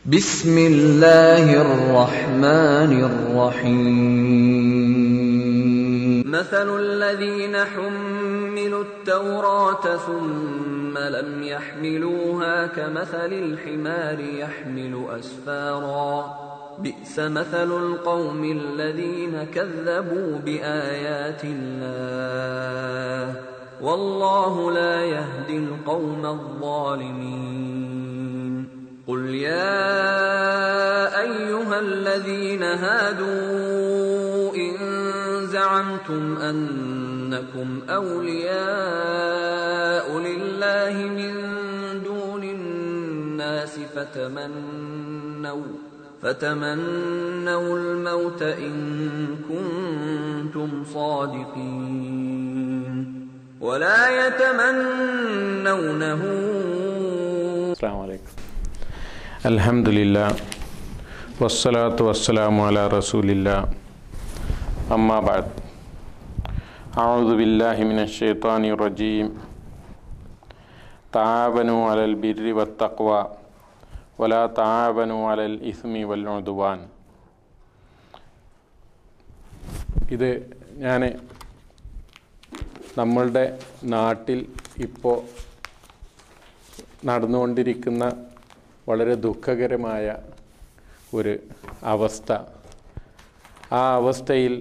بسم الله الرحمن الرحيم مثل الذين حملوا التوراة ثم لم يحملوها كمثل الحمار يحمل أسفارا بئس مثل القوم الذين كذبوا بآيات الله والله لا يهدي القوم الظالمين قل يا أيها الذين هادوا إن زعمتم أنكم أولياء لله من دون الناس فتمنوا الموت إن كنتم صادقين ولا يتمنونه. السلام عليكم. الحمد لله والصلاة والسلام على رسول الله أما بعد أعوذ بالله من الشيطان الرجيم تعاونوا على البر والتقوى ولا تعاونوا على الإثم والعدوان. ഇത് ഞാൻ നമ്മളുടെ നാട്ടിൽ ഇപ്പോൾ നടന്നുകൊണ്ടിരിക്കുന്ന വളരെ ദുഃഖകരമായ ഒരു അവസ്ഥ, ആ അവസ്ഥയിൽ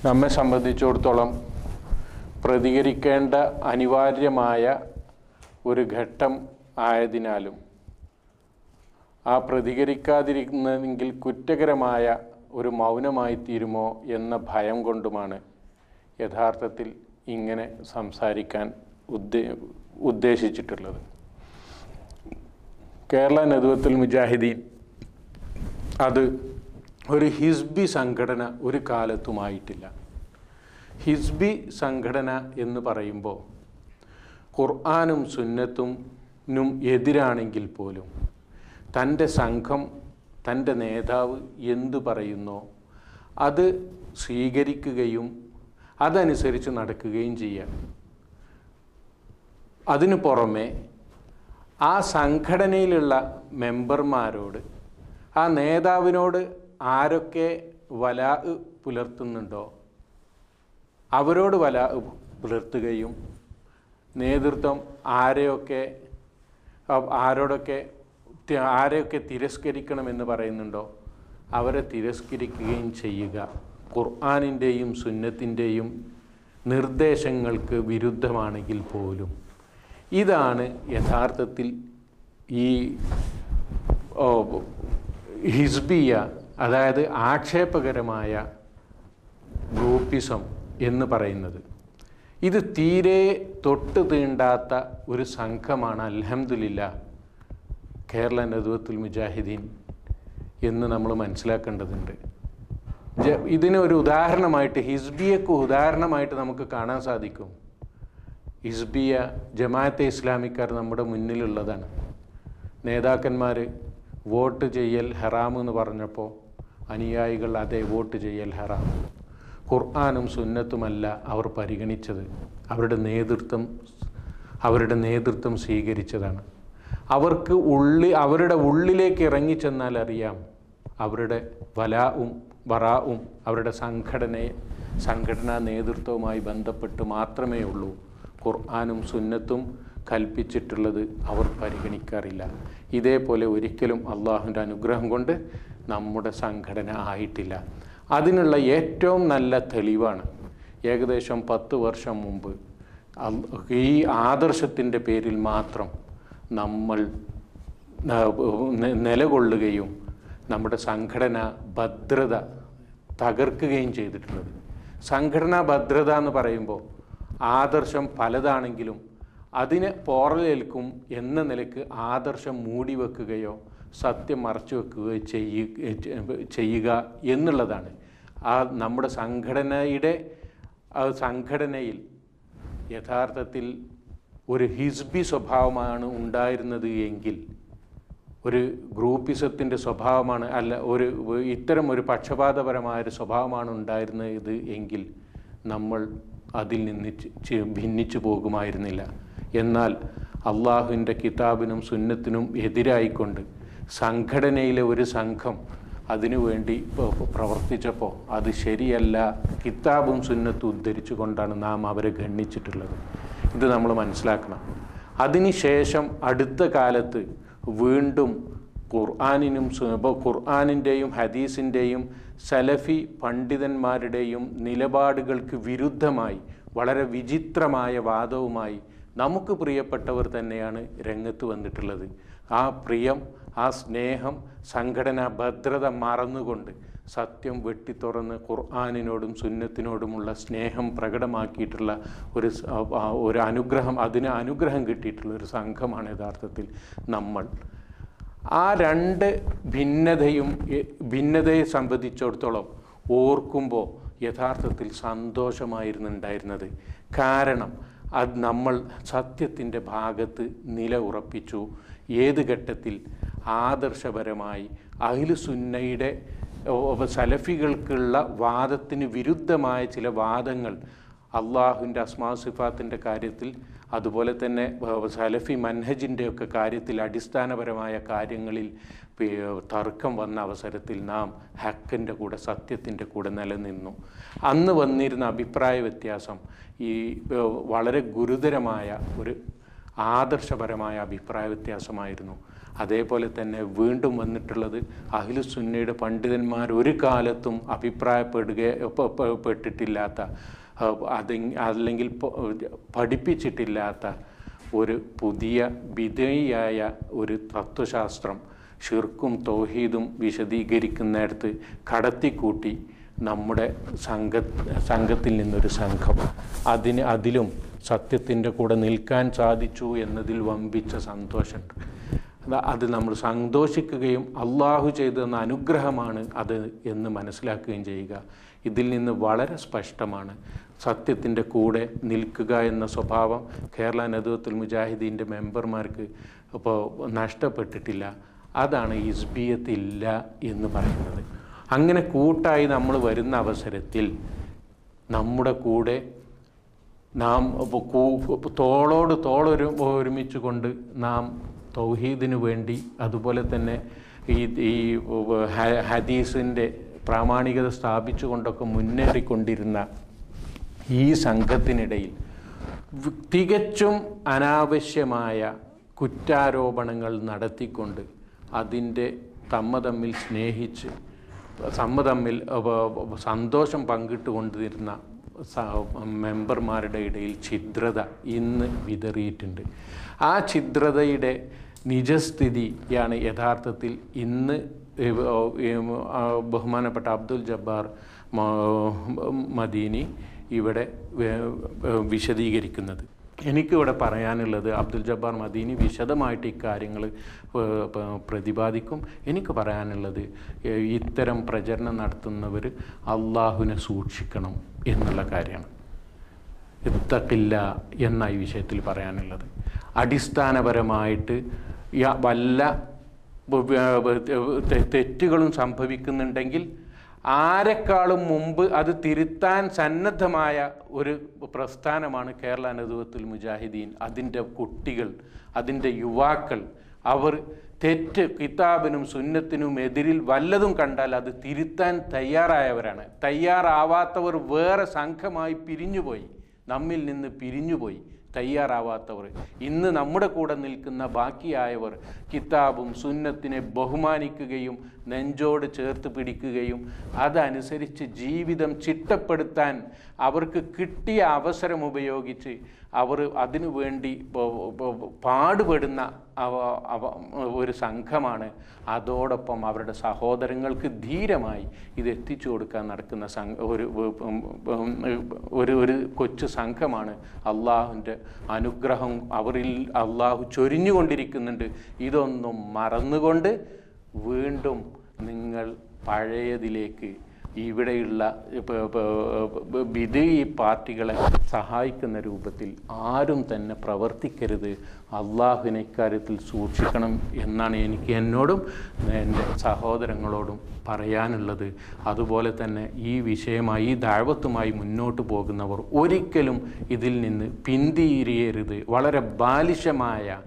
നമ്മെ സംബന്ധിച്ചിടത്തോളം പ്രതികരിക്കേണ്ട അനിവാര്യമായ ഒരു ഘട്ടം ആയതിനാലും ആ പ്രതികരിക്കാതിരിക്കുന്നതെങ്കിൽ കുറ്റകരമായ ഒരു മൗനമായി തീരുമോ എന്ന ഭയം കൊണ്ടുമാണ് യഥാർത്ഥത്തിൽ ഇങ്ങനെ സംസാരിക്കാൻ ഉദ്ദേശിച്ചിട്ടുള്ളത്. കേരള നദ്വത്തുൽ മുജാഹിദീൻ അത് ഒരു ഹിസ്ബി സംഘടന ഒരു കാലത്തുമായിട്ടില്ല. ഹിസ്ബി സംഘടന എന്ന് പറയുമ്പോൾ ഖുർആനും സുന്നത്തും എതിരാണെങ്കിൽ പോലും തൻ്റെ സംഘം, തൻ്റെ നേതാവ് എന്തു പറയുന്നോ അത് സ്വീകരിക്കുകയും അതനുസരിച്ച് നടക്കുകയും ചെയ്യാം. അതിനു പുറമെ ആ സംഘടനയിലുള്ള മെമ്പർമാരോട്, ആ നേതാവിനോട് ആരൊക്കെ വലാ പുലർത്തുന്നുണ്ടോ അവരോട് വലാ പുലർത്തുകയും നേതൃത്വം ആരെയൊക്കെ തിരസ്കരിക്കണമെന്ന് പറയുന്നുണ്ടോ അവരെ തിരസ്കരിക്കുകയും ചെയ്യുക ഖുർആനിൻ്റെയും സുന്നത്തിൻ്റെയും നിർദ്ദേശങ്ങൾക്ക് വിരുദ്ധമാണെങ്കിൽ പോലും. ഇതാണ് യഥാർത്ഥത്തിൽ ഈ ഹിസ്ബിയ, അതായത് ആക്ഷേപകരമായ ഗ്രൂപ്പിസം എന്ന് പറയുന്നത്. ഇത് തീരെ തൊട്ട് തീണ്ടാത്ത ഒരു സംഘമാണ് അൽഹംദുലില്ലാഹ് കേരള നദ്വത്തുൽ മുജാഹിദീൻ എന്ന് നമ്മൾ മനസ്സിലാക്കേണ്ടതുണ്ട്. ഇതിനൊരു ഉദാഹരണമായിട്ട്, ഹിസ്ബിയക്ക് ഉദാഹരണമായിട്ട് നമുക്ക് കാണാൻ സാധിക്കും. ഹിസ്ബിയ, ജമാഅത്തെ ഇസ്ലാമിക്കാർ നമ്മുടെ മുന്നിലുള്ളതാണ്. നേതാക്കന്മാർ വോട്ട് ചെയ്യൽ ഹറാം എന്ന് പറഞ്ഞപ്പോൾ അനുയായികൾ അതേ വോട്ട് ചെയ്യൽ ഹറാം, ഖുർആനും സുന്നത്തുമല്ല അവർ പരിഗണിച്ചത്, അവരുടെ നേതൃത്വം സ്വീകരിച്ചതാണ്. അവരുടെ ഉള്ളിലേക്ക് ഇറങ്ങിച്ചെന്നാൽ അറിയാം അവരുടെ വലാവും ബറാവും അവരുടെ സംഘടനാ നേതൃത്വവുമായി ബന്ധപ്പെട്ട് മാത്രമേ ഉള്ളൂ. ഖുർആനും സുന്നത്തും കൽപ്പിച്ചിട്ടുള്ളത് അവർ പരിഗണിക്കാറില്ല. ഇതേപോലെ ഒരിക്കലും അള്ളാഹുവിൻ്റെ അനുഗ്രഹം കൊണ്ട് നമ്മുടെ സംഘടന ആയിട്ടില്ല. അതിനുള്ള ഏറ്റവും നല്ല തെളിവാണ് ഏകദേശം 10 വർഷം മുമ്പ് ഈ ആദർശത്തിൻ്റെ പേരിൽ മാത്രം നമ്മൾ നിലകൊള്ളുകയും നമ്മുടെ സംഘടനാ ഭദ്രത തകർക്കുകയും ചെയ്തിട്ടുള്ളത്. സംഘടനാ ഭദ്രത എന്ന് പറയുമ്പോൾ ആദർശം പലതാണെങ്കിലും അതിന് പോറലേൽക്കും എന്ന നിലയ്ക്ക് ആദർശം മൂടിവെക്കുകയോ സത്യം മറച്ചു വെക്കുകയോ ചെയ്യുക എന്നുള്ളതാണ്. നമ്മുടെ സംഘടനയിൽ യഥാർത്ഥത്തിൽ ഒരു ഹിസ്ബി സ്വഭാവമാണ് ഉണ്ടായിരുന്നത് എങ്കിൽ, ഒരു ഗ്രൂപ്പിസത്തിൻ്റെ സ്വഭാവമാണ് ഇത്തരം ഒരു പക്ഷപാതപരമായൊരു സ്വഭാവമാണ് ഉണ്ടായിരുന്നത് എങ്കിൽ നമ്മൾ അതിൽ നിന്ന് ഭിന്നിച്ചു പോകുമായിരുന്നില്ല. എന്നാൽ അള്ളാഹുവിൻ്റെ കിതാബിനും സുന്നത്തിനും എതിരായിക്കൊണ്ട് സംഘടനയിലെ ഒരു സംഘം അതിനുവേണ്ടി പ്രവർത്തിച്ചപ്പോൾ അത് ശരിയല്ല, കിതാബും സുന്നത്തും ഉദ്ധരിച്ചു കൊണ്ടാണ് നാം അവരെ ഗണ്ണിച്ചിട്ടുള്ളത്. ഇത് നമ്മൾ മനസ്സിലാക്കണം. അതിനുശേഷം അടുത്ത കാലത്ത് വീണ്ടും ഖുർആനിൻ്റെയും ഹദീസിൻ്റെയും സലഫി പണ്ഡിതന്മാരുടെയും നിലപാടുകൾക്ക് വിരുദ്ധമായി വളരെ വിചിത്രമായ വാദവുമായി നമുക്ക് പ്രിയപ്പെട്ടവർ തന്നെയാണ് രംഗത്ത് വന്നിട്ടുള്ളത്. ആ പ്രിയം, ആ സ്നേഹം, സംഘടനാ ഭദ്രത മറന്നുകൊണ്ട് സത്യം വെട്ടിത്തുറന്ന് ഖുർആനിനോടും സുന്നത്തിനോടുമുള്ള സ്നേഹം പ്രകടമാക്കിയിട്ടുള്ള ഒരു അനുഗ്രഹം, അതിന് അനുഗ്രഹം കിട്ടിയിട്ടുള്ള ഒരു സംഘമാണ് യഥാർത്ഥത്തിൽ നമ്മൾ. ആ രണ്ട് ഭിന്നതയെ സംബന്ധിച്ചിടത്തോളം ഓർക്കുമ്പോൾ യഥാർത്ഥത്തിൽ സന്തോഷമായിരുന്നു ഉണ്ടായിരുന്നത്. കാരണം അത് നമ്മൾ സത്യത്തിൻ്റെ ഭാഗത്ത് നില ഉറപ്പിച്ചു. ഏത് ഘട്ടത്തിൽ? ആദർശപരമായി അഹ്ലുസുന്നയുടെ സലഫികൾക്കുള്ള വാദത്തിന് വിരുദ്ധമായ ചില വാദങ്ങൾ അള്ളാഹുവിൻ്റെ അസ്മാ സിഫാത്തിൻ്റെ കാര്യത്തിൽ, അതുപോലെ തന്നെ സലഫി മൻഹജിൻ്റെയൊക്കെ കാര്യത്തിൽ, അടിസ്ഥാനപരമായ കാര്യങ്ങളിൽ തർക്കം വന്ന അവസരത്തിൽ നാം ഹക്കിൻ്റെ കൂടെ, സത്യത്തിൻ്റെ കൂടെ നിലനിന്നു. അന്ന് വന്നിരുന്ന അഭിപ്രായ വ്യത്യാസം ഈ വളരെ ഗുരുതരമായ ഒരു ആദർശപരമായ അഭിപ്രായ വ്യത്യാസമായിരുന്നു. അതേപോലെ തന്നെ വീണ്ടും വന്നിട്ടുള്ളത് അഹ്ലുസുന്നയുടെ പണ്ഡിതന്മാർ ഒരു കാലത്തും അഭിപ്രായപ്പെട്ടിട്ടില്ലാത്ത, അല്ലെങ്കിൽ പഠിപ്പിച്ചിട്ടില്ലാത്ത ഒരു പുതിയ ബിദഈയായ ഒരു തത്വശാസ്ത്രം, ഷിർക്കും തൗഹീദും വിശദീകരിക്കുന്നിടത്ത് കടത്തിക്കൂട്ടി നമ്മുടെ സംഘത്തിൽ നിന്നൊരു സംഘം അതിലും സത്യത്തിൻ്റെ കൂടെ നിൽക്കാൻ സാധിച്ചു എന്നതിൽ വമ്പിച്ച സന്തോഷമുണ്ട്. അത് നമ്മൾ സന്തോഷിക്കുകയും അള്ളാഹു ചെയ്തെന്ന അനുഗ്രഹമാണ് അത് എന്ന് മനസ്സിലാക്കുകയും ചെയ്യുക. ഇതിൽ നിന്ന് വളരെ സ്പഷ്ടമാണ് സത്യത്തിൻ്റെ കൂടെ നിൽക്കുക എന്ന സ്വഭാവം കേരള നദ്വത്തുൽ മുജാഹിദീൻ്റെ മെമ്പർമാർക്ക് ഇപ്പോൾ നഷ്ടപ്പെട്ടിട്ടില്ല. അതാണ് ഹിസ്ബിയത്ത് ഇല്ല എന്ന് പറയുന്നത്. അങ്ങനെ കൂട്ടായി നമ്മൾ വരുന്ന അവസരത്തിൽ നമ്മുടെ കൂടെ നാം തോളോട് ഒരുമിച്ച് കൊണ്ട് നാം തൗഹീദിനു വേണ്ടി, അതുപോലെ തന്നെ ഈ ഹദീസിൻ്റെ പ്രാമാണികത സ്ഥാപിച്ചുകൊണ്ടൊക്കെ മുന്നേറിക്കൊണ്ടിരുന്ന ഈ സംഘത്തിനിടയിൽ തികച്ചും അനാവശ്യമായ കുറ്റാരോപണങ്ങൾ നടത്തിക്കൊണ്ട് അതിൻ്റെ തമ്മിൽ സ്നേഹിച്ച് തമ്മിൽ സന്തോഷം പങ്കിട്ടുകൊണ്ടിരുന്ന മെമ്പർമാരുടെ ഇടയിൽ ഛിദ്രത ഇന്ന് വിതറിയിട്ടുണ്ട്. ആ ഛിദ്രതയുടെ നിജസ്ഥിതിയാണ് യഥാർത്ഥത്തിൽ ഇന്ന് ബഹുമാനപ്പെട്ട അബ്ദുൽ ജബ്ബാർ മദീനി ഇവിടെ വിശദീകരിക്കുന്നത്. എനിക്കിവിടെ പറയാനുള്ളത്, അബ്ദുൽ ജബ്ബാർ മദീനി വിശദമായിട്ട് ഇക്കാര്യങ്ങൾ പ്രതിപാദിക്കും. എനിക്ക് പറയാനുള്ളത്, ഇത്തരം പ്രചരണം നടത്തുന്നവർ അള്ളാഹുവിനെ സൂക്ഷിക്കണം എന്നുള്ള കാര്യമാണ്. ഇത്തഖില്ല എന്ന ഈ വിഷയത്തിൽ പറയാനുള്ളത്. അടിസ്ഥാനപരമായിട്ട് വല്ല തെറ്റുകളും സംഭവിക്കുന്നുണ്ടെങ്കിൽ ആരെക്കാളും മുമ്പ് അത് തിരുത്താൻ സന്നദ്ധമായ ഒരു പ്രസ്ഥാനമാണ് കേരള നദ്വത്തുൽ മുജാഹിദീൻ. അതിൻ്റെ കുട്ടികൾ, അതിൻ്റെ യുവാക്കൾ, അവർ തെറ്റ് കിതാബിനും സുന്നത്തിനും എതിരിൽ വല്ലതും കണ്ടാൽ അത് തിരുത്താൻ തയ്യാറായവരാണ്. തയ്യാറാവാത്തവർ വേറെ സംഘമായി പിരിഞ്ഞുപോയി, നമ്മിൽ നിന്ന് പിരിഞ്ഞുപോയി. തയ്യാറാവാത്തവർ, ഇന്ന് നമ്മുടെ കൂടെ നിൽക്കുന്ന ബാക്കിയായവർ കിതാബും സുന്നത്തിനെ ബഹുമാനിക്കുകയും നെഞ്ചോട് ചേർത്ത് പിടിക്കുകയും അതനുസരിച്ച് ജീവിതം ചിട്ടപ്പെടുത്താൻ അവർക്ക് കിട്ടിയ അവസരം ഉപയോഗിച്ച് അവർ അതിനു വേണ്ടി പാടുപെടുന്ന ഒരു സംഘമാണ്. അതോടൊപ്പം അവരുടെ സഹോദരങ്ങൾക്ക് ധീരമായി ഇത് എത്തിച്ചു കൊടുക്കാൻ നടക്കുന്ന ഒരു കൊച്ചു സംഘമാണ്. അള്ളാഹുവിൻ്റെ അനുഗ്രഹം അവരിൽ അള്ളാഹു ചൊരിഞ്ഞുകൊണ്ടിരിക്കുന്നുണ്ട്. ഇതൊന്നും മറന്നുകൊണ്ട് വീണ്ടും നിങ്ങൾ പഴയതിലേക്ക് ഇവിടെയുള്ള ബിദ്ഈ പാർട്ടികളെ സഹായിക്കുന്ന രൂപത്തിൽ ആരും തന്നെ പ്രവർത്തിക്കരുത്. അള്ളാഹുവിനെ ഇക്കാര്യത്തിൽ സൂക്ഷിക്കണം എന്നാണ് എനിക്ക് എന്നോടും എൻ്റെ സഹോദരങ്ങളോടും പറയാനുള്ളത്. അതുപോലെ തന്നെ ഈ വിഷയമായി, ഈ ദഅവത്തുമായി മുന്നോട്ട് പോകുന്നവർ ഒരിക്കലും ഇതിൽ നിന്ന് പിന്തിരിയരുത്. വളരെ ബാലിശമായ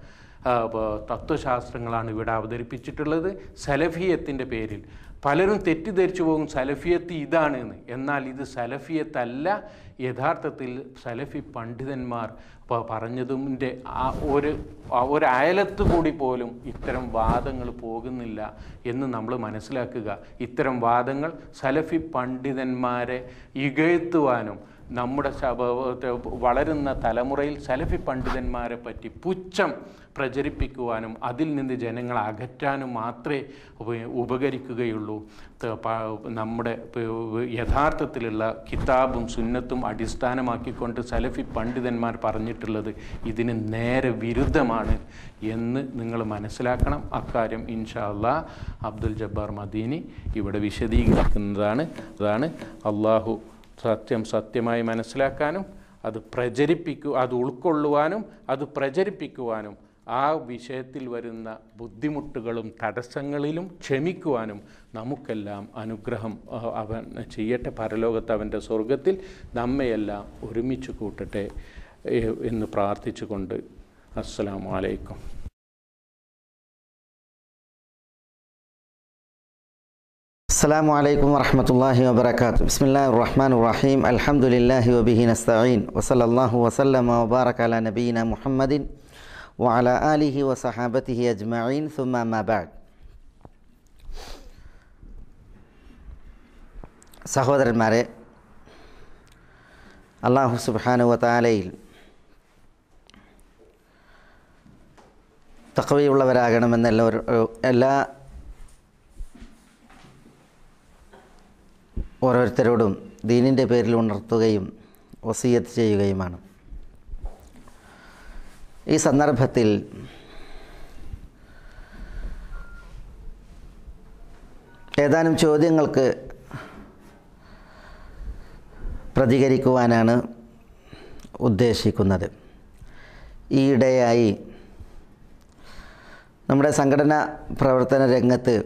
തത്വശാസ്ത്രങ്ങളാണ് ഇവിടെ അവതരിപ്പിച്ചിട്ടുള്ളത്. സലഫിയത്തിൻ്റെ പേരിൽ പലരും തെറ്റിദ്ധരിച്ചു പോകും സലഫിയത്ത് ഇതാണെന്ന്. എന്നാൽ ഇത് സലഫിയത്തല്ല. യഥാർത്ഥത്തിൽ സലഫി പണ്ഡിതന്മാർ പറഞ്ഞതിൻ്റെ ഒരു അയലത്ത് കൂടി പോലും ഇത്തരം വാദങ്ങൾ പോകുന്നില്ല എന്ന് നമ്മൾ മനസ്സിലാക്കുക. ഇത്തരം വാദങ്ങൾ സലഫി പണ്ഡിതന്മാരെ ഇകഴ്ത്തുവാനും നമ്മുടെ വളരുന്ന തലമുറയിൽ സലഫി പണ്ഡിതന്മാരെ പറ്റി പുച്ഛം പ്രചരിപ്പിക്കുവാനും അതിൽ നിന്ന് ജനങ്ങളെ അകറ്റാനും മാത്രമേ ഉപകരിക്കുകയുള്ളൂ. നമ്മുടെ യഥാർത്ഥത്തിലുള്ള കിതാബും സുന്നത്തും അടിസ്ഥാനമാക്കിക്കൊണ്ട് സലഫി പണ്ഡിതന്മാർ പറഞ്ഞിട്ടുള്ളത് ഇതിന് നേരെ വിരുദ്ധമാണ് എന്ന് നിങ്ങൾ മനസ്സിലാക്കണം. അക്കാര്യം ഇൻഷാ അല്ലാഹ് അബ്ദുൽ ജബ്ബാർ മദീനി ഇവിടെ വിശദീകരിക്കുന്നതാണ്. അതാണ് അള്ളാഹു സത്യം സത്യമായി മനസ്സിലാക്കാനും അത് ഉൾക്കൊള്ളുവാനും അത് പ്രചരിപ്പിക്കുവാനും ആ വിഷയത്തിൽ വരുന്ന ബുദ്ധിമുട്ടുകളും തടസ്സങ്ങളിലും ക്ഷമിക്കുവാനും നമുക്കെല്ലാം അനുഗ്രഹം അവൻ ചെയ്യട്ടെ. പരലോകത്ത് അവൻ്റെ സ്വർഗത്തിൽ നമ്മയെല്ലാം ഒരുമിച്ച് കൂട്ടട്ടെ എന്ന് പ്രാർത്ഥിച്ചുകൊണ്ട് അസ്സലാമു അലൈക്കും. അസ്സലാമു അലൈക്കും വറഹ്മത്തുള്ളാഹി വബറകാതുഹു. ബിസ്മില്ലാഹിർ റഹ്മാനിർ റഹീം. അൽഹംദുലില്ലാഹി വബിഹി നസ്തഈൻ വസല്ലല്ലാഹു വസല്ലമ വബാറക അലാ നബിയിന മുഹമ്മദിൻ വഅലാ ആലിഹി വസഹാബതിഹി അജ്മഈൻ. സുമ്മ അമ്മാ ബഅദ്. സഹോദരന്മാരെ, അല്ലാഹു സുബ്ഹാനഹു വതആലയിൽ തഖ്വയുള്ളവരാകണമെന്ന് എല്ലാ ഓരോരുത്തരോടും ദീനിൻ്റെ പേരിൽ ഉണർത്തുകയും വസിയത്ത് ചെയ്യുകയുമാണ്. ഈ സന്ദർഭത്തിൽ ഏതാനും ചോദ്യങ്ങൾക്ക് പ്രതികരിക്കുവാനാണ് ഉദ്ദേശിക്കുന്നത്. ഈയിടെയായി നമ്മുടെ സംഘടനാ പ്രവർത്തന രംഗത്ത്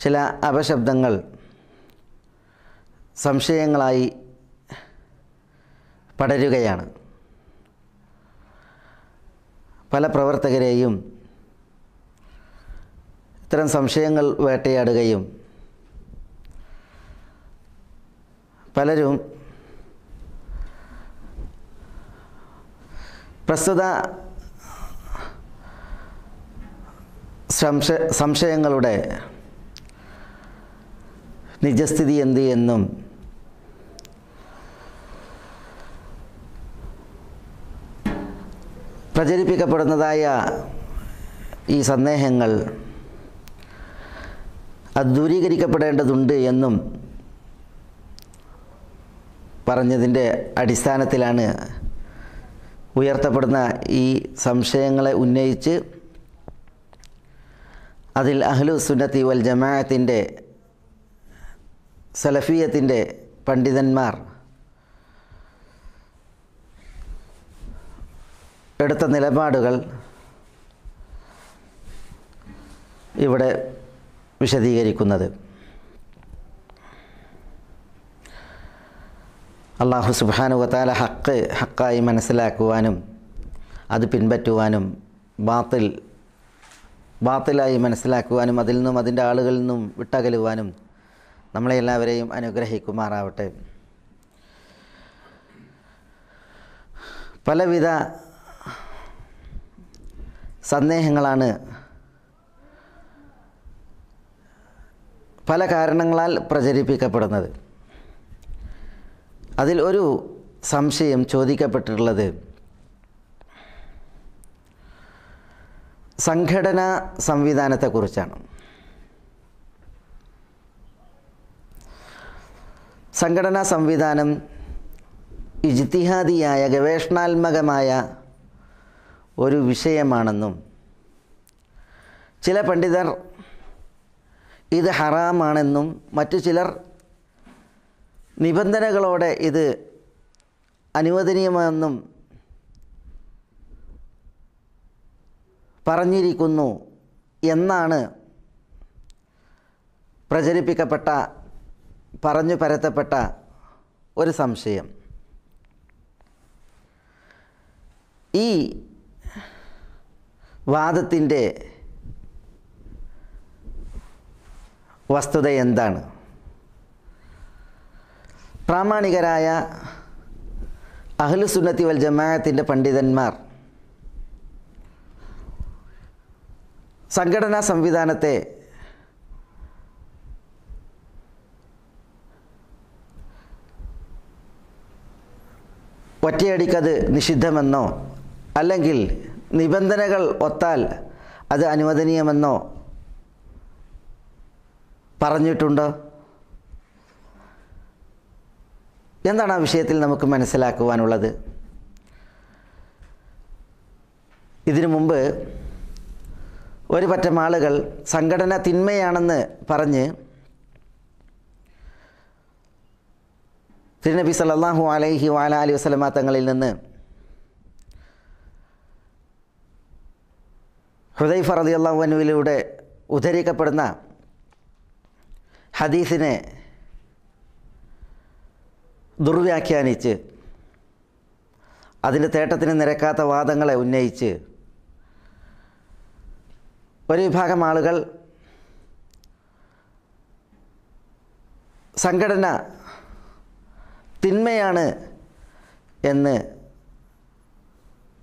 ചില അപശബ്ദങ്ങൾ സംശയങ്ങളായി പടരുകയാണ്. പല പ്രവർത്തകരെയും ഇത്തരം സംശയങ്ങൾ വേട്ടയാടുകയും പലരും പ്രസ്തുത സംശയങ്ങളുടെ നിജസ്ഥിതി എന്ത് എന്നും പ്രചരിപ്പിക്കപ്പെടുന്നതായ ഈ സന്ദേഹങ്ങൾ അത് ദൂരീകരിക്കപ്പെടേണ്ടതുണ്ട് എന്നും പറഞ്ഞതിൻ്റെ അടിസ്ഥാനത്തിലാണ് ഉയർത്തപ്പെടുന്ന ഈ സംശയങ്ങളെ ഉന്നയിച്ച് അതിൽ അഹ്ലുസുന്നത്തി വൽ ജമാഅത്തിൻ്റെ സലഫിയത്തിൻ്റെ പണ്ഡിതന്മാർ എടുത്ത നിലപാടുകൾ ഇവിടെ വിശദീകരിക്കുന്നത്. അല്ലാഹു സുബ്ഹാനഹു വതആല ഹക്കായി മനസ്സിലാക്കുവാനും അത് പിൻപറ്റുവാനും ബാത്തിലായി മനസ്സിലാക്കുവാനും അതിൽ നിന്നും അതിൻ്റെ ആളുകളിൽ നിന്നും വിട്ടകലുവാനും നമ്മളെ എല്ലാവരെയും അനുഗ്രഹിക്കുമാറാവട്ടെ. പലവിധ സന്ദേഹങ്ങളാണ് പല കാരണങ്ങളാൽ പ്രചരിപ്പിക്കപ്പെടുന്നത്. അതിൽ ഒരു സംശയം ചോദിക്കപ്പെട്ടിട്ടുള്ളത് സംഘടനാ സംവിധാനത്തെക്കുറിച്ചാണ്. സംഘടനാ സംവിധാനം ഇജ്തിഹാദിയായ ഗവേഷണാത്മകമായ ഒരു വിഷയമാണെന്നും ചില പണ്ഡിതർ ഇത് ഹറാമാണെന്നും മറ്റു ചിലർ നിബന്ധനകളോടെ ഇത് അനുവദനീയമെന്നും പറഞ്ഞിരിക്കുന്നു എന്നാണ് പ്രചരിപ്പിക്കപ്പെട്ട പറഞ്ഞു പരത്തപ്പെട്ട ഒരു സംശയം. ഈ വാദത്തിൻ്റെ വസ്തുത എന്താണ്? പ്രാമാണികരായ അഹ്ലുസുന്നത്തി വൽ ജമാഅത്തിൻ്റെ പണ്ഡിതന്മാർ സംഘടനാ സംവിധാനത്തെ ഒറ്റയടിക്കത് നിഷിദ്ധമെന്നോ അല്ലെങ്കിൽ നിബന്ധനകൾ ഒത്താൽ അത് അനുവദനീയമെന്നോ പറഞ്ഞിട്ടുണ്ടോ? എന്താണ് ആ വിഷയത്തിൽ നമുക്ക് മനസ്സിലാക്കുവാനുള്ളത്? ഇതിനു മുമ്പ് ഒരു പറ്റം ആളുകൾ സംഘടന തിന്മയാണെന്ന് പറഞ്ഞ് തിരുനബി സല്ലല്ലാഹു അലൈഹി വഅലൈഹി വസല്ലമ തങ്ങളിൽ നിന്ന് ഹുദൈഫ റളിയല്ലാഹു അൻഹുവിലൂടെ ഉദ്ധരിക്കപ്പെടുന്ന ഹദീസിനെ ദുർവ്യാഖ്യാനിച്ച് അതിൻ്റെ തേട്ടത്തിന് നിരക്കാത്ത വാദങ്ങളെ ഉന്നയിച്ച് ഒരു വിഭാഗം ആളുകൾ സംഘടന തിന്മയാണ് എന്ന്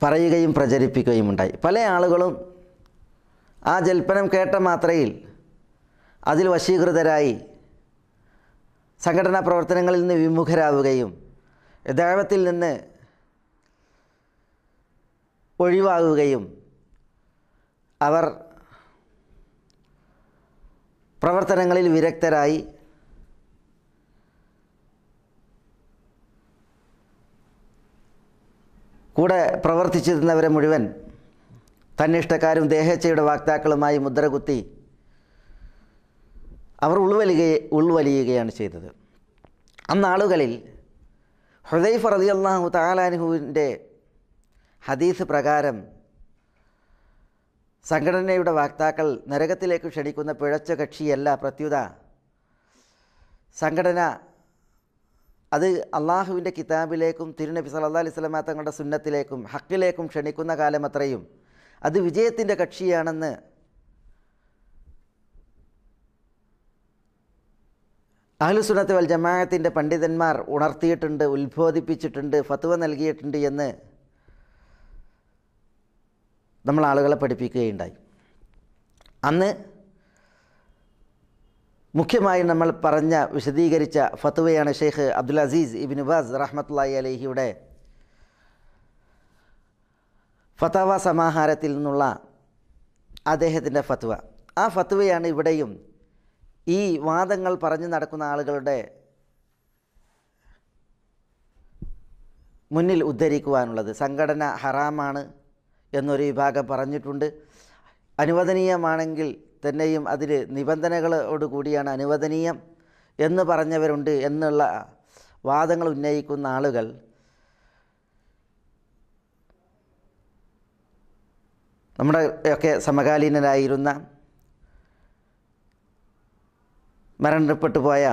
പറയുകയും പ്രചരിപ്പിക്കുകയും ഉണ്ടായി. പല ആളുകളും ആ ജൽപ്പനം കേട്ട മാത്രയിൽ അതിൽ വശീകൃതരായി സംഘടനാ പ്രവർത്തനങ്ങളിൽ നിന്ന് വിമുഖരാവുകയും ദഅവത്തിൽ നിന്ന് ഒഴിവാകുകയും അവർ പ്രവർത്തനങ്ങളിൽ വിരക്തരായി കൂടെ പ്രവർത്തിച്ചിരുന്നവരെ മുഴുവൻ തന്നിഷ്ടക്കാരും ദേഹേച്ഛയുടെ വാക്താക്കളുമായി മുദ്രകുത്തി അവർ ഉൾവലിയുകയാണ് ചെയ്തത്. അന്നാളുകളിൽ ഹുദൈഫ റളിയല്ലാഹു തആല അൻഹുവിൻ്റെ ഹദീസ് പ്രകാരം സംഘടനയുടെ വാക്താക്കൾ നരകത്തിലേക്ക് ക്ഷണിക്കുന്ന പിഴച്ച കക്ഷിയല്ല, പ്രത്യുത സംഘടന അത് അള്ളാഹുവിൻ്റെ കിതാബിലേക്കും തിരുനബി സല്ലല്ലാഹു അലൈഹി വസല്ലമ തങ്ങളുടെ സുന്നത്തിലേക്കും ഹക്കിലേക്കും ക്ഷണിക്കുന്ന കാലമത്രയും അത് വിജയത്തിൻ്റെ കക്ഷിയാണെന്ന് അഹ്ലുസുന്നത്ത് വൽ ജമാഅത്തിൻ്റെ പണ്ഡിതന്മാർ ഉണർത്തിയിട്ടുണ്ട്, ഉത്ബോധിപ്പിച്ചിട്ടുണ്ട്, ഫത്വ നൽകിയിട്ടുണ്ട് എന്ന് നമ്മൾ ആളുകളെ പഠിപ്പിക്കുകയുണ്ടായി. അന്ന് മുഖ്യമായും നമ്മൾ വിശദീകരിച്ച ഫത്വയാണ് ഷെയ്ഖ് അബ്ദുൽ അസീസ് ഇബ്നു ബാസ് റഹ്മത്തുള്ളാഹി അലൈഹിയുടെ ഫതവ സമാഹാരത്തിൽ നിന്നുള്ള അദ്ദേഹത്തിൻ്റെ ഫത്വ. ആ ഫത്വയാണ് ഇവിടെയും ഈ വാദങ്ങൾ പറഞ്ഞു നടക്കുന്ന ആളുകളുടെ മുന്നിൽ ഉദ്ധരിക്കുവാനുള്ളത്. സംഘടന ഹറാമാണ് എന്നൊരു വിഭാഗം പറഞ്ഞിട്ടുണ്ട്. അനുവദനീയമാണെങ്കിൽ തന്നെയും അതിൽ നിബന്ധനകളോട് കൂടിയാണ് അനുവദനീയം എന്ന് പറഞ്ഞവരുണ്ട് എന്നുള്ള വാദങ്ങൾ ഉന്നയിക്കുന്ന ആളുകൾ നമ്മുടെ ഒക്കെ സമകാലീനരായിരുന്ന മരണപ്പെട്ടു പോയ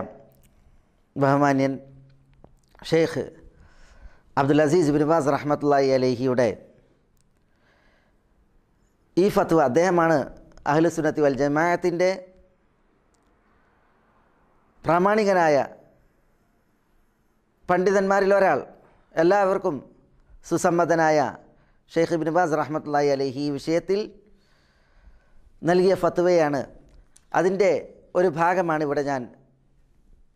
ബഹുമാന്യൻ ഷെയ്ഖ് അബ്ദുൽ അസീസ് ഇബ്നു ബാസ് റഹ്മത്തുള്ളാഹി അലൈഹിയുടെ ഈ ഫത്വ, അദ്ദേഹമാണ് അഹ്ലുസുന്നത്തി വൽ ജമാഅത്തിൻ്റെ പ്രാമാണികനായ പണ്ഡിതന്മാരിൽ ഒരാൾ, എല്ലാവർക്കും സുസമ്മതനായ ഷെയ്ഖ് ഇബ്നു ബാസ് റഹ്മത്തുള്ളാഹി അലൈഹി ഈ വിഷയത്തിൽ നൽകിയ ഫത്വയാണ്. അതിൻ്റെ ഒരു ഭാഗമാണ് ഇവിടെ ഞാൻ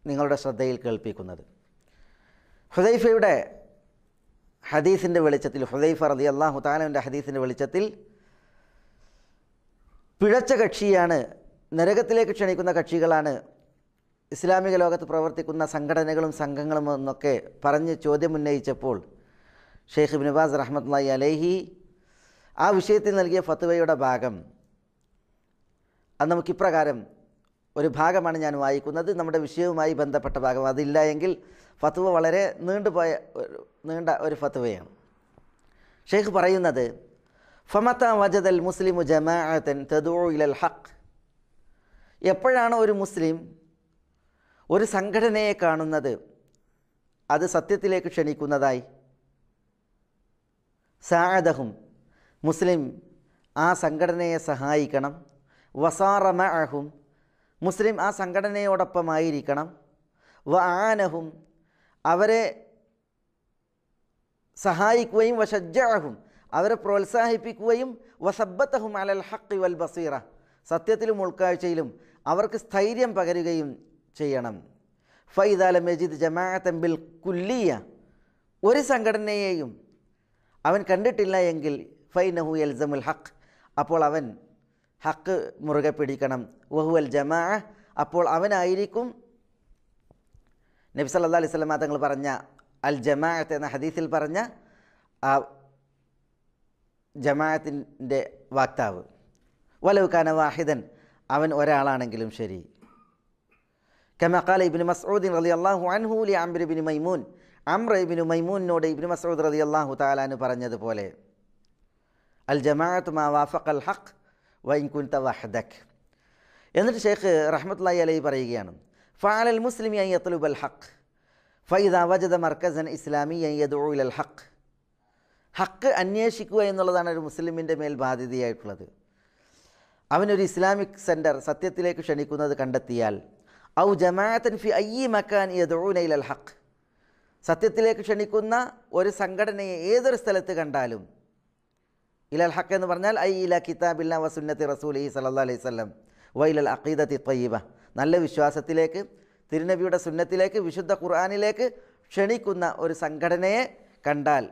നിങ്ങളുടെ ശ്രദ്ധയിൽ കേൾപ്പിക്കുന്നത്. ഹുദൈഫയുടെ ഹദീസിൻ്റെ വെളിച്ചത്തിൽ, ഹുദൈഫ റളിയല്ലാഹു തആലയുടെ ഹദീസിൻ്റെ വെളിച്ചത്തിൽ പിഴച്ച കക്ഷിയാണ്, നരകത്തിലേക്ക് ക്ഷണിക്കുന്ന കക്ഷികളാണ് ഇസ്ലാമിക ലോകത്ത് പ്രവർത്തിക്കുന്ന സംഘടനകളും സംഘങ്ങളും എന്നൊക്കെ പറഞ്ഞ് ചോദ്യമുന്നയിച്ചപ്പോൾ ഷെയ്ഖ് ഇബ്നു ബാസ് റഹ്മത്തുള്ളാഹി അലൈഹി ആ വിഷയത്തിൽ നൽകിയ ഫത്വയുടെ ഭാഗം അത് നമുക്കിപ്രകാരം ഒരു ഭാഗമാണ് ഞാൻ വായിക്കുന്നത്, നമ്മുടെ വിഷയവുമായി ബന്ധപ്പെട്ട ഭാഗം. അതില്ല എങ്കിൽ ഫത്വ വളരെ നീണ്ട ഒരു ഫത്വയാണ്. ഷെയ്ഖ് പറയുന്നത്, ഫമത വജദൽ മുസ്ലിമു ജമാഅത്തൻ തദഉ ഇലൽ ഹഖ്, എപ്പോഴാണ് ഒരു മുസ്ലിം ഒരു സംഘടനയെ കാണുന്നത് അത് സത്യത്തിലേക്ക് ക്ഷണിക്കുന്നതായി, സാഅദഹും, മുസ്ലിം ആ സംഘടനയെ സഹായിക്കണം, വസാറ മഅഹും, മുസ്ലിം ആ സംഘടനയോടൊപ്പമായിരിക്കണം, വആനഹും, അവരെ സഹായിക്കുകയും, വശജ്ജഅഹും, അവരെ പ്രോത്സാഹിപ്പിക്കുകയും, വസബ്ബതഹും അലൽ ഹഖ് വൽ ബസീറ, സത്യത്തിലും ഉൾക്കാഴ്ചയിലും അവർക്ക് സ്ഥൈര്യം പകരുകയും ചെയ്യണം. ഫഇദാ ലം യജിദ് ജമാഅത്തൻ ബിൽ കുല്ലിയ, ഒരു സംഘടനയെയും അവൻ കണ്ടിട്ടില്ല എങ്കിൽ ഫൈനഹു യൽസമുൽ ഹഖ്, അപ്പോൾ അവൻ ഹക്ക് മുറുകെ പിടിക്കണം. വഹുവൽ ജമാഅ, അപ്പോൾ അവനായിരിക്കും നബി സല്ലല്ലാഹു അലൈഹി വസല്ലം തങ്ങൾ പറഞ്ഞ അൽ ജമാഅത്ത് എന്ന ഹദീസിൽ പറഞ്ഞ ആ ജമാഅത്തിൻ്റെ വാക്താവ്. വലൗ കാന വാഹിദൻ, അവൻ ഒരാളാണെങ്കിലും ശരി. കമാ ഖാല ഇബ്നു മസ്ഊദ് റളിയല്ലാഹു അൻഹു ലി അംർ ഇബ്നു മൈമൂൻ, അംർ ഇബ്നു മൈമൂനിനോട് ഇബ്നു മസ്ഊദ് റളിയല്ലാഹു തആല അൻഹു പറഞ്ഞതുപോലെ, അൽ ജമാഅത്തു മാ വാഫഖൽ ഹഖ് വഇൻ കുൻത വഹദക്. എന്നിട്ട് ഷെയ്ഖ് റഹ്മത്തുള്ളാഹി അലൈഹി പറയുകയാണ്, ഫഅലൽ മുസ്ലിമി അൻ യത്ലുബൽ ഹഖ് ഫഇദാ വജദ മർകസൻ ഇസ്ലാമിയ്യൻ യദ്ഉ ഇലൽ ഹഖ്. ഹക്ക് അന്വേഷിക്കുക എന്നുള്ളതാണ് ഒരു മുസ്ലിമിൻ്റെ മേൽ ബാധ്യതയായിട്ടുള്ളത്. അവനൊരു ഇസ്ലാമിക് സെൻറ്റർ സത്യത്തിലേക്ക് ക്ഷണിക്കുന്നത് കണ്ടെത്തിയാൽ, ഔ ജമാഅത്തൻ ഫി അയ്യി മക്കാൻ യദ്ഉന ഇലൽ ഹഖ്, സത്യത്തിലേക്ക് ക്ഷണിക്കുന്ന ഒരു സംഘടനയെ ഏതൊരു സ്ഥലത്ത് കണ്ടാലും, ഇലൽ ഹഖ് എന്ന് പറഞ്ഞാൽ ഐ ഇല കിതാബില്ലാ വ സുന്നത്തി റസൂലിഹി സല്ലല്ലാഹു അലൈഹി വസല്ലം വ ഇലൽ അഖീദത്തി ത്വയ്യിബ, നല്ല വിശ്വാസത്തിലേക്ക്, തിരുനബിയുടെ സുന്നത്തിലേക്ക്, വിശുദ്ധ ഖുർആനിലേക്ക് ക്ഷണിക്കുന്ന ഒരു സംഘടനയെ കണ്ടാൽ,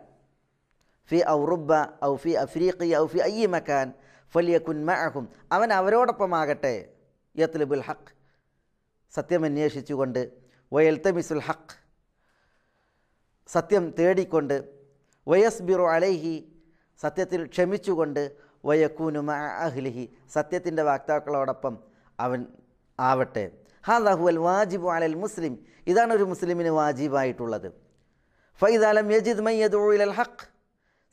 ഫി ഔറുബ ഔ ഫി അഫ്രീഖിയ ഔ ഫി അയ്യി മക്കാൻ ഫലിയകുൻ മഅഹും, അവൻ അവരോടൊപ്പമാകട്ടെ, യത്ലുബുൽ ഹഖ്, സത്യം അന്വേഷിച്ചുകൊണ്ട്, വയൽതമിസുൽ ഹഖ്, സത്യം തേടിക്കൊണ്ട്, വയസ്ബിറു അലൈഹി, സത്യത്തിൽ ക്ഷമിച്ചുകൊണ്ട്, വയക്കൂനു മഅ അഹ്ലിഹി, സത്യത്തിൻ്റെ വാക്താക്കളോടൊപ്പം അവൻ ആവട്ടെ. ഹാദാ ഹുവൽ വാജിബു അലൽ മുസ്ലിം, ഇതാണ് ഒരു മുസ്ലിമിന് വാജിബായിട്ടുള്ളത്. ഫഇദാ ലം യജിദ് മൻ യദ്ഉ ഇലൽ ഹഖ്,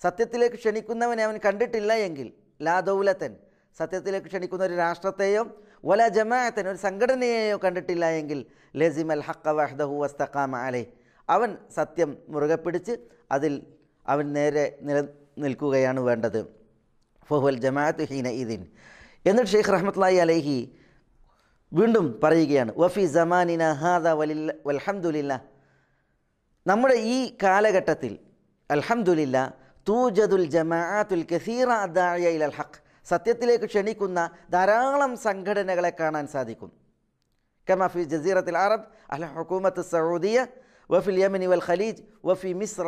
സത്യത്തിലേക്ക് ക്ഷണിക്കുന്നവനെ അവൻ കണ്ടിട്ടില്ല എങ്കിൽ, ലാ ദൗലത്തൻ, സത്യത്തിലേക്ക് ക്ഷണിക്കുന്ന ഒരു രാഷ്ട്രത്തെയോ, വല ജമാഅത്തൻ, ഒരു സംഘടനയെയോ കണ്ടിട്ടില്ല എങ്കിൽ, ലസിമൽ ഹഖ വഹ്ദഹു വസ്തഖാമ അലൈഹി, അവൻ സത്യം മുറുകെ പിടിച്ച് അതിൽ അവൻ നേരെ നിൽക്കുകയാണ് വേണ്ടത്. ഫഹുവൽ ജമാഅത്തു ഹീന ഇദിൻ. എന്നിട്ട് ഷെയ്ഖ് റഹ്മത്തുള്ളാഹി അലൈഹി വീണ്ടും പറയുകയാണ്, വഫി സമാനിന ഹാദാ വൽഹംദുലില്ലാഹ്, നമ്മുടെ ഈ കാലഘട്ടത്തിൽ അൽഹംദുലില്ലാ തൂജദുൽ ജമാഅത്തുൽ കസീറ ദാഇയ ഇലൽ ഹഖ്, സത്യത്തിലേക്ക് ക്ഷണിക്കുന്ന ധാരാളം സംഘടനകളെ കാണാൻ സാധിക്കും. കമാ ഫി ജസീറത്തുൽ അറബ് അൽ ഹുകൂമത്തു സഊദിയ വഫിൽ യമനി വൽ ഖലീജ് വഫി മിസ്ര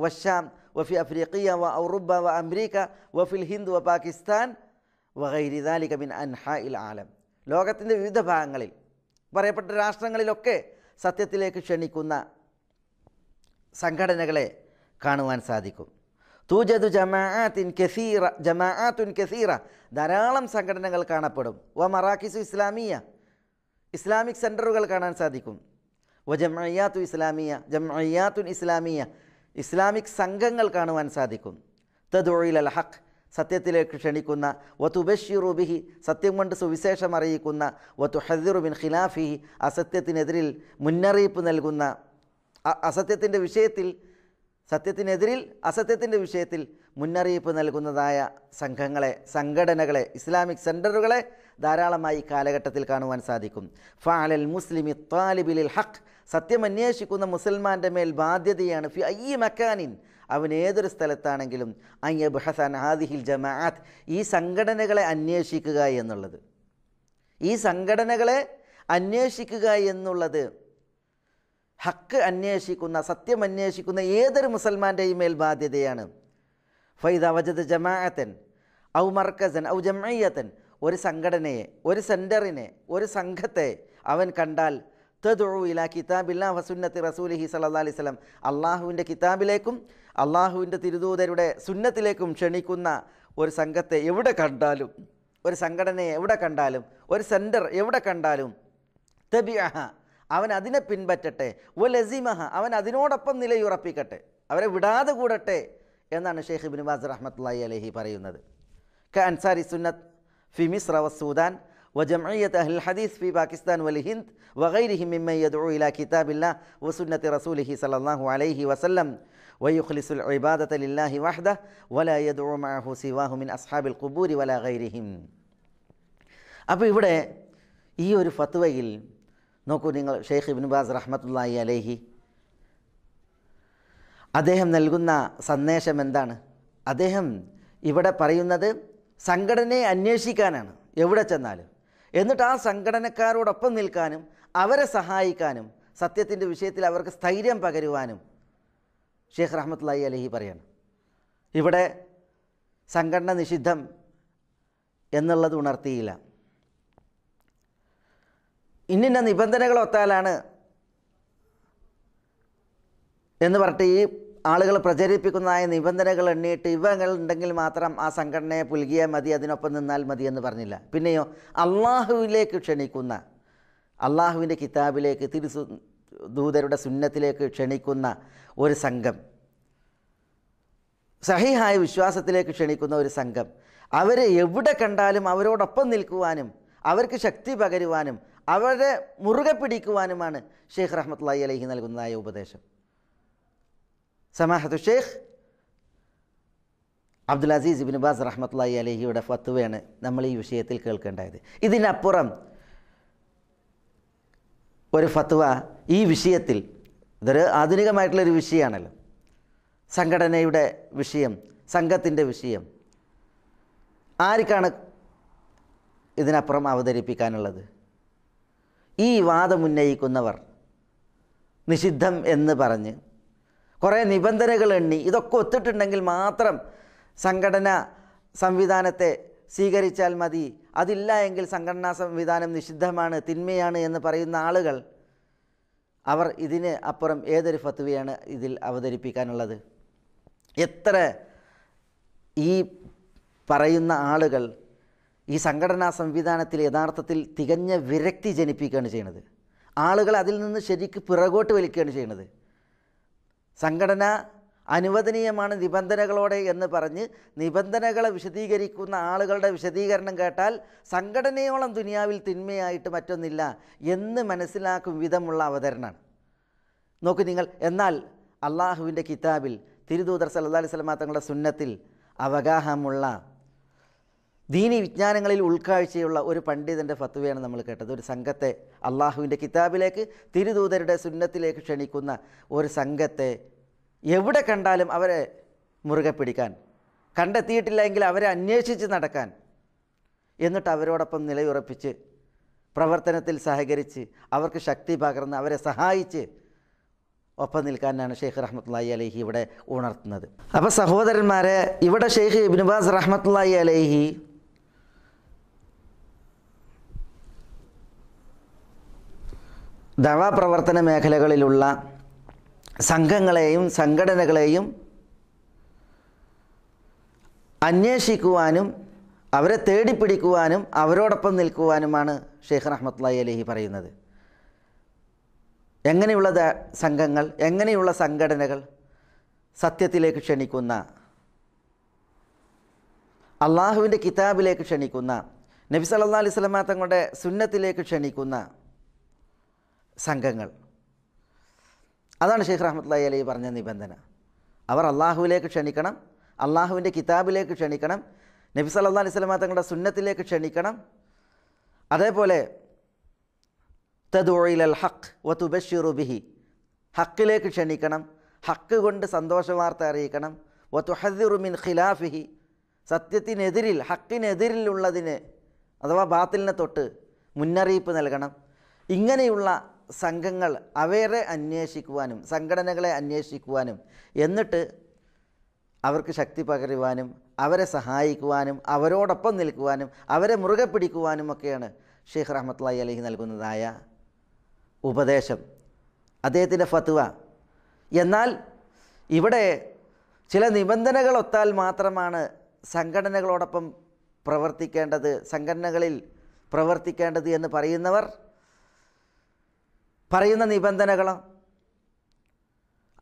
വശാം വഫി അഫ്രീഖിയ വ ഔറുബ വ അംരീക വഫിൽ ഹിന്ദ് വ പാകിസ്ഥാൻ വഗൈരി ദാലിക മിൻ അൻഹാഇൽ ആലം, ലോകത്തിൻ്റെ വിവിധ ഭാഗങ്ങളിൽ, പറയപ്പെട്ട രാഷ്ട്രങ്ങളിലൊക്കെ സത്യത്തിലേക്ക് ക്ഷണിക്കുന്ന സംഘടനകളെ കാണുവാൻ സാധിക്കും. തൂജദു ജമാഅത്തുൻ കസീറ, ധാരാളം സംഘടനകൾ കാണപ്പെടും. വ മറാക്കിസു ഇസ്ലാമിയ, ഇസ്ലാമിക് സെൻറ്ററുകൾ കാണാൻ സാധിക്കും. വ ജംഇയ്യാത്തുൻ ഇസ്ലാമിയ, ഇസ്ലാമിക് സംഘങ്ങൾ കാണുവാൻ സാധിക്കും. തദ്ഉ ഇലൽ ഹഖ്, സത്യത്തിലേക്ക് ക്ഷണിക്കുന്ന, വതുബശ്ശിറു ബിഹി, സത്യം കൊണ്ട് സുവിശേഷം അറിയിക്കുന്ന, വതുഹദ്ദിറു മിൻ ഖിലാഫിഹി, അസത്യത്തിനെതിരിൽ മുന്നറിയിപ്പ് നൽകുന്ന, അസത്യത്തിൻ്റെ വിഷയത്തിൽ, സത്യത്തിനെതിരിൽ അസത്യത്തിൻ്റെ വിഷയത്തിൽ മുന്നറിയിപ്പ് നൽകുന്നതായ സംഘടനകളെ, ഇസ്ലാമിക് സെൻറ്ററുകളെ ധാരാളമായി കാലഘട്ടത്തിൽ കാണുവാൻ സാധിക്കും. ഫഅലൽ മുസ്ലിമി ത്വാലിബിൽ ഹഖ്, സത്യം അന്വേഷിക്കുന്ന മുസൽമാൻ്റെ മേൽ ബാധ്യതയാണ്, ഫി അയ്യി മക്കാനിൻ, അവൻ ഏതൊരു സ്ഥലത്താണെങ്കിലും, അയ്യബ്ഹസൻ ഹാദിഹിൽ ജമാഅത്ത്, ഈ സംഘടനകളെ അന്വേഷിക്കുക എന്നുള്ളത്, ഈ സംഘടനകളെ അന്വേഷിക്കുക എന്നുള്ളത് ഹക്ക് അന്വേഷിക്കുന്ന, സത്യം അന്വേഷിക്കുന്ന ഏതൊരു മുസൽമാൻ്റെയും മേൽ ബാധ്യതയാണ്. ഫൈദാ വജദ ജമാഅത്തൻ ഔ മർക്കസൻ ഔ ജംഇയ്യത്തൻ, ഒരു സംഘടനയെ, ഒരു സെൻറ്ററിനെ, ഒരു സംഘത്തെ അവൻ കണ്ടാൽ, തദ്ഉ ഇലാ കിതാബില്ലാഹി വസുന്നത്തി റസൂലിഹി സല്ലല്ലാഹു അലൈഹി വസല്ലം, അള്ളാഹുവിൻ്റെ കിതാബിലേക്കും അള്ളാഹുവിൻ്റെ തിരുദൂതരുടെ സുന്നത്തിലേക്കും ക്ഷണിക്കുന്ന ഒരു സംഘത്തെ എവിടെ കണ്ടാലും, ഒരു സംഘടനയെ എവിടെ കണ്ടാലും, ഒരു സെൻറ്റർ എവിടെ കണ്ടാലും, തബിഅഹ അവൻ അതിനെ പിൻപറ്റട്ടെ, വലസിമഹ അവൻ അതിനോടൊപ്പം നിലയുറപ്പിക്കട്ടെ, അവരെ വിടാതെ കൂടട്ടെ എന്നാണ് ഷെയ്ഖ് ഇബ്നു ബാസ് റഹ്മത്തുള്ളാഹി അലൈഹി പറയുന്നത്. കഅൻസാരി സുന്നത്ത് ഫി മിസ്ര വസ്സൂദാൻ വജംഇയ്യത്ത് അഹ്ലുൽ ഹദീസ് ഫി പാകിസ്ഥാൻ വൽ ഹിന്ദ് വഗൈരിഹിം മിമ്മൻ യദ്ഉ ഇലാ കിതാബില്ലാഹ് വസുന്നത്തി റസൂലിഹി സ്വല്ലല്ലാഹു അലൈഹി വസല്ലം വയുഖ്ലിസുൽ ഇബാദത ലില്ലാഹി വഹ്ദഹു വലാ യദ്ഉ മഅഹു സിവാഹു മിൻ അസ്ഹാബിൽ ഖുബൂരി വലാ ഗൈരിഹിം. അപ്പോൾ ഇവിടെ ഈ ഒരു ഫത്വയിൽ നോക്കൂ നിങ്ങൾ, ഷെയ്ഖ് ഇബ്നു ബാസ് റഹ്മത്തുള്ളാഹി അലൈഹി അദ്ദേഹം നൽകുന്ന സന്ദേശം എന്താണ്? അദ്ദേഹം ഇവിടെ പറയുന്നത് സംഘടനയെ അന്വേഷിക്കാനാണ് എവിടെ ചെന്നാലും, എന്നിട്ട് ആ സംഘടനക്കാരോടൊപ്പം നിൽക്കാനും അവരെ സഹായിക്കാനും സത്യത്തിൻ്റെ വിഷയത്തിൽ അവർക്ക് സ്ഥൈര്യം പകരുവാനും ഷെയ്ഖ് റഹ്മത്തുള്ളാഹി അലൈഹി പറയാണ്. ഇവിടെ സംഘടന നിഷിദ്ധം എന്നുള്ളത് ഉണർത്തിയില്ല. ഇന്നിന്ന നിബന്ധനകളൊത്താലാണ് എന്ന് പറഞ്ഞിട്ട് ഈ ആളുകൾ പ്രചരിപ്പിക്കുന്നതായ നിബന്ധനകൾ എണ്ണിയിട്ട് ഇവങ്ങൾ ഉണ്ടെങ്കിൽ മാത്രം ആ സംഘടനയെ പുൽകിയാൽ മതി, അതിനൊപ്പം നിന്നാൽ മതി എന്ന് പറഞ്ഞില്ല. പിന്നെയോ അള്ളാഹുവിലേക്ക് ക്ഷണിക്കുന്ന, അള്ളാഹുവിൻ്റെ കിതാബിലേക്ക്, ദൂതരുടെ സുന്നത്തിലേക്ക് ക്ഷണിക്കുന്ന ഒരു സംഘം, സഹിഹായ വിശ്വാസത്തിലേക്ക് ക്ഷണിക്കുന്ന ഒരു സംഘം, അവരെ എവിടെ കണ്ടാലും അവരോടൊപ്പം നിൽക്കുവാനും അവർക്ക് ശക്തി പകരുവാനും അവരെ മുറുകെ പിടിക്കുവാനുമാണ് ഷെയ്ഖ് റഹ്മത്തുള്ളാഹി അലൈഹി നൽകുന്നതായ ഉപദേശം. സമാഹത്തു ഷെയ്ഖ് അബ്ദുൽ അസീസ് ഇബ്നു ബാസ് റഹ്മത്തുള്ളാഹി അലൈഹിയുടെ ഫത്വയാണ് നമ്മൾ ഈ വിഷയത്തിൽ കേൾക്കേണ്ടത്. ഇതിനപ്പുറം ഒരു ഫത്വ ഈ വിഷയത്തിൽ, ഇതൊരു ആധുനികമായിട്ടുള്ളൊരു വിഷയമാണല്ലോ, സംഘടനയുടെ വിഷയം, സംഘത്തിൻ്റെ വിഷയം, ആർക്കാണ് ഇതിനപ്പുറം അവതരിപ്പിക്കാനുള്ളത്? ഈ വാദമുന്നയിക്കുന്നവർ നിഷിദ്ധം എന്ന് പറഞ്ഞ് കുറേ നിബന്ധനകൾ എണ്ണി ഇതൊക്കെ ഒത്തിട്ടുണ്ടെങ്കിൽ മാത്രം സംഘടന സംവിധാനത്തെ സ്വീകരിച്ചാൽ മതി, അതില്ല എങ്കിൽ സംഘടനാ സംവിധാനം നിഷിദ്ധമാണ്, തിന്മയാണ് എന്ന് പറയുന്ന ആളുകൾ, അവർ ഇതിന് അപ്പുറം ഏതൊരു ഫത്വയാണ് ഇതിൽ അവതരിപ്പിക്കാനുള്ളത്? എത്ര ഈ പറയുന്ന ആളുകൾ ഈ സംഘടനാ സംവിധാനത്തിൽ യഥാർത്ഥത്തിൽ തികഞ്ഞ വിരക്തി ജനിപ്പിക്കുകയാണ് ചെയ്യുന്നത്. ആളുകൾ അതിൽ നിന്ന് ശരിക്ക് പിറകോട്ട് വലിക്കുകയാണ് ചെയ്യുന്നത്. സംഘടന അനുവദനീയമാണ് നിബന്ധനകളോടെ എന്ന് പറഞ്ഞ് നിബന്ധനകളെ വിശദീകരിക്കുന്ന ആളുകളുടെ വിശദീകരണം കേട്ടാൽ സംഘടനയോളം ദുനിയാവിൽ തിന്മയായിട്ട് മറ്റൊന്നില്ല എന്ന് മനസ്സിലാക്കും വിധമുള്ള അവതരണമാണ്. നോക്കൂ നിങ്ങൾ, എന്നാൽ അള്ളാഹുവിൻ്റെ കിതാബിൽ, തിരുദൂതർ സല്ലല്ലാഹു അലൈഹി വസല്ലം തങ്ങളുടെ സുന്നത്തിൽ അവഗാഹമുള്ള ദീനി വിജ്ഞാനങ്ങളിൽ ഉൾക്കാഴ്ചയുള്ള ഒരു പണ്ഡിതൻ്റെ ഫത്വയാണ് നമ്മൾ കേട്ടത്. ഒരു സംഘത്തെ അള്ളാഹുവിൻ്റെ കിതാബിലേക്ക്, തിരുദൂതരുടെ സുന്നത്തിലേക്ക് ക്ഷണിക്കുന്ന ഒരു സംഘത്തെ എവിടെ കണ്ടാലും അവരെ മുറുകെ പിടിക്കാൻ, കണ്ടെത്തിയിട്ടില്ല എങ്കിൽ അവരെ അന്വേഷിച്ച് നടക്കാൻ, എന്നിട്ട് അവരോടൊപ്പം നിലയുറപ്പിച്ച് പ്രവർത്തനത്തിൽ സഹകരിച്ച് അവർക്ക് ശക്തി പകർന്ന് അവരെ സഹായിച്ച് ഒപ്പം നിൽക്കാനാണ് ഷെയ്ഖ് റഹ്മത്തുള്ളാഹി അലൈഹി ഇവിടെ ഉണർത്തുന്നത്. അപ്പോൾ സഹോദരന്മാരെ, ഇവിടെ ഷെയ്ഖ് ഇബ്നു ബാസ് റഹ്മത്തുള്ളാഹി അലൈഹി ദഅവാ പ്രവർത്തന മേഖലകളിലുള്ള സംഘങ്ങളെയും സംഘടനകളെയും അന്വേഷിക്കുവാനും അവരെ തേടിപ്പിടിക്കുവാനും അവരോടൊപ്പം നിൽക്കുവാനുമാണ് ഷെയ്ഖ് റഹ്മത്തുള്ളാഹി അലൈഹി പറയുന്നത്. എങ്ങനെയുള്ള സംഘങ്ങൾ, എങ്ങനെയുള്ള സംഘടനകൾ? സത്യത്തിലേക്ക് ക്ഷണിക്കുന്ന, അള്ളാഹുവിൻ്റെ കിതാബിലേക്ക് ക്ഷണിക്കുന്ന, നബി സല്ലല്ലാഹു അലൈഹി വസല്ലം തങ്ങളുടെ സുന്നത്തിലേക്ക് ക്ഷണിക്കുന്ന സംഘങ്ങൾ. അതാണ് ഷെയ്ഖ് റഹ്മത്തുള്ളാഹി അലൈഹി പറഞ്ഞ നിബന്ധന. അവർ അള്ളാഹുവിലേക്ക് ക്ഷണിക്കണം, അള്ളാഹുവിൻ്റെ കിതാബിലേക്ക് ക്ഷണിക്കണം, നബി സല്ലല്ലാഹു അലൈഹി വസല്ലം തങ്ങളുടെ സുന്നത്തിലേക്ക് ക്ഷണിക്കണം. അതേപോലെ തദ്ഉ ഇലൽ ഹഖ് വതുബശ്ശിറു ബിഹി, ഹക്കിലേക്ക് ക്ഷണിക്കണം, ഹക്ക് കൊണ്ട് സന്തോഷവാർത്ത അറിയിക്കണം. വതുഹദ്ദിറു മിൻ ഖിലാഫിഹി, സത്യത്തിനെതിരിൽ, ഹക്കിനെതിരിലുള്ളതിന് അഥവാ ബാത്തിലിനെ തൊട്ട് മുന്നറിയിപ്പ് നൽകണം. ഇങ്ങനെയുള്ള സംഘങ്ങൾ അവരെ അന്വേഷിക്കുവാനും സംഘടനകളെ അന്വേഷിക്കുവാനും എന്നിട്ട് അവർക്ക് ശക്തി പകരുവാനും അവരെ സഹായിക്കുവാനും അവരോടൊപ്പം നിൽക്കുവാനും അവരെ മുറുകെ പിടിക്കുവാനുമൊക്കെയാണ് ഷെയ്ഖ് റഹ്മത്തുള്ളാഹി അലൈഹി നൽകുന്നതായ ഉപദേശം, അദ്ദേഹത്തിൻ്റെ ഫത്വ. എന്നാൽ ഇവിടെ ചില നിബന്ധനകളൊത്താൽ മാത്രമാണ് സംഘടനകളോടൊപ്പം പ്രവർത്തിക്കേണ്ടത്, സംഘടനകളിൽ പ്രവർത്തിക്കേണ്ടത് എന്ന് പറയുന്നവർ പറയുന്ന നിബന്ധനകളോ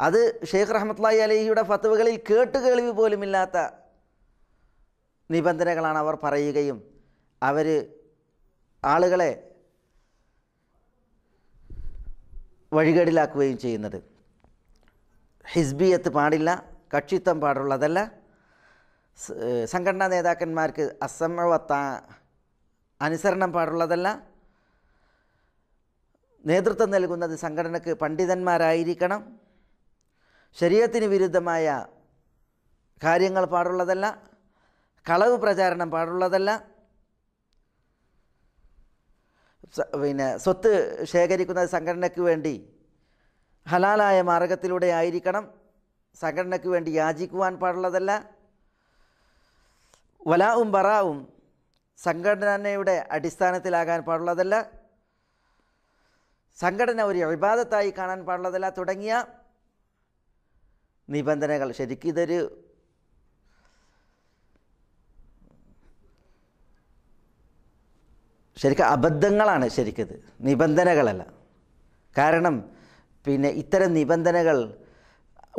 അത് ഷെയ്ഖ് റഹ്മത്തുള്ളാഹി അലൈഹിയുടെ ഫത്വകളിൽ കേട്ടുകേൾവി പോലുമില്ലാത്ത നിബന്ധനകളാണ് അവർ പറയുകയും അവർ ആളുകളെ വഴികേടിലാക്കുകയും ചെയ്യുന്നത്. ഹിസ്ബിയത്ത് പാടില്ല, കക്ഷിത്വം പാടുള്ളതല്ല, സംഘടനാ നേതാക്കന്മാർക്ക് അസമവത്ത അനുസരണം പാടുള്ളതല്ല, നേതൃത്വം നൽകുന്നത് സംഘടനയ്ക്ക് പണ്ഡിതന്മാരായിരിക്കണം, ശരീഅത്തിന് വിരുദ്ധമായ കാര്യങ്ങൾ പാടുള്ളതല്ല, കളവ് പ്രചാരണം പാടുള്ളതല്ല, സ്വത്ത് ശേഖരിക്കുന്നത് സംഘടനയ്ക്ക് വേണ്ടി ഹലാലായ മാർഗത്തിലൂടെ ആയിരിക്കണം, സംഘടനയ്ക്ക് വേണ്ടി യാചിക്കുവാൻ പാടുള്ളതല്ല, വലാവും ബറാവും സംഘടനയുടെ അടിസ്ഥാനത്തിലാകാൻ പാടുള്ളതല്ല, സംഘടന ഒരു ഇബാദത്തായി കാണാൻ പാടുള്ളതല്ല തുടങ്ങിയ നിബന്ധനകൾ. ശരിക്കും ഇതൊരു അബദ്ധങ്ങളാണ്, ശരിക്കത് നിബന്ധനകളല്ല. കാരണം ഇത്തരം നിബന്ധനകൾ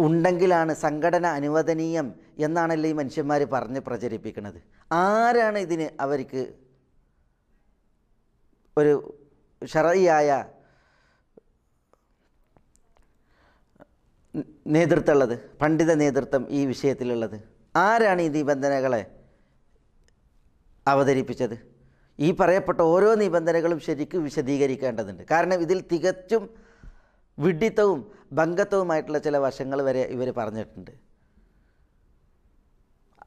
ഉണ്ടെങ്കിലാണ് സംഘടന അനുവദനീയം എന്നാണല്ലോ ഈ മനുഷ്യന്മാർ പറഞ്ഞ് പ്രചരിപ്പിക്കുന്നത്. ആരാണ് ഇതിന് അവർക്ക് ഒരു ശർഈയായ നേതൃത്വമുള്ളത്, പണ്ഡിത നേതൃത്വം ഈ വിഷയത്തിലുള്ളത്? ആരാണ് ഈ നിബന്ധനകളെ അവതരിപ്പിച്ചത്? ഈ പറയപ്പെട്ട ഓരോ നിബന്ധനകളും ശരിക്കും വിശദീകരിക്കേണ്ടതുണ്ട്. കാരണം ഇതിൽ തികച്ചും വിഡ്ഢിത്തവും ഭംഗത്വവുമായിട്ടുള്ള ചില വശങ്ങൾ വരെ ഇവർ പറഞ്ഞിട്ടുണ്ട്.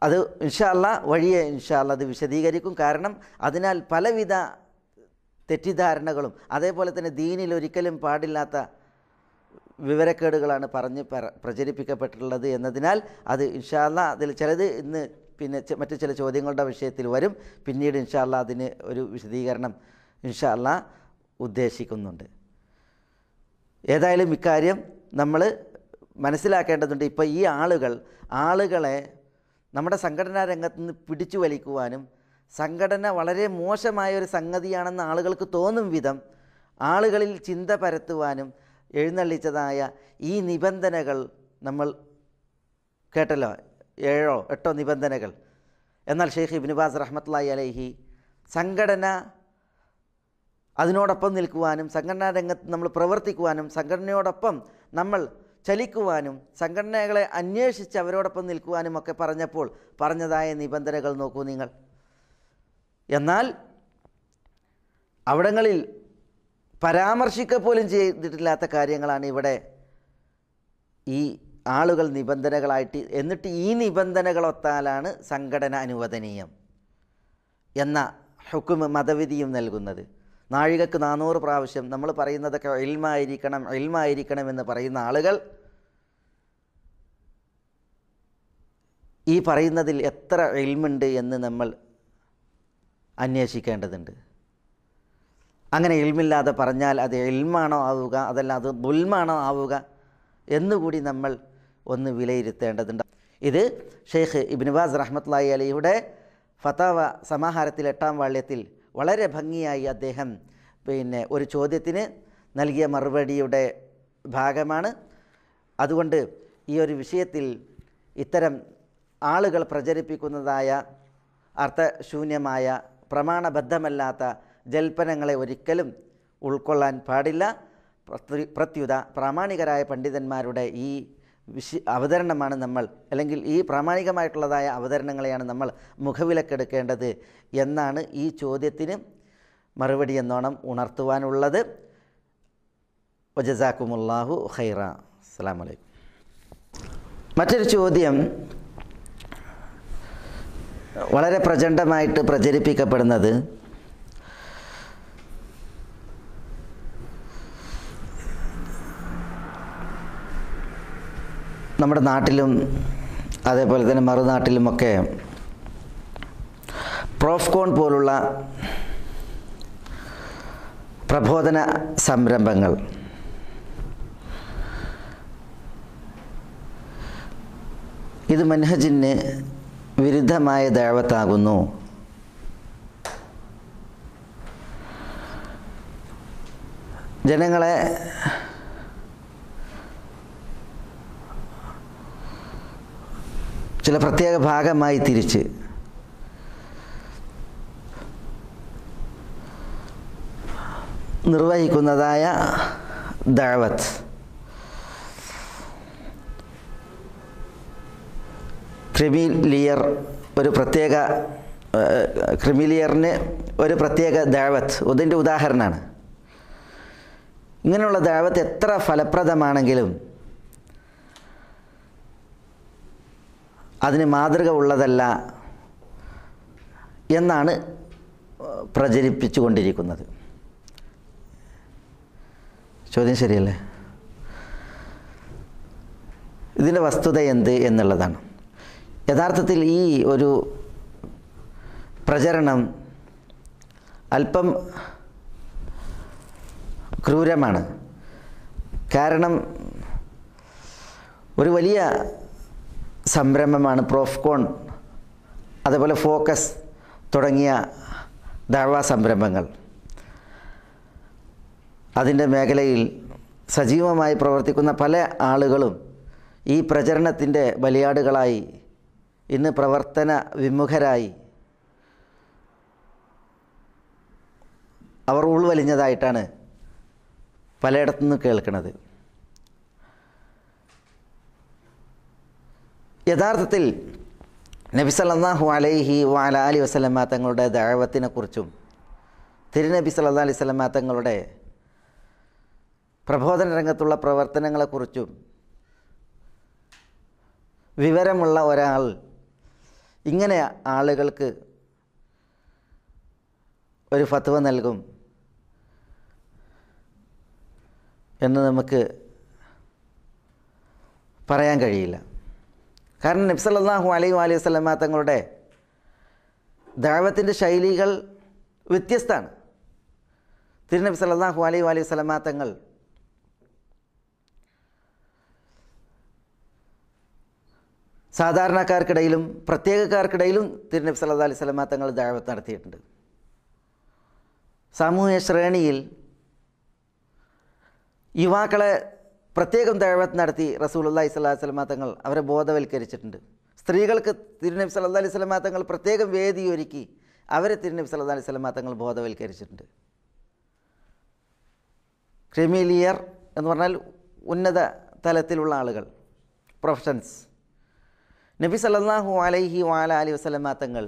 അത് ഇൻഷാ അല്ലാഹ് വഴിയെ അത് വിശദീകരിക്കും. കാരണം അതിനാൽ പലവിധ തെറ്റിദ്ധാരണകളും അതേപോലെ തന്നെ ദീനിൽ ഒരിക്കലും പാടില്ലാത്ത വിവരക്കേടുകളാണ് പറഞ്ഞ് പ്രചരിപ്പിക്കപ്പെട്ടിട്ടുള്ളത് എന്നതിനാൽ അത് ഇൻഷാ അല്ലാഹ് അതിൽ ചിലത് ഇന്ന് മറ്റു ചില ചോദ്യങ്ങളുടെ വിഷയത്തിൽ വരും. പിന്നീട് ഇൻഷാ അല്ലാഹ് അതിന് ഒരു വിശദീകരണം ഇൻഷാ അല്ലാഹ് ഉദ്ദേശിക്കുന്നുണ്ട്. ഏതായാലും ഇക്കാര്യം നമ്മൾ മനസ്സിലാക്കേണ്ടതുണ്ട്. ഇപ്പോൾ ഈ ആളുകളെ നമ്മുടെ സംഘടനാ രംഗത്ത് നിന്ന് പിടിച്ചു വലിക്കുവാനും സംഘടന വളരെ മോശമായ ഒരു സംഗതിയാണെന്ന് ആളുകൾക്ക് തോന്നും വിധം ആളുകളിൽ ചിന്ത പരത്തുവാനും എഴുന്നള്ളിച്ചതായ ഈ നിബന്ധനകൾ നമ്മൾ കേട്ടല്ലോ, 7-8 നിബന്ധനകൾ. എന്നാൽ ഷെയ്ഖ് ഇബ്നു ബാസ് റഹ്മത്തുള്ളാഹി അലൈഹി സംഘടന അതിനോടൊപ്പം നിൽക്കുവാനും സംഘടനാ രംഗത്ത് നമ്മൾ പ്രവർത്തിക്കുവാനും സംഘടനയോടൊപ്പം നമ്മൾ ചലിക്കുവാനും സംഘടനകളെ അന്വേഷിച്ച് അവരോടൊപ്പം നിൽക്കുവാനും ഒക്കെ പറഞ്ഞപ്പോൾ പറഞ്ഞതായ നിബന്ധനകൾ നോക്കൂ നിങ്ങൾ. എന്നാൽ അവിടങ്ങളിൽ പരാമർശിക്കപ്പോലും ചെയ്തിട്ടില്ലാത്ത കാര്യങ്ങളാണ് ഇവിടെ ഈ ആളുകൾ നിബന്ധനകളായിട്ട്, എന്നിട്ട് ഈ നിബന്ധനകളൊത്താലാണ് സംഘടന അനുവദനീയം എന്ന ഹുക്മ് മതവിധിയും നൽകുന്നത്. നാഴികക്ക് 400 പ്രാവശ്യം നമ്മൾ പറയുന്നതൊക്കെ ഇൽമായിരിക്കണം എന്ന് പറയുന്ന ആളുകൾ ഈ പറയുന്നതിൽ എത്ര ഇൽമുണ്ട് എന്ന് നമ്മൾ അന്വേഷിക്കേണ്ടതുണ്ട്. അങ്ങനെ ഇൽമില്ലാതെ പറഞ്ഞാൽ അത് ഇൽമാണോ ആവുക, അതല്ല അത് ദുൽമാണോ ആവുക എന്നുകൂടി നമ്മൾ ഒന്ന് വിലയിരുത്തേണ്ടതുണ്ട്. ഇത് ഷെയ്ഖ് ഇബ്നു ബാസ് റഹ്മത്തുള്ളാഹി അലൈഹിയുടെ ഫതാവ സമാഹാരത്തിൽ 8-ാം വാള്യത്തിൽ വളരെ ഭംഗിയായി അദ്ദേഹം ഒരു ചോദ്യത്തിന് നൽകിയ മറുപടിയുടെ ഭാഗമാണ്. അതുകൊണ്ട് ഈ ഒരു വിഷയത്തിൽ ഇത്തരം ആളുകൾ പ്രചരിപ്പിക്കുന്നതായ അർത്ഥശൂന്യമായ പ്രമാണബദ്ധമല്ലാത്ത ജൽപ്പനങ്ങളെ ഒരിക്കലും ഉൾക്കൊള്ളാൻ പാടില്ല. പ്രത്യുത പ്രാമാണികരായ പണ്ഡിതന്മാരുടെ ഈ അവതരണമാണ് നമ്മൾ, അല്ലെങ്കിൽ ഈ പ്രാമാണികമായിട്ടുള്ളതായ അവതരണങ്ങളെയാണ് നമ്മൾ മുഖവിലക്കെടുക്കേണ്ടത് എന്നാണ് ഈ ചോദ്യത്തിന് മറുപടി എന്നോണം ഉണർത്തുവാനുള്ളത്. വജസാക്കുമുല്ലാഹു ഖൈറ. അസ്സലാമു അലൈക്കും. മറ്റൊരു ചോദ്യം വളരെ പ്രചണ്ഡമായിട്ട് പ്രചരിപ്പിക്കപ്പെടുന്നത് നമ്മുടെ നാട്ടിലും അതേപോലെ തന്നെ മറുനാട്ടിലുമൊക്കെ പ്രോഫ്കോൺ പോലുള്ള പ്രബോധന സംരംഭങ്ങൾ ഇത് മൻഹജിന് വിരുദ്ധമായ ദഅവത്താകുന്നു ജനങ്ങളെ ചില പ്രത്യേക ഭാഗമായി തിരിച്ച് നിർവഹിക്കുന്നതായ ദഅവത്ത് ക്രിമിലിയറിന് ഒരു പ്രത്യേക ദഅവത്ത് ഇതിൻ്റെ ഉദാഹരണമാണ്. ഇങ്ങനെയുള്ള ദഅവത്ത് എത്ര ഫലപ്രദമാണെങ്കിലും അതിന് മാതൃക ഉള്ളതല്ല എന്നാണ് പ്രചരിപ്പിച്ചു കൊണ്ടിരിക്കുന്നത്. ചോദ്യം ശരിയല്ലേ? ഇതിൻ്റെ വസ്തുത എന്ത് എന്നുള്ളതാണ്. യഥാർത്ഥത്തിൽ ഈ ഒരു പ്രചരണം അല്പം ക്രൂരമാണ്. കാരണം ഒരു വലിയ സംരംഭമാണ് പ്രോഫ്കോൺ, അതേപോലെ ഫോക്കസ് തുടങ്ങിയ ദഅവ സംരംഭങ്ങൾ. അതിൻ്റെ മേഖലയിൽ സജീവമായി പ്രവർത്തിക്കുന്ന പല ആളുകളും ഈ പ്രചരണത്തിൻ്റെ ബലിയാടുകളായി ഇന്ന് പ്രവർത്തന വിമുഖരായി അവർ ഉൾവലിഞ്ഞതായിട്ടാണ് പലയിടത്തു നിന്ന് കേൾക്കുന്നത്. യഥാർത്ഥത്തിൽ നബി സല്ലല്ലാഹു അലൈഹി വഅലൈഹി വസല്ലമ തങ്ങളുടെ ദഅവത്തിനെ കുറിച്ചും തിരുനബി സല്ലല്ലാഹു അലൈഹി വസല്ലമ തങ്ങളുടെ പ്രബോധന രംഗത്തുള്ള പ്രവർത്തനങ്ങളെക്കുറിച്ചും വിവരമുള്ള ഒരാൾ ഇങ്ങനെ ആളുകൾക്ക് ഒരു ഫത്വ നൽകും എന്ന് നമുക്ക് പറയാൻ കഴിയില്ല. കാരണം നബി സല്ലല്ലാഹു അലൈഹി വസല്ലമ തങ്ങളുടെ ദഅവത്തിൻ്റെ ശൈലികൾ വ്യത്യസ്തമാണ്. തിരുനബി സല്ലല്ലാഹു അലൈഹി വസല്ലമ തങ്ങൾ സാധാരണക്കാർക്കിടയിലും പ്രത്യേകക്കാർക്കിടയിലും തിരുനബി സല്ലല്ലാഹു അലൈഹി വസല്ലമ തങ്ങൾ ദഅവത്ത് നടത്തിയിട്ടുണ്ട്. സാമൂഹ്യ ശ്രേണിയിൽ യുവാക്കളെ പ്രത്യേകം ദഅവത്ത് നടത്തി റസൂലുള്ളാഹി സ്വല്ലല്ലാഹു അലൈഹി വസല്ലമ തങ്ങൾ അവരെ ബോധവൽക്കരിച്ചിട്ടുണ്ട്. സ്ത്രീകൾക്ക് തിരുനബി സല്ലല്ലാഹു അലൈഹി വസല്ലമ തങ്ങൾ പ്രത്യേകം വേദിയൊരുക്കി അവരെ തിരുനബി സല്ലല്ലാഹു അലൈഹി വസല്ലമ തങ്ങൾ ബോധവൽക്കരിച്ചിട്ടുണ്ട്. ക്രിമിലിയർ എന്ന് പറഞ്ഞാൽ ഉന്നത തലത്തിലുള്ള ആളുകൾ, പ്രൊഫഷൻസ്. നബി സല്ലല്ലാഹു അലൈഹി വഅലൈഹി വസല്ലമ തങ്ങൾ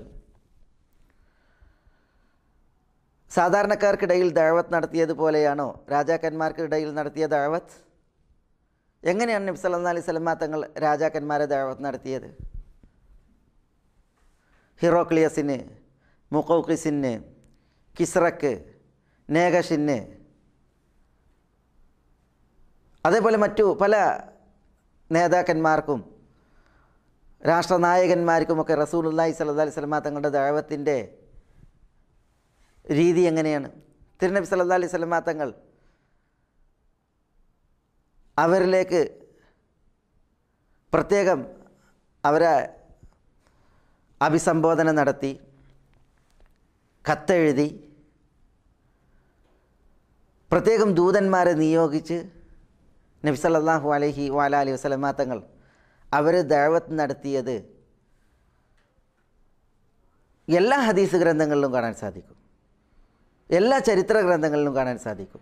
സാധാരണക്കാർക്കിടയിൽ ദഅവത്ത് നടത്തിയതുപോലെയാണോ രാജാക്കന്മാർക്കിടയിൽ നടത്തിയ ദഅവത്ത്? എങ്ങനെയാണ് നബി സല്ലല്ലാഹു അലൈഹി വസല്ലമ തങ്ങൾ രാജാക്കന്മാരെ ദഅവത്ത് നടത്തിയത്? ഹിറോക്ലിയസിന്, മുഖൗഖിസിന്, കിസ്റക്ക്, നേഗഷിന്, അതേപോലെ മറ്റു പല നേതാക്കന്മാർക്കും രാഷ്ട്രനായകന്മാർക്കുമൊക്കെ റസൂലുള്ളാഹി സ്വല്ലല്ലാഹു അലൈഹി വസല്ലമ തങ്ങളുടെ ദഅവത്തിൻ്റെ രീതി എങ്ങനെയാണ്? തിരുനബി സല്ലല്ലാഹു അലൈഹി വസല്ലമ തങ്ങൾ അവരിലേക്ക് പ്രത്യേകം അവരെ അഭിസംബോധന നടത്തി, കത്തെഴുതി, പ്രത്യേകം ദൂതന്മാരെ നിയോഗിച്ച് നബി സല്ലല്ലാഹു അലൈഹി വഅലൈഹി വസല്ലമ തങ്ങൾ അവർ ദഅവത്ത് നടത്തിയത് എല്ലാ ഹദീസ് ഗ്രന്ഥങ്ങളിലും കാണാൻ സാധിക്കും, എല്ലാ ചരിത്ര ഗ്രന്ഥങ്ങളിലും കാണാൻ സാധിക്കും.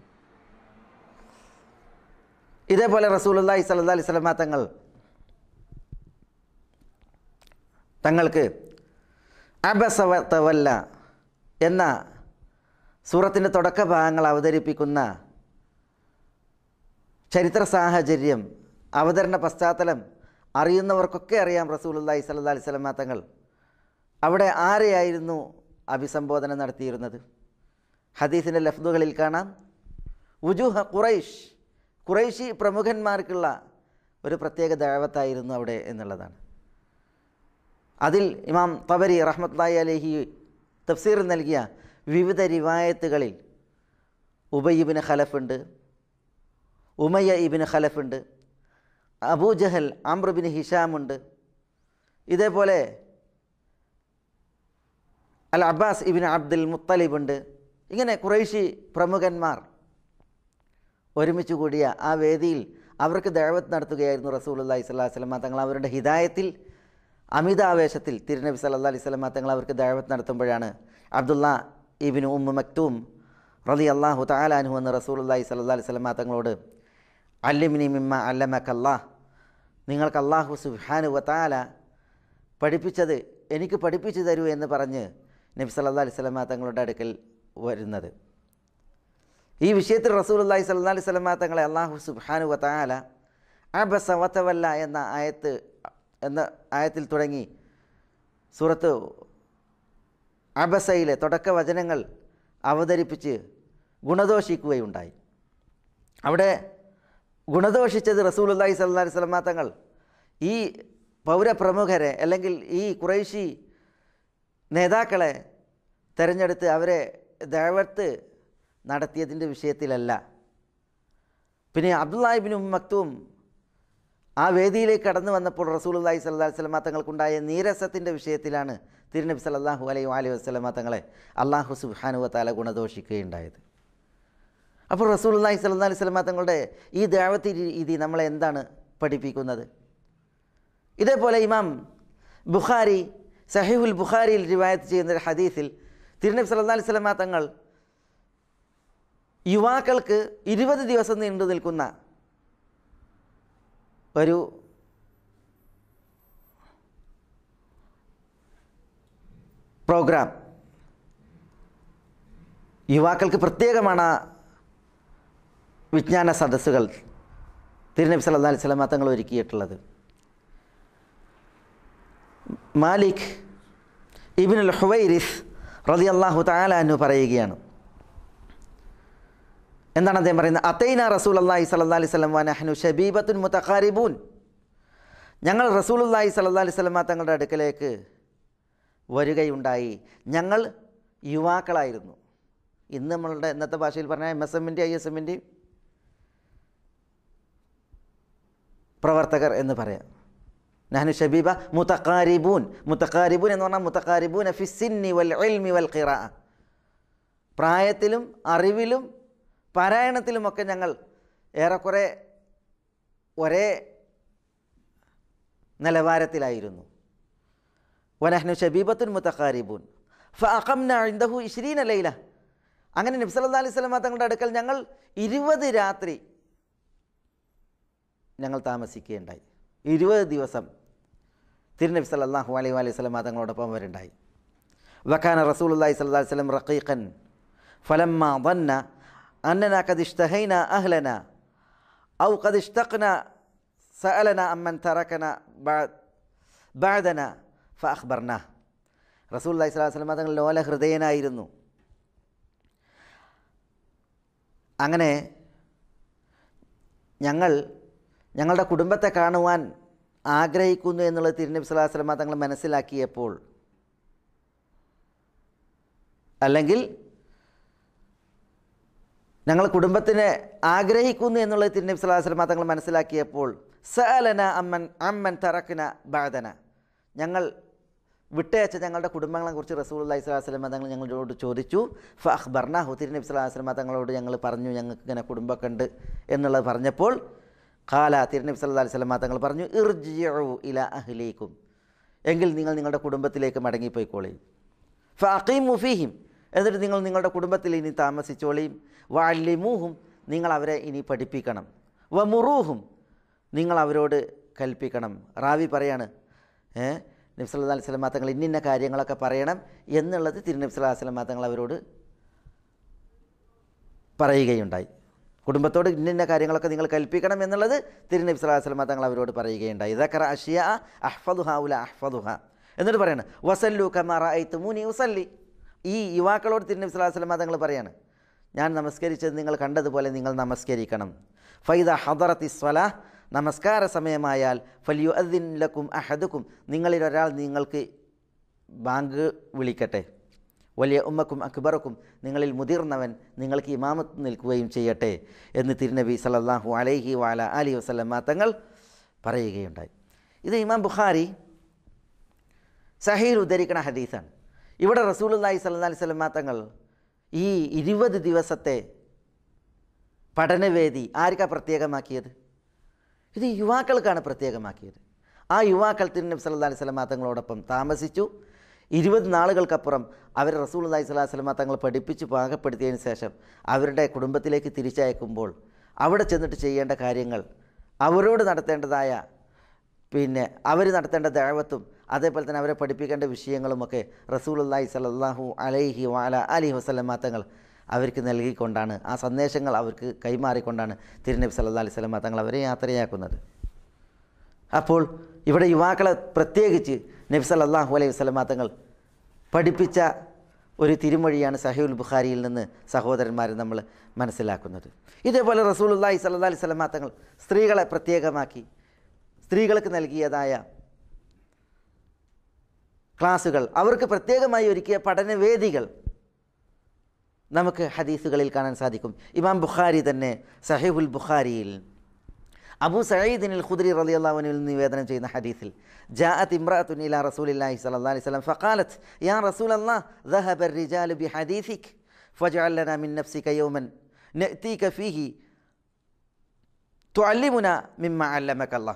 ഇതേപോലെ റസൂലുള്ളാഹി സ്വല്ലല്ലാഹു അലൈഹി വസല്ലമ തങ്ങൾക്ക് അബസ വ തവല്ല എന്ന സൂറത്തിൻ്റെ തുടക്ക ഭാഗങ്ങൾ അവതരിപ്പിക്കുന്ന ചരിത്ര സാഹചര്യം, അവതരണ പശ്ചാത്തലം അറിയുന്നവർക്കൊക്കെ അറിയാം. റസൂലുള്ളാഹി സ്വല്ലല്ലാഹു അലൈഹി വസല്ലമ തങ്ങൾ അവിടെ ആരെയായിരുന്നു അഭിസംബോധന നടത്തിയിരുന്നത്? ഹദീസിൻ്റെ ലഫ്ദുകളിൽ കാണാം, വുജൂഹ ഖുറൈശി പ്രമുഖന്മാർക്കുള്ള ഒരു പ്രത്യേക ദഅവത്തായിരുന്നു അവിടെ എന്നുള്ളതാണ്. അതിൽ ഇമാം തബരി റഹ്മത്തുള്ളാഹി അലൈഹി തഫ്സീർ നൽകിയ വിവിധ റിവായത്തുകളിൽ ഉബയ്യ് ഇബ്നു ഖലഫ് ഉണ്ട്, ഉമയ്യ ഇബ്നു ഖലഫ് ഉണ്ട്, അബൂജഹൽ അംർ ഇബ്നു ഹിഷാം ഉണ്ട്, ഇതേപോലെ അൽ അബ്ബാസ് ഇബ്നു അബ്ദുൽ മുത്തലിബ് ഉണ്ട്. ഇങ്ങനെ ഖുറൈശി പ്രമുഖന്മാർ ഒരുമിച്ച് കൂടിയ ആ വേദിയിൽ അവർക്ക് ദഅവത്ത് നടത്തുകയായിരുന്നു റസൂലുള്ളാഹി സ്വല്ലല്ലാഹു അലൈഹി വസല്ലം തങ്ങൾ. അവരുടെ ഹിദായത്തിൽ അമിതാവേശത്തിൽ തിരുനബി സല്ലല്ലാഹു അലൈഹി വസല്ലം തങ്ങൾ അവർക്ക് ദഅവത്ത് നടത്തുമ്പോഴാണ് അബ്ദുള്ള ഇബ്നു ഉമ്മു മക്തൂം റളിയല്ലാഹു തആല അൻഹു എന്ന റസൂലുള്ളാഹി സ്വല്ലല്ലാഹു അലൈഹി വസല്ലം തങ്ങളോട് അല്ലിംനി മിമ്മ അല്ലമക്കല്ലാഹ്, നിങ്ങൾക്ക് അല്ലാഹു സുബ്ഹാനഹു വ തആല പഠിപ്പിച്ചത് എനിക്ക് പഠിപ്പിച്ചു തരൂ എന്ന് പറഞ്ഞ് നബി സല്ലല്ലാഹു അലൈഹി വസല്ലം തങ്ങളുടെ അടുക്കൽ വരുന്നത്. ഈ വിഷയത്തിൽ റസൂലുള്ളാഹി സ്വല്ലല്ലാഹു അലൈഹി വസല്ലം തങ്ങളെ അല്ലാഹു സുബ്ഹാനഹു വ തആല അബസ വതവല്ല എന്ന ആയത്തിൽ തുടങ്ങി സൂറത്ത് അബസയിലെ തുടക്ക വചനങ്ങൾ അവതരിപ്പിച്ച് ഗുണദോഷിക്കുകയുണ്ടായി. അവിടെ ഗുണദോഷിച്ചത് റസൂലുള്ളാഹി സ്വല്ലല്ലാഹു അലൈഹി വസല്ലം തങ്ങൾ ഈ പൗരപ്രമുഖരെ അല്ലെങ്കിൽ ഈ ഖുറൈശി നേതാക്കളെ തിരഞ്ഞെടുത്ത് അവരെ ദഅവത്ത് നടത്തിയതിൻ്റെ വിഷയത്തിലല്ല. പിന്നെ അബ്ദുള്ള ഇബ്നു ഉമ്മു മക്തൂം ആ വേദിയിലേക്ക് കടന്നു വന്നപ്പോൾ റസൂലുള്ളാഹി സ്വല്ലല്ലാഹു അലൈഹി വസല്ലം തങ്ങൾക്കുണ്ടായ നീരസത്തിൻ്റെ വിഷയത്തിലാണ് തിരുനബി സല്ലല്ലാഹു അലൈഹി വസല്ലം തങ്ങളെ അല്ലാഹു സുബ്ഹാനഹു വ തആല ഗുണദോഷിക്കുകയുണ്ടായത്. അപ്പോൾ റസൂലുള്ളാഹി സ്വല്ലല്ലാഹു അലൈഹി വസല്ലം തങ്ങളുടെ ഈ ദഅവത്ത് രീതി നമ്മളെ എന്താണ് പഠിപ്പിക്കുന്നത്? ഇതേപോലെ ഇമാം ബുഖാരി സഹീഹുൽ ബുഖാരിയിൽ റിവായത്ത് ചെയ്യുന്ന ഒരു ഹദീസിൽ തിരുനബി സല്ലല്ലാഹു അലൈഹി വസല്ലം തങ്ങൾ യുവാക്കൾക്ക് 20 ദിവസം നീണ്ടു നിൽക്കുന്ന ഒരു പ്രോഗ്രാം, യുവാക്കൾക്ക് പ്രത്യേകമാണ് വിജ്ഞാന സദസ്സുകൾ തിരുനബി സല്ലല്ലാഹു അലൈഹി വസല്ലം തങ്ങൾ ഒരുക്കിയിട്ടുള്ളത്. മാലിക് ഇബ്നുൽ ഹുവൈരിസ് റളിയല്ലാഹു തആല അൻഹു പറയുകയാണ്, എന്താണ് അദ്ദേഹം പറയുന്നത്? അതൈന റസൂലുള്ളാഹി സ്വല്ലല്ലാഹു അലൈഹി വസല്ലം വനഹ്നു ശബീബത്തുൻ മുതഖാരിബൂൻ, ഞങ്ങൾ റസൂലുള്ളാഹി സ്വല്ലല്ലാഹു അലൈഹി വസല്ലം തങ്ങളുടെ അടുക്കലേക്ക് വരികയുണ്ടായി. ഞങ്ങൾ യുവാക്കളായിരുന്നു. ഇന്ന് നമ്മളുടെ ഇന്നത്തെ ഭാഷയിൽ പറഞ്ഞാൽ MSMൻ്റെ ISMൻ്റെ പ്രവർത്തകർ എന്ന് പറയാം. നഹ്നു ശബീബ മുതഖാരിബൂൻ. മുതഖാരിബൂൻ എന്ന് പറഞ്ഞാൽ മുതഖാരിബൂന ഫിസ്സിന്നി വൽ ഇൽമി വൽ ഖിറാഅ, പ്രായത്തിലും അറിവിലും പാരായണത്തിലുമൊക്കെ ഞങ്ങൾ ഏറെക്കുറെ ഒരേ നിലവാരത്തിലായിരുന്നു. വനഹ്നു ശബീബത്തുൻ മുതഖാരിബൂൻ ഫഅഖംന ഇൻദഹു 20 ലൈല. അങ്ങനെ നബി സല്ലല്ലാഹു അലൈഹി വസല്ലം തങ്ങളുടെ അടുക്കൽ ഞങ്ങൾ 20 രാത്രി ഞങ്ങൾ താമസിക്കുകയുണ്ടായി. 20 ദിവസം തിരുനബി സല്ലല്ലാഹു അലൈഹി വസല്ലം തങ്ങളോടൊപ്പം അവരുണ്ടായി. വകാന റസൂലുള്ളാഹി സ്വല്ലല്ലാഹു അലൈഹി വസല്ലം റഖീഖൻ ഫലമ്മാ ظن أننا قد اشتهينا أهلنا أو قد اشتقنا سألنا أمن تركنا بعدنا فأخبرناه. റസൂലുള്ളാഹി സ്വല്ലല്ലാഹു അലൈഹി വസല്ലം തങ്ങൾ ലോല ഹൃദയനായിരുന്നു. അങ്ങനെ ഞങ്ങളുടെ കുടുംബത്തെ കാണുവാൻ ആഗ്രഹിക്കുന്നു എന്നുള്ളത് തിരുനബി സ്വല്ലല്ലാഹു അലൈഹി വസല്ലം തങ്ങൾ മനസ്സിലാക്കിയപ്പോൾ, അല്ലെങ്കിൽ ഞങ്ങൾ കുടുംബത്തിനെ ആഗ്രഹിക്കുന്നു എന്നുള്ളത് തിരുനബി സ്വല്ലല്ലാഹു അലൈഹി വസല്ലം തങ്ങൾ മനസ്സിലാക്കിയപ്പോൾ സഅലന അമ്മൻ തറക്ന ബഅദന, ഞങ്ങൾ വിട്ടയച്ച ഞങ്ങളുടെ കുടുംബങ്ങളെക്കുറിച്ച് റസൂലുള്ളാഹി സ്വല്ലല്ലാഹു അലൈഹി വസല്ലം തങ്ങൾ ഞങ്ങളോട് ചോദിച്ചു. ഫഅഖ്ബർനാഹു, തിരുനബി സ്വല്ലല്ലാഹു അലൈഹി വസല്ലം തങ്ങളോട് ഞങ്ങൾ പറഞ്ഞു ഞങ്ങൾക്ക് ഇങ്ങനെ കുടുംബമൊക്കെ ഉണ്ട് എന്നുള്ളത് പറഞ്ഞപ്പോൾ ഖാല, തിരുനബി സല്ലല്ലാഹു അലൈഹി വസല്ലം തങ്ങൾ പറഞ്ഞു, ഇർജിഉ ഇലാ അഹ്ലീകും, എങ്കിൽ നിങ്ങൾ നിങ്ങളുടെ കുടുംബത്തിലേക്ക് മടങ്ങിപ്പോയിക്കോളി. ഫഅഖീമു ഫീഹിം, എന്നിട്ട് നിങ്ങൾ നിങ്ങളുടെ കുടുംബത്തിൽ ഇനി താമസിച്ചോളിയും. വഅല്ലിമൂഹും, നിങ്ങൾ അവരെ ഇനി പഠിപ്പിക്കണം. വമുറൂഹും, നിങ്ങൾ അവരോട് കൽപ്പിക്കണം. റാവി പറയാണ് നബി സല്ലല്ലാഹു അലൈഹി വസല്ലം തങ്ങൾ ഇന്ന കാര്യങ്ങളൊക്കെ പറയണം എന്നുള്ളത് തിരുനബി സല്ലല്ലാഹു അലൈഹി വസല്ലം തങ്ങൾ അവരോട് പറയുകയുണ്ടായി. കുടുംബത്തോട് ഇന്ന കാര്യങ്ങളൊക്കെ നിങ്ങൾ കൽപ്പിക്കണം എന്നുള്ളത് തിരുനബി സല്ലല്ലാഹു അലൈഹി വസല്ലം തങ്ങൾ അവരോട് പറയുകയുണ്ടായി. ദക്കറ അഷ്യാ അഹ്ഫദുഹാ ഉല അഹ്ഫദുഹാ, എന്നിട്ട് പറയാണ് വസല്ലു കമാ റഅയ്തുമൂനി ഉസല്ലി. ഈ യുവാക്കളോട് തിരുനബി സല്ലല്ലാഹു അലൈഹി വസല്ലം തങ്ങൾ പറയാണ്, ഞാൻ നമസ്കരിച്ചത് നിങ്ങൾ കണ്ടതുപോലെ നിങ്ങൾ നമസ്കരിക്കണം. ഫൈദ ഹദറത്തിസ് സ്വലാഹ്, നമസ്കാര സമയമായാൽ ഫൽയുഅദ്ദിൻ ലക്കും അഹദുക്കും, നിങ്ങളിൽ ഒരാൾ നിങ്ങൾക്ക് ബാങ്ക് വിളിക്കട്ടെ. വലിയ ഉമ്മക്കും അക്ബറക്കും, നിങ്ങളിൽ മുതിർന്നവൻ നിങ്ങൾക്ക് ഇമാമത്ത് നിൽക്കുകയും ചെയ്യട്ടെ എന്ന് തിരുനബി സല്ലല്ലാഹു അലൈഹി വഅല ആലിഹി വസല്ലം തങ്ങൾ പറയുകയുണ്ടായി. ഇത് ഇമാം ബുഖാരി സഹീഹ് ഉദ്ധരിക്കുന്ന ഹദീസാണ്. ഇവിടെ റസൂലുള്ളാഹി സ്വല്ലല്ലാഹു അലൈഹി വസല്ലം തങ്ങൾ ഈ 20 ദിവസത്തെ പഠനവേദി ആർക്കാണ് പ്രത്യേകമാക്കിയത്? ഇത് യുവാക്കൾക്കാണ് പ്രത്യേകമാക്കിയത്. ആ യുവാക്കൾ തിരുനബി സല്ലല്ലാഹു അലൈഹി വസല്ലം തങ്ങളോടൊപ്പം താമസിച്ചു. 20 നാളുകൾക്കപ്പുറം അവർ റസൂലുള്ളാഹി സ്വല്ലല്ലാഹു അലൈഹി വസല്ലം തങ്ങൾ പഠിപ്പിച്ച് പാകപ്പെടുത്തിയതിന് ശേഷം അവരുടെ കുടുംബത്തിലേക്ക് തിരിച്ചയക്കുമ്പോൾ അവിടെ ചെന്നിട്ട് ചെയ്യേണ്ട കാര്യങ്ങൾ, അവരോട് നടത്തേണ്ടതായ അവർ നടത്തേണ്ട ദഅവത്തും അതേപോലെ തന്നെ അവരെ പഠിപ്പിക്കേണ്ട വിഷയങ്ങളുമൊക്കെ റസൂലുള്ളാഹി സ്വല്ലല്ലാഹു അലൈഹി വഅലൈഹി വസല്ലം തങ്ങൾ അവർക്ക് നൽകിക്കൊണ്ടാണ്, ആ സന്ദേശങ്ങൾ അവർക്ക് കൈമാറിക്കൊണ്ടാണ് തിരുനബി സല്ലല്ലാഹു അലൈഹി വസല്ലം തങ്ങൾ അവരെ യാത്രയാക്കുന്നത്. അപ്പോൾ ഇവിടെ യുവാക്കളെ പ്രത്യേകിച്ച് നബി സല്ലല്ലാഹു അലൈഹി വസല്ലം തങ്ങൾ പഠിപ്പിച്ച ഒരു തിരുമൊഴിയാണ് സഹീഹുൽ ബുഖാരിയിൽ നിന്ന് സഹോദരന്മാരെ നമ്മൾ മനസ്സിലാക്കുന്നത്. ഇതേപോലെ റസൂലുള്ളാഹി സ്വല്ലല്ലാഹു അലൈഹി വസല്ലം തങ്ങൾ സ്ത്രീകളെ പ്രത്യേകമാക്കി സ്ത്രീകൾക്ക് നൽകിയതായ ക്ലാസുകൾ, അവർക്ക് പ്രത്യേകമായി ഒരുക്കിയ പഠനവേദികൾ നമുക്ക് ഹദീസുകളിൽ കാണാൻ സാധിക്കും. ഇമാം ബുഖാരി തന്നെ സഹീഹുൽ ബുഖാരിയിൽ അബൂ സഈദ് അൽ ഖുദ്രി റളിയല്ലാഹു അൻഹു നിവേദനം ചെയ്യുന്ന ഹദീസിൽ ജാഅത് ഇംറഅത്തുൻ ഇലാ റസൂലില്ലാഹി സ്വല്ലല്ലാഹു അലൈഹി വസല്ലം ഫഖാലത് യാ റസൂലല്ലാഹ് ذهب الرجال بحديثك فاجعل لنا من نفسك يوما نأتيك فيه تعلمنا مما علمك الله.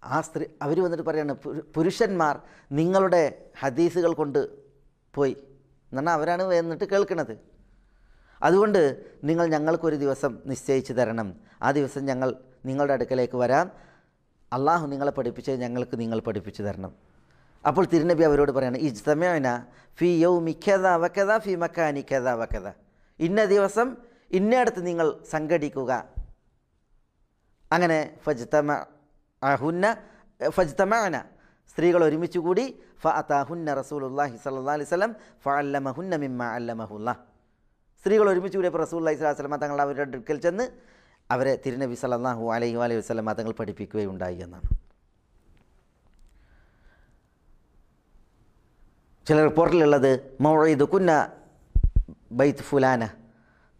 ആ സ്ത്രീ അവർ വന്നിട്ട് പറയാണ്, പുരുഷന്മാർ നിങ്ങളുടെ ഹദീസുകൾ കൊണ്ട് പോയി എന്നാൽ അവരാണ് എന്നിട്ട് കേൾക്കുന്നത്. അതുകൊണ്ട് നിങ്ങൾ ഞങ്ങൾക്കൊരു ദിവസം നിശ്ചയിച്ച് തരണം. ആ ദിവസം ഞങ്ങൾ നിങ്ങളുടെ അടുക്കലേക്ക് വരാം. അള്ളാഹു നിങ്ങളെ പഠിപ്പിച്ചത് ഞങ്ങൾക്ക് നിങ്ങൾ പഠിപ്പിച്ചു തരണം. അപ്പോൾ തിരുനബി അവരോട് പറയാണ്, ഇജ്തമഅന ഫി യൗമി കദാ വകദാ ഫി മക്കാനി കദാ വകദാ. ഇന്ന ദിവസം ഇന്നയിടത്ത് നിങ്ങൾ സംഘടിക്കുക. അങ്ങനെ ഫജ്തമഅന സ്ത്രീകൾ ഒരുമിച്ച് കൂടി. ഫഅതാഹുന്ന റസൂലുള്ളാഹി സ്വല്ലല്ലാഹു അലൈഹി വസല്ലം ഫഅല്ലമഹുന്ന മിമ്മാ അല്ലമഹുല്ലാഹ്. സ്ത്രീകൾ ഒരുമിച്ച് കൂടിയപ്പോൾ റസൂലുള്ളാഹി സ്വല്ലല്ലാഹു അലൈഹി വസല്ലം തങ്ങൾ അവരുടെ അടുക്കൽ ചെന്ന് അവരെ തിരുനബി സല്ലല്ലാഹു അലൈഹി വസല്ലം തങ്ങൾ പഠിപ്പിക്കുകയുണ്ടായി എന്നാണ്. ചില റിപ്പോർട്ടിലുള്ളത് മൗഇദുകുന്ന ബൈത്ത് ഫുലാന,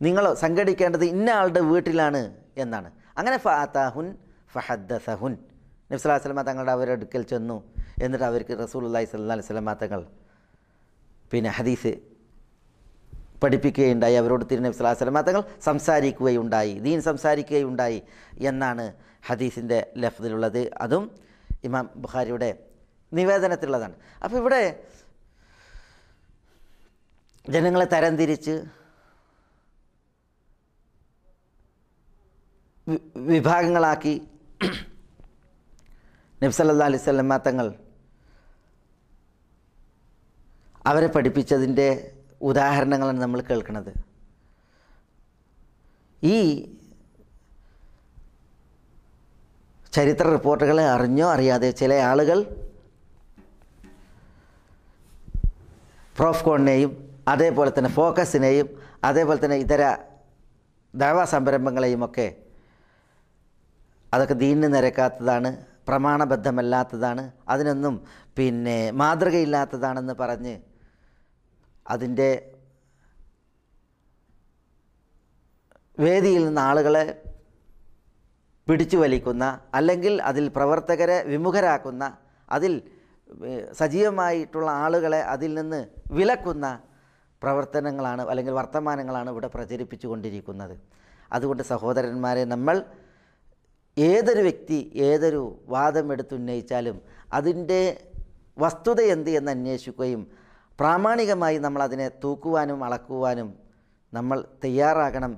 നിങ്ങൾ സംഘടിക്കേണ്ടത് ഇന്ന ആളുടെ വീട്ടിലാണ് എന്നാണ്. അങ്ങനെ ഫഅതാഹുൻ ഫഹദ്ദസഹുൻ, നബി സല്ലല്ലാഹു അലൈഹി വസല്ലം തങ്ങളുടെ അവരുടെ അടുക്കൽ ചെന്നു. എന്നിട്ട് അവർക്ക് റസൂലുള്ളാഹി സ്വല്ലല്ലാഹു അലൈഹി വസല്ലം തങ്ങൾ ഹദീസ് പഠിപ്പിക്കുകയുണ്ടായി. അവരോട് തിരുനബി സല്ലല്ലാഹു അലൈഹി വസല്ലം തങ്ങൾ സംസാരിക്കുകയുണ്ടായി, ദീൻ സംസാരിക്കുകയുണ്ടായി എന്നാണ് ഹദീസിൻ്റെ ലഫ്ദിലുള്ളത്. അതും ഇമാം ബുഖാരിയുടെ നിവേദനത്തിലുള്ളതാണ്. അപ്പോൾ ഇവിടെ ജനങ്ങളെ തരംതിരിച്ച് വിഭാഗങ്ങളാക്കി നബി സല്ലല്ലാഹു അലൈഹി വസല്ലം തങ്ങൾ അവരെ പഠിപ്പിച്ചതിൻ്റെ ഉദാഹരണങ്ങളാണ് നമ്മൾ കേൾക്കുന്നത്. ഈ ചരിത്ര റിപ്പോർട്ടുകളെ അറിഞ്ഞോ അറിയാതെ ചില ആളുകൾ പ്രോഫ്കോണിനെയും അതേപോലെ തന്നെ ഫോക്കസിനെയും അതേപോലെ തന്നെ ഇതര ദഅവാ സംരംഭങ്ങളെയുമൊക്കെ അതൊക്കെ ദീനിന് നിരക്കാത്തതാണ്, പ്രമാണബദ്ധമല്ലാത്തതാണ്, അതിനൊന്നും മാതൃകയില്ലാത്തതാണെന്ന് പറഞ്ഞ് അതിൻ്റെ വേദിയിൽ നിന്ന് ആളുകളെ പിടിച്ചു വലിക്കുന്ന, അല്ലെങ്കിൽ അതിൽ പ്രവർത്തകരെ വിമുഖരാക്കുന്ന, അതിൽ സജീവമായിട്ടുള്ള ആളുകളെ അതിൽ നിന്ന് വിലക്കുന്ന പ്രവർത്തനങ്ങളാണ് അല്ലെങ്കിൽ വർത്തമാനങ്ങളാണ് ഇവിടെ പ്രചരിപ്പിച്ചു കൊണ്ടിരിക്കുന്നത്. അതുകൊണ്ട് സഹോദരന്മാരെ, നമ്മൾ ഏതൊരു വ്യക്തി ഏതൊരു വാദം എടുത്തുന്നയിച്ചാലും അതിൻ്റെ വസ്തുത എന്ത് എന്ന് അന്വേഷിക്കുകയും പ്രാമാണികമായി നമ്മളതിനെ തൂക്കുവാനും അളക്കുവാനും നമ്മൾ തയ്യാറാകണം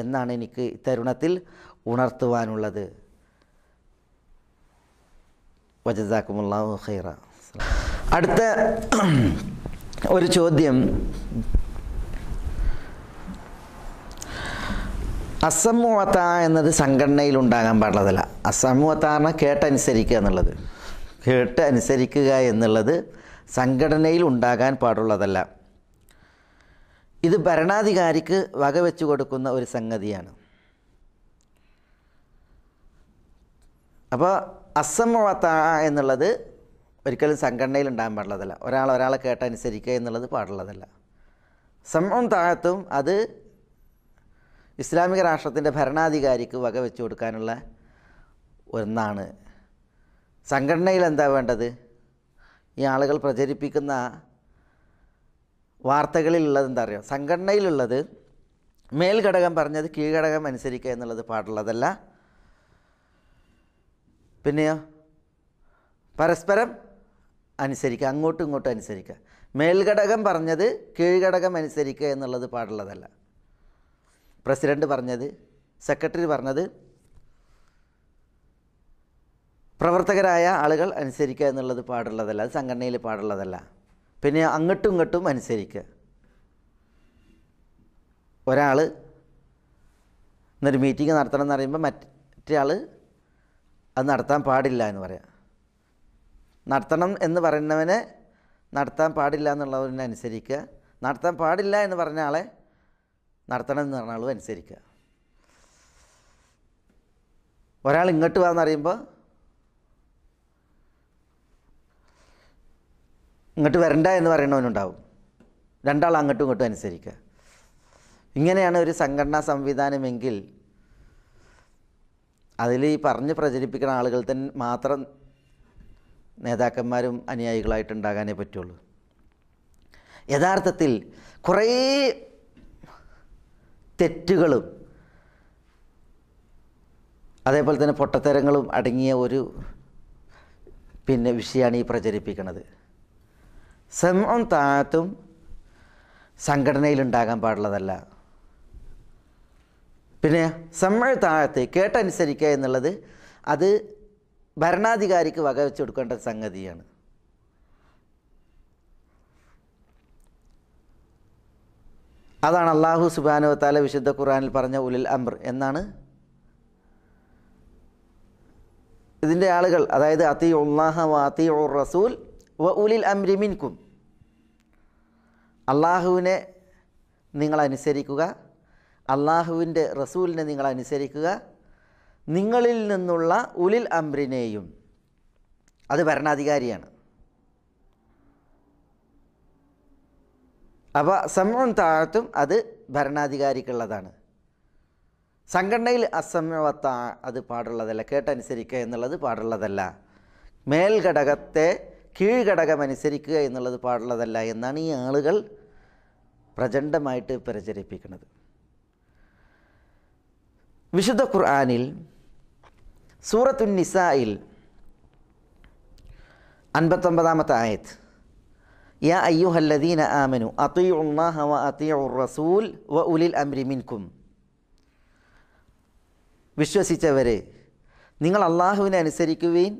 എന്നാണ് എനിക്ക് ഇത്തരുണത്തിൽ ഉണർത്തുവാനുള്ളത്. വജസാക്കുമുല്ലാഹു ഖൈറ. അടുത്ത ഒരു ചോദ്യം, അസമുഅത്ത എന്നത് സംഘടനയിൽ ഉണ്ടാകാൻ പാടുള്ളതല്ല. അസമുഅത്ത പറഞ്ഞാൽ കേട്ടനുസരിക്കുക എന്നുള്ളത്, കേട്ട് അനുസരിക്കുക എന്നുള്ളത് സംഘടനയിൽ ഉണ്ടാകാൻ പാടുള്ളതല്ല. ഇത് ഭരണാധികാരിക്ക് വകവെച്ചു കൊടുക്കുന്ന ഒരു സംഗതിയാണ്. അപ്പോൾ അസമുഅത്ത എന്നുള്ളത് ഒരിക്കലും സംഘടനയിൽ ഉണ്ടാകാൻ പാടുള്ളതല്ല. ഒരാളെ കേട്ടനുസരിക്കുക എന്നുള്ളത് പാടുള്ളതല്ല. സമഉം താഅത്തും അത് ഇസ്ലാമിക രാഷ്ട്രത്തിൻ്റെ ഭരണാധികാരിക്ക് വകവെച്ചു കൊടുക്കാനുള്ള ഒന്നാണ്. സംഘടനയിൽ എന്താ വേണ്ടത്? ഈ ആളുകൾ പ്രചരിപ്പിക്കുന്ന വാർത്തകളിലുള്ളത് എന്താ പറയുക, സംഘടനയിലുള്ളത് മേൽഘടകം പറഞ്ഞത് കീഴ്ഘടകം അനുസരിക്കുക എന്നുള്ളത് പാടുള്ളതല്ല. പിന്നെയോ പരസ്പരം അനുസരിക്കുക, അങ്ങോട്ടും ഇങ്ങോട്ടും അനുസരിക്കുക. മേൽഘടകം പറഞ്ഞത് കീഴ്ഘടകം അനുസരിക്കുക എന്നുള്ളത് പാടുള്ളതല്ല. പ്രസിഡന്റ് പറഞ്ഞത്, സെക്രട്ടറി പറഞ്ഞത് പ്രവർത്തകരായ ആളുകൾ അനുസരിക്കുക എന്നുള്ളത് പാടുള്ളതല്ല, അത് സംഘടനയിൽ പാടുള്ളതല്ല. പിന്നെ അങ്ങോട്ടും ഇങ്ങോട്ടും അനുസരിക്കുക. ഒരാൾ ഇന്നൊരു മീറ്റിംഗ് നടത്തണം എന്ന് പറയുമ്പോൾ മറ്റേ ആൾ അത് നടത്താൻ പാടില്ല എന്ന് പറയാം. നടത്തണം എന്ന് പറയുന്നവനെ നടത്താൻ പാടില്ല എന്നുള്ളവനെ അനുസരിക്കുക, നടത്താൻ പാടില്ല എന്ന് പറഞ്ഞ ആളെ നടത്തണം എന്ന് പറഞ്ഞ ആളും അനുസരിക്കുക. ഒരാൾ ഇങ്ങോട്ട് വാന്ന് പറയുമ്പോൾ ഇങ്ങോട്ട് വരണ്ട എന്ന് പറയുന്നവനുണ്ടാവും. രണ്ടാൾ അങ്ങോട്ടും ഇങ്ങോട്ടും അനുസരിക്കുക. ഇങ്ങനെയാണ് ഒരു സംഘടനാ സംവിധാനമെങ്കിൽ അതിൽ ഈ പറഞ്ഞ് പ്രചരിപ്പിക്കുന്ന ആളുകൾ തന്നെ മാത്രം നേതാക്കന്മാരും അനുയായികളായിട്ടുണ്ടാകാനേ പറ്റുള്ളൂ. യഥാർത്ഥത്തിൽ കുറേ തെറ്റുകളും അതേപോലെ തന്നെ പൊട്ടത്തരങ്ങളും അടങ്ങിയ ഒരു വിഷയമാണ് ഈ പ്രചരിപ്പിക്കുന്നത്. സമഉം താഅത്തും സംഘടനയിലുണ്ടാകാൻ പാടുള്ളതല്ല. പിന്നെ സമഉ താഅത്ത് കേട്ടനുസരിക്കുക എന്നുള്ളത് അത് ഭരണാധികാരിക്ക് വകവെച്ച് കൊടുക്കേണ്ട സംഗതിയാണ്. അതാണ് അല്ലാഹു സുബ്ഹാനഹു വ തആല വിശുദ്ധ ഖുർആനിൽ പറഞ്ഞ ഉലുൽ അംർ എന്നാണ്. ഇതിൻ്റെ ആളുകൾ, അതായത് അത്തിഉല്ലാഹ വ അത്തിഉർ റസൂൽ വ ഉലിൽ അംരി മിൻകും, അള്ളാഹുവിനെ നിങ്ങൾ അനുസരിക്കുക, അള്ളാഹുവിൻ്റെ റസൂലിനെ നിങ്ങൾ അനുസരിക്കുക, നിങ്ങളിൽ നിന്നുള്ള ഉലിൽ അംറിനെയും, അത് ഭരണാധികാരിയാണ്. അപ്പോൾ സമഉം താഅത്തും അത് ഭരണാധികാരിക്കുള്ളതാണ്. സംഘടനയിൽ അസമഉ വ താഅ അത് പാടുള്ളതല്ല, കേട്ടനുസരിക്കുക എന്നുള്ളത് പാടുള്ളതല്ല. മേൽഘടകത്തെ കീഴ്ഘടകം അനുസരിക്കുക എന്നുള്ളത് പാടുള്ളതല്ല എന്നാണ് ഈ ആളുകൾ പ്രചണ്ഡമായിട്ട് പ്രചരിപ്പിക്കുന്നത്. വിശുദ്ധ ഖുർആനിൽ സൂറത്തുൻ നിസായിൽ 59-ാമത്തെ ആയത്ത്, യാ അയ്യുഹല്ലദീന ആമനു അത്തിഉല്ലാഹ വ അത്തിഉർ റസൂൽ വ ഉലിൽ അംരി മിൻകും, വിശ്വസിച്ചവരെ നിങ്ങൾ അള്ളാഹുവിനെ അനുസരിക്കുവീൻ,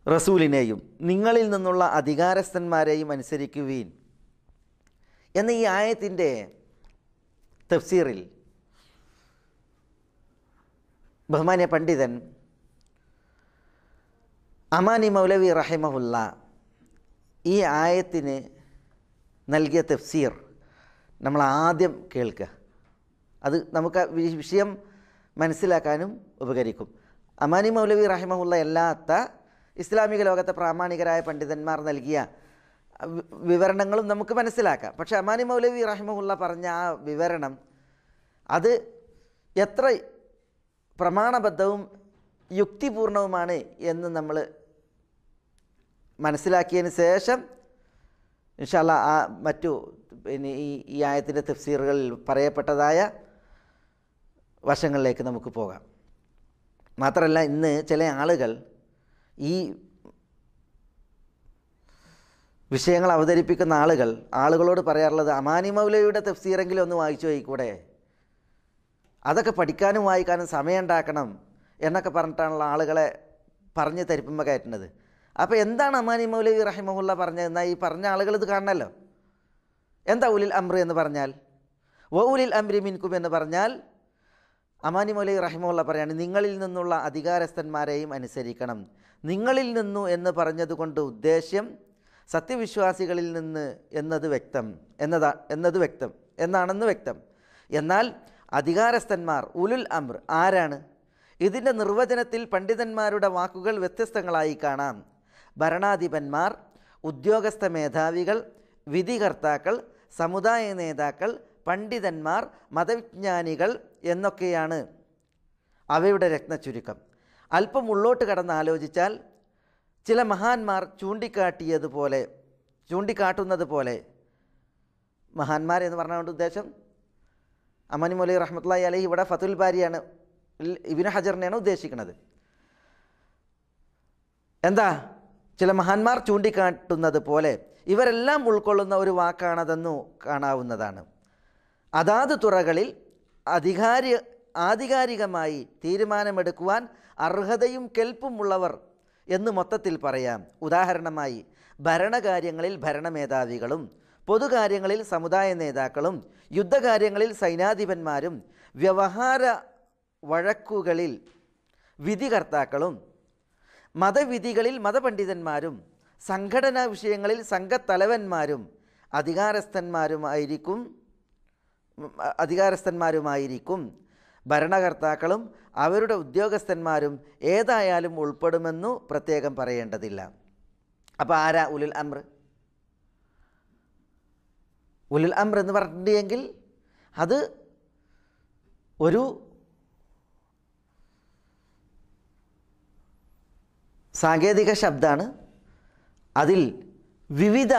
റസൂലിനെയും നിങ്ങളിൽ നിന്നുള്ള അധികാരസ്ഥന്മാരെയും അനുസരിക്കുവീൻ എന്ന ഈ ആയത്തിൻ്റെ തഫ്സീറിൽ ബഹുമാന്യ പണ്ഡിതൻ അമാനി മൗലവി റഹിമഹുല്ല ഈ ആയത്തിന് നൽകിയ തഫ്സീർ നമ്മൾ ആദ്യം കേൾക്കുക. അത് നമുക്ക് വിഷയം മനസ്സിലാക്കാനും ഉപകരിക്കും. അമാനി മൗലവി റഹിമഹുല്ല അല്ലാത്ത ഇസ്ലാമിക ലോകത്തെ പ്രാമാണികരായ പണ്ഡിതന്മാർ നൽകിയ വിവരണങ്ങളും നമുക്ക് മനസ്സിലാക്കാം. പക്ഷേ അമാനി മൗലവി റഹിമഹുല്ല പറഞ്ഞ ആ വിവരണം അത് എത്ര പ്രമാണബദ്ധവും യുക്തിപൂർണവുമാണ് എന്ന് നമ്മൾ മനസ്സിലാക്കിയതിന് ശേഷം ഇൻഷാ അല്ലാഹ് ആ മറ്റു ഈ ആയത്തിൻ്റെ തഫ്സീറുകളിൽ പറയപ്പെട്ടതായ വശങ്ങളിലേക്ക് നമുക്ക് പോകാം. മാത്രമല്ല, ഇന്ന് ചില ആളുകൾ ഈ വിഷയങ്ങൾ അവതരിപ്പിക്കുന്ന ആളുകളോട് പറയാറുള്ളത്, അമാനി മൗലവിയുടെ തഫ്സീറെങ്കിലും ഒന്ന് വായിച്ചു പോയിക്കൂടെ, അതൊക്കെ പഠിക്കാനും വായിക്കാനും സമയം ഉണ്ടാക്കണം എന്നൊക്കെ പറഞ്ഞിട്ടാണുള്ള ആളുകളെ പറഞ്ഞ് തരിപ്പുമ്പോൾ കയറ്റുന്നത്. അപ്പോൾ എന്താണ് അമാനി മൗലവി റഹിമഹുല്ല പറഞ്ഞത്? എന്നാൽ ഈ പറഞ്ഞ ആളുകൾ ഇത് കാണണമല്ലോ. എന്താ ഉലിൽ അംർ എന്ന് പറഞ്ഞാൽ? വ ഉലിൽ അംരി മിൻകും എന്ന് പറഞ്ഞാൽ അമാനി മൗലവി റഹിമഹുല്ല പറയാണ്, നിങ്ങളിൽ നിന്നുള്ള അധികാരസ്ഥന്മാരെയും അനുസരിക്കണം. നിങ്ങളിൽ നിന്നു എന്ന് പറഞ്ഞതുകൊണ്ട് ഉദ്ദേശ്യം സത്യവിശ്വാസികളിൽ നിന്ന് എന്നത് വ്യക്തം എന്നാണെന്ന് വ്യക്തം. എന്നാൽ അധികാരസ്ഥന്മാർ ഉലുൽ അംർ ആരാണ്? ഇതിൻ്റെ നിർവചനത്തിൽ പണ്ഡിതന്മാരുടെ വാക്കുകൾ വ്യത്യസ്തങ്ങളായി കാണാം. ഭരണാധിപന്മാർ, ഉദ്യോഗസ്ഥ മേധാവികൾ, വിധികർത്താക്കൾ, സമുദായ നേതാക്കൾ, പണ്ഡിതന്മാർ, മതവിജ്ഞാനികൾ എന്നൊക്കെയാണ് അവയുടെ രത്നച്ചുരുക്കം. അല്പം ഉള്ളോട്ട് കടന്ന് ആലോചിച്ചാൽ ചില മഹാന്മാർ ചൂണ്ടിക്കാട്ടുന്നത് പോലെ, മഹാന്മാർ എന്ന് പറഞ്ഞുകൊണ്ട് ഉദ്ദേശം അമാനി മൗലവി റഹ്മത്തുള്ളാഹി അലൈഹി ഇവിടെ ഫതുൽ ബാരിയാണ്, ഇബ്നു ഹജറിനെയാണ് ഉദ്ദേശിക്കുന്നത്. എന്താ, ചില മഹാന്മാർ ചൂണ്ടിക്കാട്ടുന്നത് പോലെ ഇവരെല്ലാം ഉൾക്കൊള്ളുന്ന ഒരു വാക്കാണതെന്നു കാണാവുന്നതാണ്. അതാത് തുറകളിൽ ആധികാരികമായി തീരുമാനമെടുക്കുവാൻ അർഹതയും കെൽപ്പും ഉള്ളവർ എന്ന് മൊത്തത്തിൽ പറയാം. ഉദാഹരണമായി ഭരണകാര്യങ്ങളിൽ ഭരണമേധാവികളും പൊതുകാര്യങ്ങളിൽ സമുദായ നേതാക്കളും യുദ്ധകാര്യങ്ങളിൽ സൈനാധിപന്മാരും വ്യവഹാര വഴക്കുകളിൽ വിധികർത്താക്കളും മതവിധികളിൽ മതപണ്ഡിതന്മാരും സംഘടനാ വിഷയങ്ങളിൽ സംഘത്തലവന്മാരും അധികാരസ്ഥന്മാരുമായിരിക്കും. ഭരണകർത്താക്കളും അവരുടെ ഉദ്യോഗസ്ഥന്മാരും ഏതായാലും ഉൾപ്പെടുമെന്നു പ്രത്യേകം പറയേണ്ടതില്ല. അപ്പോൾ ആരാ ഉലുൽ അംർ? ഉലുൽ അംർ എന്ന് പറഞ്ഞിട്ടുണ്ടെങ്കിൽ അത് ഒരു സാങ്കേതിക ശബ്ദമാണ്. അതിൽ വിവിധ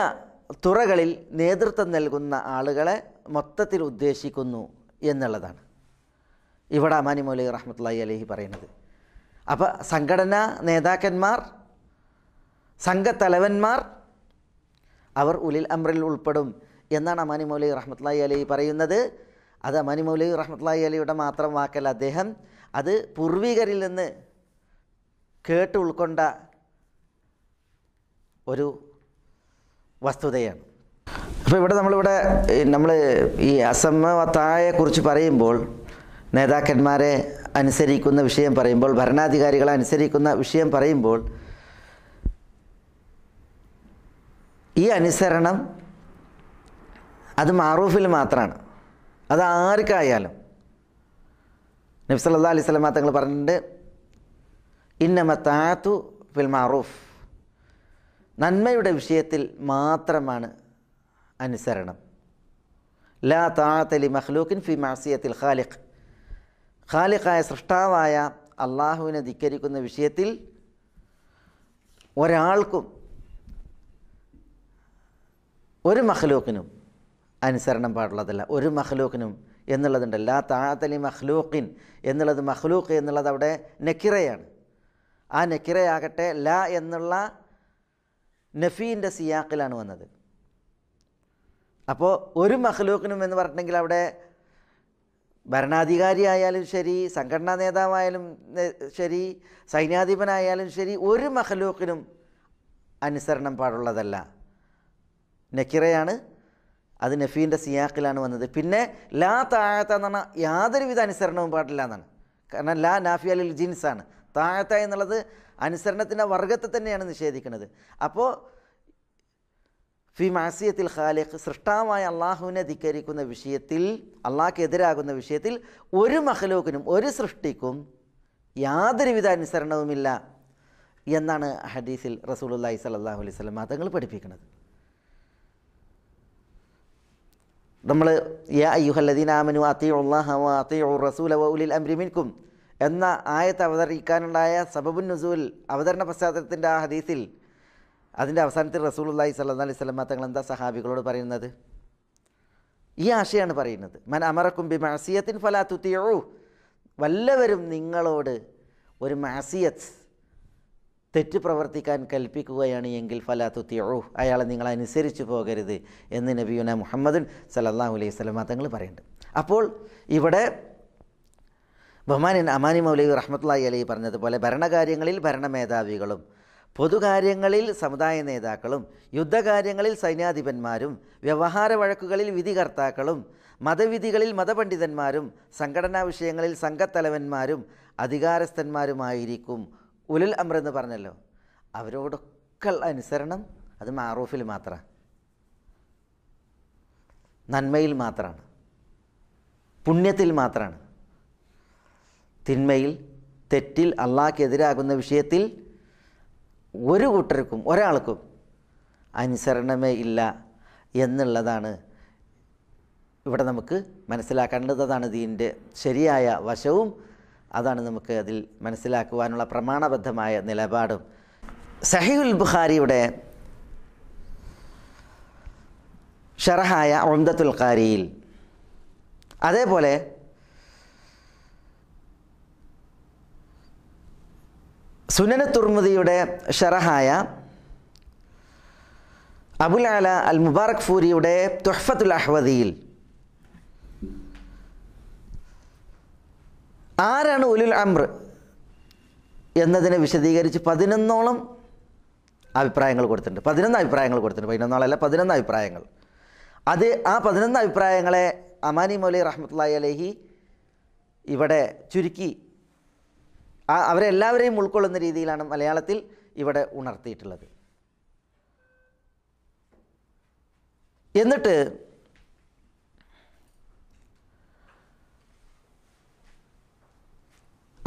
തുറകളിൽ നേതൃത്വം നൽകുന്ന ആളുകളെ മൊത്തത്തിൽ ഉദ്ദേശിക്കുന്നു എന്നുള്ളതാണ് ഇവിടെ അമാനി മൗലവി റഹ്മത്തുള്ളാഹി അലൈഹി പറയുന്നത്. അപ്പോൾ സംഘടനാ നേതാക്കന്മാർ, സംഘത്തലവന്മാർ അവർ ഉലുൽ അംറിൽ ഉൾപ്പെടും എന്നാണ് അമാനി മൗലവി റഹ്മത്തുള്ളാഹി അലൈഹി പറയുന്നത്. അത് അമാനി മൗലവി റഹ്മത്തുള്ളാഹി അലൈഹിയുടെ മാത്രം വാക്കല്ല, അദ്ദേഹം അത് പൂർവികരിൽ നിന്ന് കേട്ട് ഉൾക്കൊണ്ട ഒരു വസ്തുതയാണ്. അപ്പോൾ ഇവിടെ നമ്മൾ ഈ അസമ്മവത്തായെക്കുറിച്ച് പറയുമ്പോൾ, നേതാക്കന്മാരെ അനുസരിക്കുന്ന വിഷയം പറയുമ്പോൾ, ഭരണാധികാരികളെ അനുസരിക്കുന്ന വിഷയം പറയുമ്പോൾ, ഈ അനുസരണം അത് മാറൂഫിൽ മാത്രമാണ്. അത് ആർക്കായാലും നബി സല്ലല്ലാഹു അലൈഹി വസല്ലം തങ്ങൾ പറഞ്ഞിട്ടുണ്ട്, ഇന്നമ തഅതു ഫിൽ മഅറൂഫ്, നന്മയുടെ വിഷയത്തിൽ മാത്രമാണ് അനുസരണം. ലാ തഅത ലി മഖ്ലൂഖിൻ ഫി മഅസിയത്തിൽ ഖാലിഖ്, ഖാലിഖായ സൃഷ്ടാവായ അള്ളാഹുവിനെ ധിക്കരിക്കുന്ന വിഷയത്തിൽ ഒരാൾക്കും ഒരു മഖ്ലൂഖിനും അനുസരണം പാടുള്ളതല്ല. ഒരു മഖ്ലൂഖിനും എന്നുള്ളതുണ്ട്. ലാ തഅത ലി മഖ്ലൂഖിൻ എന്നുള്ളത്, മഖ്ലൂഖ് എന്നുള്ളത് അവിടെ നക്കിറയാണ്. ആ നക്കിറയാകട്ടെ ലാ എന്നുള്ള നഫീൻ്റെ സിയാക്കിലാണ് വന്നത്. അപ്പോൾ ഒരു മഖ്ലൂഖിനും എന്ന് പറഞ്ഞിട്ടുണ്ടെങ്കിൽ അവിടെ ഭരണാധികാരിയായാലും ശരി, സംഘടനാ നേതാവായാലും ശരി, സൈന്യാധിപനായാലും ശരി, ഒരു മഖ്ലൂഖിനും അനുസരണം പാടുള്ളതല്ല. നക്കിറയാണ്, അത് നഫീൻ്റെ സിയാക്കിലാണ് വന്നത്. പിന്നെ ലാ താഴത്ത എന്ന് പറഞ്ഞാൽ യാതൊരുവിധ അനുസരണവും പാടില്ല എന്നാണ്. കാരണം ലാ നാഫിയ ലിൽ ജിൻസാണ്. താഴത്ത എന്നുള്ളത് അനുസരണത്തിൻ്റെ വർഗത്തെ തന്നെയാണ് നിഷേധിക്കുന്നത്. അപ്പോൾ ഫി മാസിയത്തിൽ ഖാലിഖ്, സൃഷ്ടാവായ അള്ളാഹുവിനെ ധിക്കരിക്കുന്ന വിഷയത്തിൽ, അള്ളാഹ്ക്കെതിരാകുന്ന വിഷയത്തിൽ ഒരു മഖ്ലൂഖിനും ഒരു സൃഷ്ടിക്കും യാതൊരുവിധ അനുസരണവുമില്ല എന്നാണ് ഹദീസിൽ റസൂലുള്ളാഹി സ്വല്ലല്ലാഹു അലൈഹി വസല്ലം തങ്ങൾ പഠിപ്പിക്കുന്നത്. നമ്മൾ യാ അയ്യുഹല്ലദീന ആമനു അത്തിഉല്ലാഹ വ അത്തിഉർ റസൂല വ ഉലിൽ അംരി മിൻകും എന്ന ആയത്ത് അവതരിക്കാനുണ്ടായ സബബുൻ നുസൂൽ, അവതരണ പശ്ചാത്തലത്തിൻ്റെ ആ ഹദീസിൽ അതിൻ്റെ അവസാനത്തിൽ റസൂലുള്ളാഹി സ്വല്ലല്ലാഹു അലൈഹി വസല്ലം തങ്ങൾ എന്താ സഹാബികളോട് പറയുന്നത്? ഈ ആശയമാണ് പറയുന്നത്. മൻ അമറക്കും ബി മഅസിയത്തിൻ ഫലാ തുതിഉ, വല്ലവരും നിങ്ങളോട് ഒരു മഅസിയത്ത്, തെറ്റ് പ്രവർത്തിക്കാൻ കൽപ്പിക്കുകയാണ് എങ്കിൽ ഫലാ തുതിഉ, അയാളെ നിങ്ങൾ അനുസരിച്ച് പോകരുത് എന്ന് നബിയുന മുഹമ്മദുൻ സല്ലല്ലാഹു അലൈഹി വസല്ലം തങ്ങൾ പറയുന്നുണ്ട്. അപ്പോൾ ഇവിടെ ബഹുമാനൻ അമാനി മൗലവി റഹ്മത്തുള്ളാഹി അലൈഹി പറഞ്ഞതുപോലെ ഭരണകാര്യങ്ങളിൽ ഭരണമേധാവികളും പൊതുകാര്യങ്ങളിൽ സമുദായ നേതാക്കളും യുദ്ധകാര്യങ്ങളിൽ സൈന്യാധിപന്മാരും വ്യവഹാര വഴക്കുകളിൽ വിധികർത്താക്കളും മതവിധികളിൽ മതപണ്ഡിതന്മാരും സംഘടനാ വിഷയങ്ങളിൽ സംഘത്തലവന്മാരും അധികാരസ്ഥന്മാരുമായിരിക്കും. ഉലുൽ അംർ എന്ന് പറഞ്ഞല്ലോ, അവരോടൊക്കെ അനുസരണം അത് മാറൂഫിൽ മാത്രമാണ്, നന്മയിൽ മാത്രമാണ്, പുണ്യത്തിൽ മാത്രമാണ്. തിന്മയിൽ, തെറ്റിൽ, അള്ളാഹ്ക്കെതിരാകുന്ന വിഷയത്തിൽ ഒരു കൂട്ടർക്കും ഒരാൾക്കും അനുസരണമേ ഇല്ല എന്നുള്ളതാണ് ഇവിടെ നമുക്ക് മനസ്സിലാക്കേണ്ടത്. അതാണ് ദീനിൻ്റെ ശരിയായ വശവും, അതാണ് നമുക്ക് അതിൽ മനസ്സിലാക്കുവാനുള്ള പ്രമാണബദ്ധമായ നിലപാടും. സഹീഹുൽ ബുഖാരിയുടെ ഷറഹായ ഉംദത്തുൽ ഖാരിയിൽ അതേപോലെ സുനന് തുർമുദിയുടെ ഷറഹായ അബുൽ അല അൽ മുബാറക് ഫൂരിയുടെ തുഹ്ഫത്തുൽ അഹ്വദിയിൽ ആരാണ് ഉലുൽ അംർ എന്നതിനെ വിശദീകരിച്ച് 11ഓളം അഭിപ്രായങ്ങൾ കൊടുത്തിട്ടുണ്ട്. 11 അഭിപ്രായങ്ങൾ കൊടുത്തിട്ടുണ്ട്. 11 അഭിപ്രായങ്ങൾ. അത് ആ 11 അഭിപ്രായങ്ങളെ അമാനി മൗലവി റഹ്മത്തുള്ളാഹി അലൈഹി ഇവിടെ ചുരുക്കി അവരെല്ലാവരെയും ഉൾക്കൊള്ളുന്ന രീതിയിലാണ് മലയാളത്തിൽ ഇവിടെ ഉണർത്തിയിട്ടുള്ളത്. എന്നിട്ട്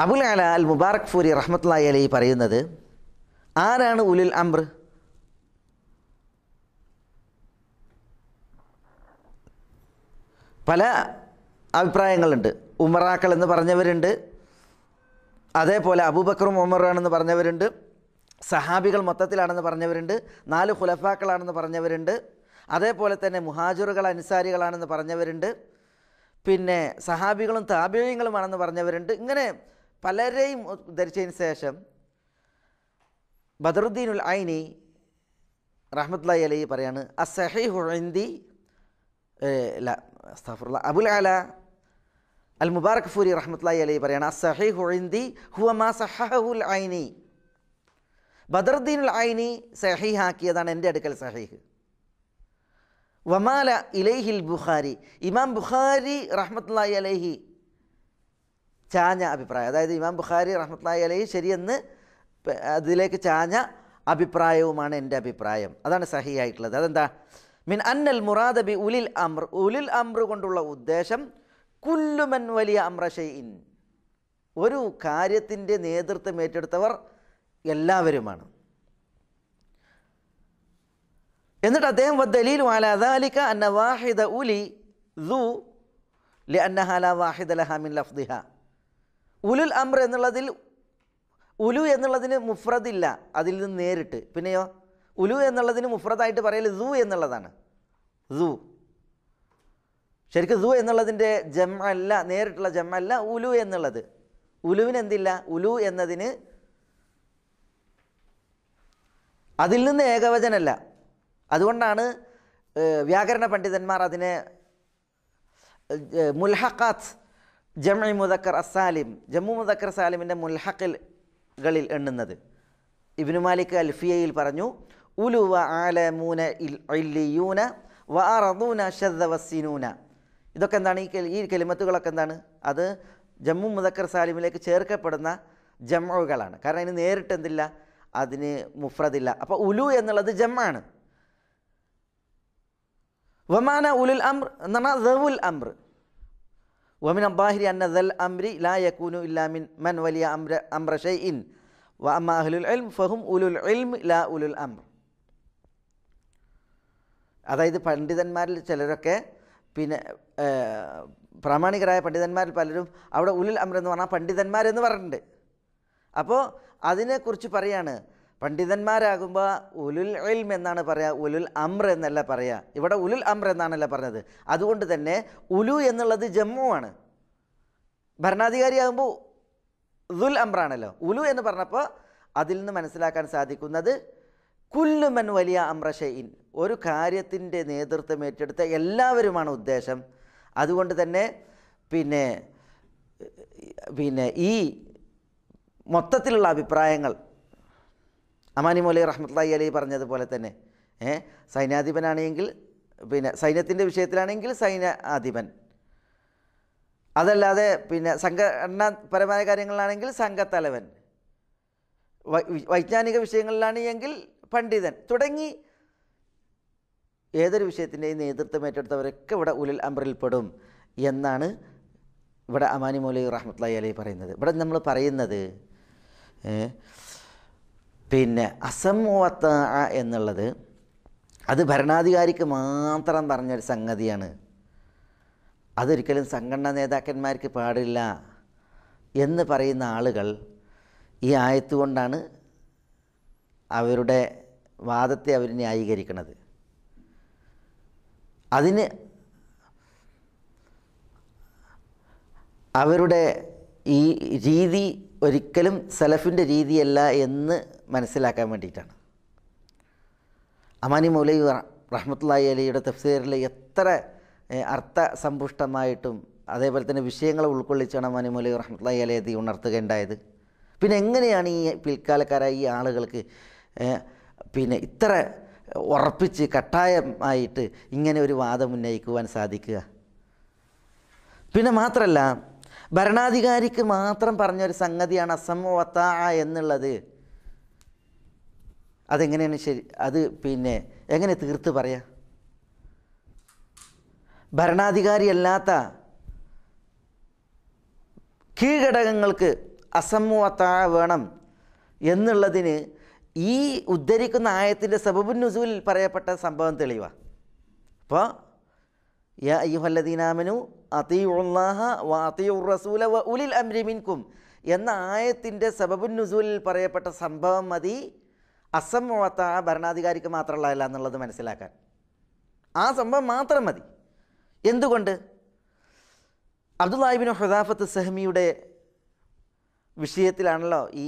അബുൽ അല അൽ മുബാറക് ഫൂരി റഹ്മത്തുള്ളാഹി അലൈഹി പറയുന്നത്, ആരാണ് ഉലുൽ അംർ? പല അഭിപ്രായങ്ങളുണ്ട്. ഉമറാക്കൾ എന്ന് പറഞ്ഞവരുണ്ട്, അതേപോലെ അബൂബക്കറും ഉമറാണെന്ന് പറഞ്ഞവരുണ്ട്, സഹാബികൾ മൊത്തത്തിലാണെന്ന് പറഞ്ഞവരുണ്ട്, 4 ഖുലഫാക്കളാണെന്ന് പറഞ്ഞവരുണ്ട്, അതേപോലെ തന്നെ മുഹാജിറുകൾ അൻസാരികളാണെന്ന് പറഞ്ഞവരുണ്ട്, പിന്നെ സഹാബികളും താബിഈങ്ങളുമാണെന്ന് പറഞ്ഞവരുണ്ട്. ഇങ്ങനെ പലരെയും ഉദ്ധരിച്ചതിന് ശേഷം ബദറുദ്ദീനുൽ ഐനി റഹ്മത്തുള്ളാഹി അലൈഹി പറയാണ്, അസ്സഹീഹു ഇൻദി അബുൽ അല അൽ മുബാറക് ഫൂരി റഹ്മത്തുള്ളാഹി അലൈഹി പറയാണ്, അസ്സഹീഹു ഇൻദി ഹുവ മാ സഹഹുൽ ഐനി. ബദറുദ്ദീനുൽ ഐനി സഹീഹാക്കിയതാണ് എൻ്റെ അടുക്കൽ സഹീഹ്. വമാല ഇലൈഹിൽ ബുഖാരി, ഇമാം ബുഖാരി റഹ്മത്തുള്ളാഹി അലൈഹി ചാഞ്ഞ അഭിപ്രായം, അതായത് ഇമാം ബുഖാരി റഹ്മത്തുള്ളാഹി അലൈഹി ശരിയെന്ന് അതിലേക്ക് ചാഞ്ഞ അഭിപ്രായവുമാണ് എൻ്റെ അഭിപ്രായം. അതാണ് സഹിയായിട്ടുള്ളത്. അതെന്താ? മിൻ അന്നൽ മുറാദ ബി ഉലിൽ അംർ, ഉലിൽ അംർ കൊണ്ടുള്ള ഉദ്ദേശം കുല്ലു മൻ വലിയ അംറ ഷൈഇൻ, ഒരു കാര്യത്തിൻ്റെ നേതൃത്വം ഏറ്റെടുത്തവർ എല്ലാവരുമാണ്. എന്നിട്ട് അദ്ദേഹം വദ്ദലീലു അലാ ദാലിക അന്ന വാഹിദ ഉലി ദു ലിഅന്നഹ ലാ വാഹിദ ലഹ മിൻ ലഫ്ദിഹ. ഉലുൽ അംർ എന്നുള്ളതിൽ ഉലു എന്നുള്ളതിന് മുഫ്രദില്ല, അതിൽ നിന്ന് നേരിട്ട്. പിന്നെയോ ഉലു എന്നുള്ളതിന് മുഫ്രദായിട്ട് പറയൽ ദു എന്നുള്ളതാണ്. ദു ശരിക്കും ദു എന്നുള്ളതിൻ്റെ ജംഅല്ല, നേരിട്ടുള്ള ജംഅല്ല ഉലു എന്നുള്ളത്. ഉലുവിന് എന്തില്ല? ഉലു എന്നതിന് അതിൽ നിന്ന് ഏകവചനമല്ല. അതുകൊണ്ടാണ് വ്യാകരണ പണ്ഡിതന്മാർ അതിനെ മുൽഹഖാത്ത് ജംഇ മുദക്കർ അസാലിം, ജമ്മു മുദക്കർ സാലിമിൻ്റെ മുൽഹഖുകളിൽ എണ്ണുന്നത്. ഇബ്നു മാലിക് അൽഫിയയിൽ പറഞ്ഞു, ഉലു വ ആലമൂന ഇല്ലിയൂന വ അറദൂന ശദ്ദ വസ്സിനൂന. ഇതൊക്കെ എന്താണ്? ഈ കലിമത്തുകളൊക്കെ എന്താണ്? അത് ജമ്മു മുദക്കർ സാലിമിലേക്ക് ചേർക്കപ്പെടുന്ന ജംഉകളാണ്. കാരണം അതിന് നേരിട്ട് എന്തില്ല? അതിന് മുഫ്രദില്ല. അപ്പോൾ ഉലു എന്നുള്ളത് ജംആണ്. വമാന ഉലുൽ അംർ എന്ന് പറഞ്ഞാൽ ദവുൽ അംർ. വമിൻ അബ്ബാഹിരി അന്ന ദൽ അംരി ലാ യകൂനു ഇല്ലാ മിൻ മൻ വലിയ അംറ ഷൈഇൻ വ അമ്മ അഹ്ലുൽ ഇൽം ഫഹും ഉലുൽ ഇൽം ലാ ഉലുൽ അംർ. അതായത് പണ്ഡിതന്മാരിൽ ചിലരൊക്കെ, പിന്നെ പ്രാമാണികരായ പണ്ഡിതന്മാരിൽ പലരും അവിടെ ഉലുൽ അംർ എന്ന് പറഞ്ഞാൽ പണ്ഡിതന്മാരെന്ന് പറഞ്ഞിട്ടുണ്ട്. അപ്പോൾ അതിനെക്കുറിച്ച് പറയാണ്, പണ്ഡിതന്മാരാകുമ്പോൾ ഉലുൽ ഇൽം എന്നാണ് പറയുക, ഉലുൽ അംർ എന്നല്ല പറയുക. ഇവിടെ ഉലുൽ അംർ എന്നാണല്ലോ പറഞ്ഞത്. അതുകൊണ്ട് തന്നെ ഉലു എന്നുള്ളത് ജമ്മുവാണ്. ഭരണാധികാരിയാകുമ്പോൾ ദുൽ അംറാണല്ലോ. ഉലു എന്ന് പറഞ്ഞപ്പോൾ അതിൽ നിന്ന് മനസ്സിലാക്കാൻ സാധിക്കുന്നത് കുല്ലു മൻ വലിയ അംറ ഷൈഇൻ, ഒരു കാര്യത്തിൻ്റെ നേതൃത്വം ഏറ്റെടുത്ത എല്ലാവരുമാണ് ഉദ്ദേശം. അതുകൊണ്ട് തന്നെ പിന്നെ ഈ മൊത്തത്തിലുള്ള അഭിപ്രായങ്ങൾ അമാനി മൗലവി റഹ്മത്തുള്ളാഹി അലൈഹി പറഞ്ഞതുപോലെ തന്നെ സൈന്യാധിപനാണെങ്കിൽ പിന്നെ സൈന്യത്തിൻ്റെ വിഷയത്തിലാണെങ്കിൽ സൈന്യാധിപൻ, അതല്ലാതെ പിന്നെ സംഘടനാപരമായ കാര്യങ്ങളിലാണെങ്കിൽ സംഘത്തലവൻ, വൈജ്ഞാനിക വിഷയങ്ങളിലാണെങ്കിൽ പണ്ഡിതൻ, തുടങ്ങി ഏതൊരു വിഷയത്തിൻ്റെയും നേതൃത്വം ഏറ്റെടുത്തവരൊക്കെ ഇവിടെ ഉലുൽ അംറിൽ പെടും എന്നാണ് ഇവിടെ അമാനി മൗലവി റഹ്മത്തുള്ളാഹി അലൈഹി പറയുന്നത്. ഇവിടെ നമ്മൾ പറയുന്നത് പിന്നെ അസംവത്ത എന്നുള്ളത് അത് ഭരണാധികാരിക്ക് മാത്രം പറഞ്ഞൊരു സംഗതിയാണ്. അതൊരിക്കലും സംഘടനാ നേതാക്കന്മാർക്ക് പാടില്ല എന്ന് പറയുന്ന ആളുകൾ ഈ ആയത്ത് കൊണ്ടാണ് അവരുടെ വാദത്തെ അവർ അവരുടെ ഈ രീതി ഒരിക്കലും സലഫിൻ്റെ രീതിയല്ല എന്ന് മനസ്സിലാക്കാൻ വേണ്ടിയിട്ടാണ്. അമാനി മൗലവി റഹ്മത്തുള്ളാഹി അലൈഹിയുടെ തഫ്സീറിൽ എത്ര അർത്ഥസമ്പുഷ്ടമായിട്ടും അതേപോലെ തന്നെ വിഷയങ്ങളെ ഉൾക്കൊള്ളിച്ചാണ് അമാനി മൗലവി റഹ്മത്തുള്ളാഹി അലൈഹി ഉണർത്തുകയുണ്ടായത്. പിന്നെ എങ്ങനെയാണ് ഈ പിൽക്കാലക്കാരായ ഈ ആളുകൾക്ക് പിന്നെ ഇത്ര ഉറപ്പിച്ച് കട്ടായമായിട്ട് ഇങ്ങനെ ഒരു വാദം ഉന്നയിക്കുവാൻ സാധിക്കുക? പിന്നെ മാത്രമല്ല, ഭരണാധികാരിക്ക് മാത്രം പറഞ്ഞൊരു സംഗതിയാണ് അസ്സമഉ വത്താഅ എന്നുള്ളത്. അതെങ്ങനെയാണ് ശരി? അത് പിന്നെ എങ്ങനെ തീർത്ത് പറയാം? ഭരണാധികാരിയല്ലാത്ത കീഴ്ഘടകങ്ങൾക്ക് അസ്സമഉ വത്താഅ വേണം എന്നുള്ളതിന് ഈ ഉദ്ധരിക്കുന്ന ആയത്തിൻ്റെ സബബുൻ നുസൂലിൽ പറയപ്പെട്ട സംഭവം തെളിവാണ്. അപ്പോൾ യാ അയ്യുഹല്ലദീന ആമനു അതീഉല്ലാഹ വ അതീഉർ റസൂല വ ഉലിൽ അംരി മിൻകും എന്ന ആയത്തിൻ്റെ സബബുൻ നുസൂലിൽ പറയപ്പെട്ട സംഭവം മതി അസ്സമഉ വത്താഅ ഭരണാധികാരിക്ക് മാത്രമുള്ളതല്ല എന്നുള്ളത് മനസ്സിലാക്കാൻ. ആ സംഭവം മാത്രം മതി. എന്തുകൊണ്ട്? അബ്ദുല്ലാഹി ഇബ്നു ഹുദാഫത്ത് സഹ്മിയുടെ വിഷയത്തിലാണല്ലോ ഈ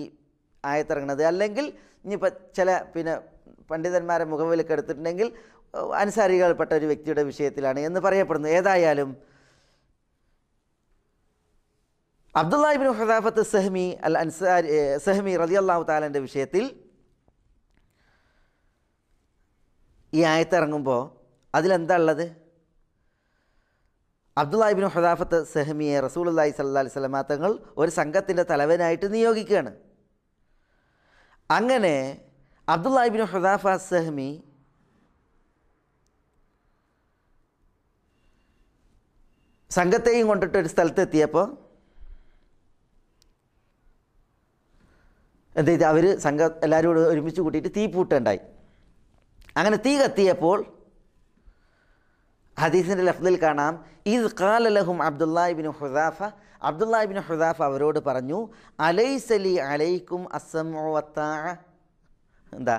ആയത്തിറങ്ങുന്നത്. അല്ലെങ്കിൽ ഇനിയിപ്പോൾ ചില പിന്നെ പണ്ഡിതന്മാരെ മുഖവിലേക്ക് എടുത്തിട്ടുണ്ടെങ്കിൽ അൻസാരികൾപ്പെട്ട ഒരു വ്യക്തിയുടെ വിഷയത്തിലാണ് എന്ന് പറയപ്പെടുന്നു. ഏതായാലും അബ്ദുല്ലാഹി ഇബ്നു ഹുദാഫത്ത് സഹ്മി അൽ അൻസാരി സഹ്മി റളിയല്ലാഹു തആലയുടെ വിഷയത്തിൽ ഈ ആയത്തിറങ്ങുമ്പോൾ അതിലെന്താ ഉള്ളത്? അബ്ദുല്ലാഹി ഇബ്നു ഹുദാഫത്ത് സഹ്മിയെ റസൂലുള്ളാഹി സ്വല്ലല്ലാഹി അലൈഹി വസല്ലം തങ്ങൾ ഒരു സംഘത്തിൻ്റെ തലവനായിട്ട് നിയോഗിക്കുകയാണ്. അങ്ങനെ അബ്ദുല്ലാഹി ഇബ്നു ഹുദാഫ സഹ്മി സംഘത്തെയും കൊണ്ടിട്ട് ഒരു സ്ഥലത്തെത്തിയപ്പോൾ എന്ത് ചെയ്ത് അവർ സംഘം എല്ലാവരും കൂടെ ഒരുമിച്ച് കൂട്ടിയിട്ട് തീ പൂട്ടുണ്ടായി. അങ്ങനെ തീ കത്തിയപ്പോൾ ഹദീസിൻ്റെ ലഫ്ദിൽ കാണാം, ഇദ് ഖാല ലഹും അബ്ദുല്ലാഹി ഇബ്നു ഹുദാഫ, അബ്ദുല്ലാഹി ഇബ്നു ഹുദാഫ അവരോട് പറഞ്ഞു, അലൈസ ലി അലൈക്കും അസ്സമഉ വത്താഅ. എന്താ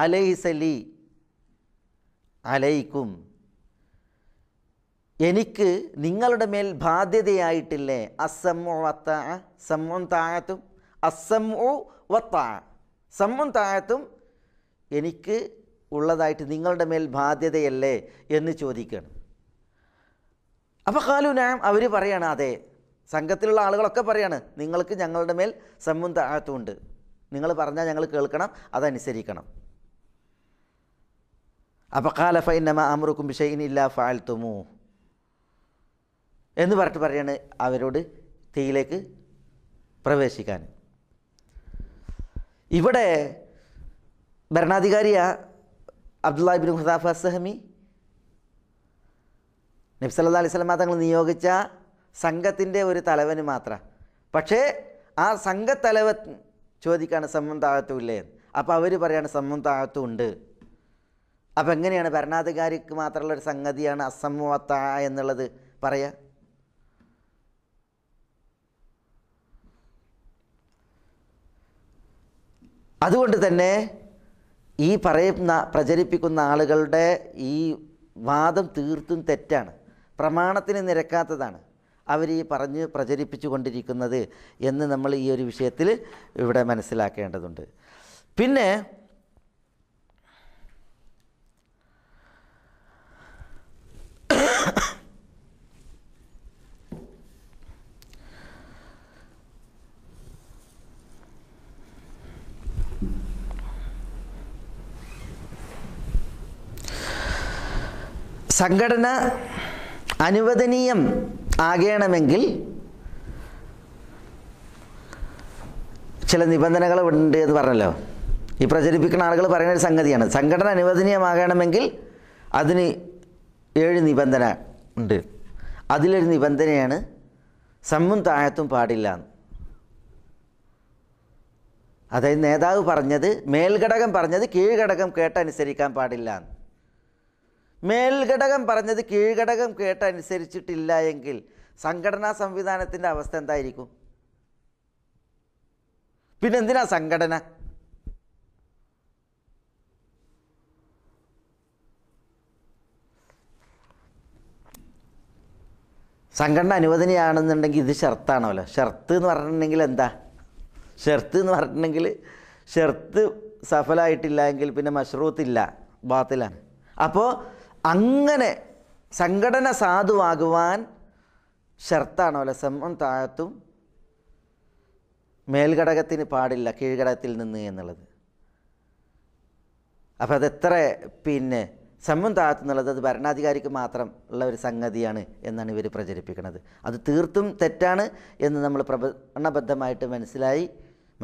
അലൈസ ലി അലൈക്കും, എനിക്ക് നിങ്ങളുടെ മേൽ ബാധ്യതയായിട്ടില്ലേ അസ്സമഉ വത്താഅ, സമഉൻ താഅത്തും, അസ്സമഉ വത്താഅ, സമഉൻ താഅത്തും എനിക്ക് ഉള്ളതായിട്ട് നിങ്ങളുടെ മേൽ ബാധ്യതയല്ലേ എന്ന് ചോദിക്കുകയാണ്. അപ്പോൾ ഖാലു നഅം, അവർ പറയാണ് അതെ. സംഘത്തിലുള്ള ആളുകളൊക്കെ പറയാണ് നിങ്ങൾക്ക് ഞങ്ങളുടെ മേൽ സമഉൻ താഅത്തും ഉണ്ട്, നിങ്ങൾ പറഞ്ഞാൽ ഞങ്ങൾ കേൾക്കണം, അതനുസരിക്കണം. അപ്പോൾ ഖാല ഫഇന്നമാ അംറുക്കും ബിശൈഇൻ ഇല്ലാ ഫഅൽതുമൂ എന്ന് പറഞ്ഞിട്ട് പറയാണ് അവരോട് തീയിലേക്ക് പ്രവേശിക്കാൻ. ഇവിടെ ഭരണാധികാരിയാ അബ്ദുല്ലാഹി ഇബ്നു ഹുദാഫ സഹ്മി നബി സല്ലല്ലാഹു അലൈഹി വസല്ലം തങ്ങൾ നിയോഗിച്ച സംഘത്തിൻ്റെ ഒരു തലവന് മാത്രം. പക്ഷേ ആ സംഘത്തലവൻ ചോദിക്കുകയാണ് സമഉൻ താഅത്തും ഇല്ലേ? അപ്പോൾ അവർ പറയാണ് സമഉൻ താഅത്തും ഉണ്ട്. അപ്പോൾ എങ്ങനെയാണ് ഭരണാധികാരിക്ക് മാത്രമുള്ളൊരു സംഗതിയാണ് അസ്സമഉ വത്താഅ എന്നുള്ളത് പറയുക? അതുകൊണ്ട് തന്നെ ഈ പ്രചരിപ്പിക്കുന്ന ആളുകളുടെ ഈ വാദം തീർത്തും തെറ്റാണ്, പ്രമാണത്തിന് നിരക്കാത്തതാണ് അവർ ഈ പ്രചരിപ്പിച്ചു കൊണ്ടിരിക്കുന്നത് എന്ന് നമ്മൾ ഈ ഒരു വിഷയത്തിൽ ഇവിടെ മനസ്സിലാക്കേണ്ടതുണ്ട്. പിന്നെ സംഘടന അനുവദനീയം ആകണമെങ്കിൽ ചില നിബന്ധനകൾ ഉണ്ട് എന്ന് പറഞ്ഞല്ലോ. ഈ പ്രചരിപ്പിക്കുന്ന ആളുകൾ പറയുന്ന ഒരു സംഗതിയാണ്, സംഘടന അനുവദനീയമാകണമെങ്കിൽ അതിന് 7 നിബന്ധന ഉണ്ട്. അതിലൊരു നിബന്ധനയാണ് സമഉൻ താഅത്തും പാടില്ല. അതായത് നേതാവ് പറഞ്ഞത്, മേൽഘടകം പറഞ്ഞത് കീഴ്ഘടകം കേട്ടനുസരിക്കാൻ പാടില്ല. മേൽഘടകം പറഞ്ഞത് കീഴ്ഘടകം കേട്ടനുസരിച്ചിട്ടില്ല എങ്കിൽ സംഘടനാ സംവിധാനത്തിൻ്റെ അവസ്ഥ എന്തായിരിക്കും? പിന്നെ എന്തിനാ സംഘടന? സംഘടന അനുവദനീയാണെന്നുണ്ടെങ്കിൽ ഇത് ഷർത്താണല്ലോ. ഷർത്ത് എന്ന് പറഞ്ഞിട്ടുണ്ടെങ്കിൽ എന്താ? ഷർത്ത് എന്ന് പറഞ്ഞിട്ടുണ്ടെങ്കിൽ ഷർത്ത് സഫലായിട്ടില്ല എങ്കിൽ പിന്നെ മഷ്റൂത്തില്ല, ബാത്തിലാണ്. അപ്പോൾ അങ്ങനെ സംഘടന സാധുവാകുവാൻ ഷർത്താണല്ലോ സമഉം താഅത്തും മേൽഘടകത്തിന് പാടില്ല കീഴ്ഘടകത്തിൽ നിന്ന് എന്നുള്ളത്. അപ്പോൾ അതെത്ര പിന്നെ സമഉം താഅത്തും എന്നുള്ളത് അത് ഭരണാധികാരിക്ക് മാത്രം ഉള്ള ഒരു സംഗതിയാണ് എന്നാണ് ഇവർ പ്രചരിപ്പിക്കുന്നത്. അത് തീർത്തും തെറ്റാണ് എന്ന് നമ്മൾ പ്രമാണബദ്ധമായിട്ട്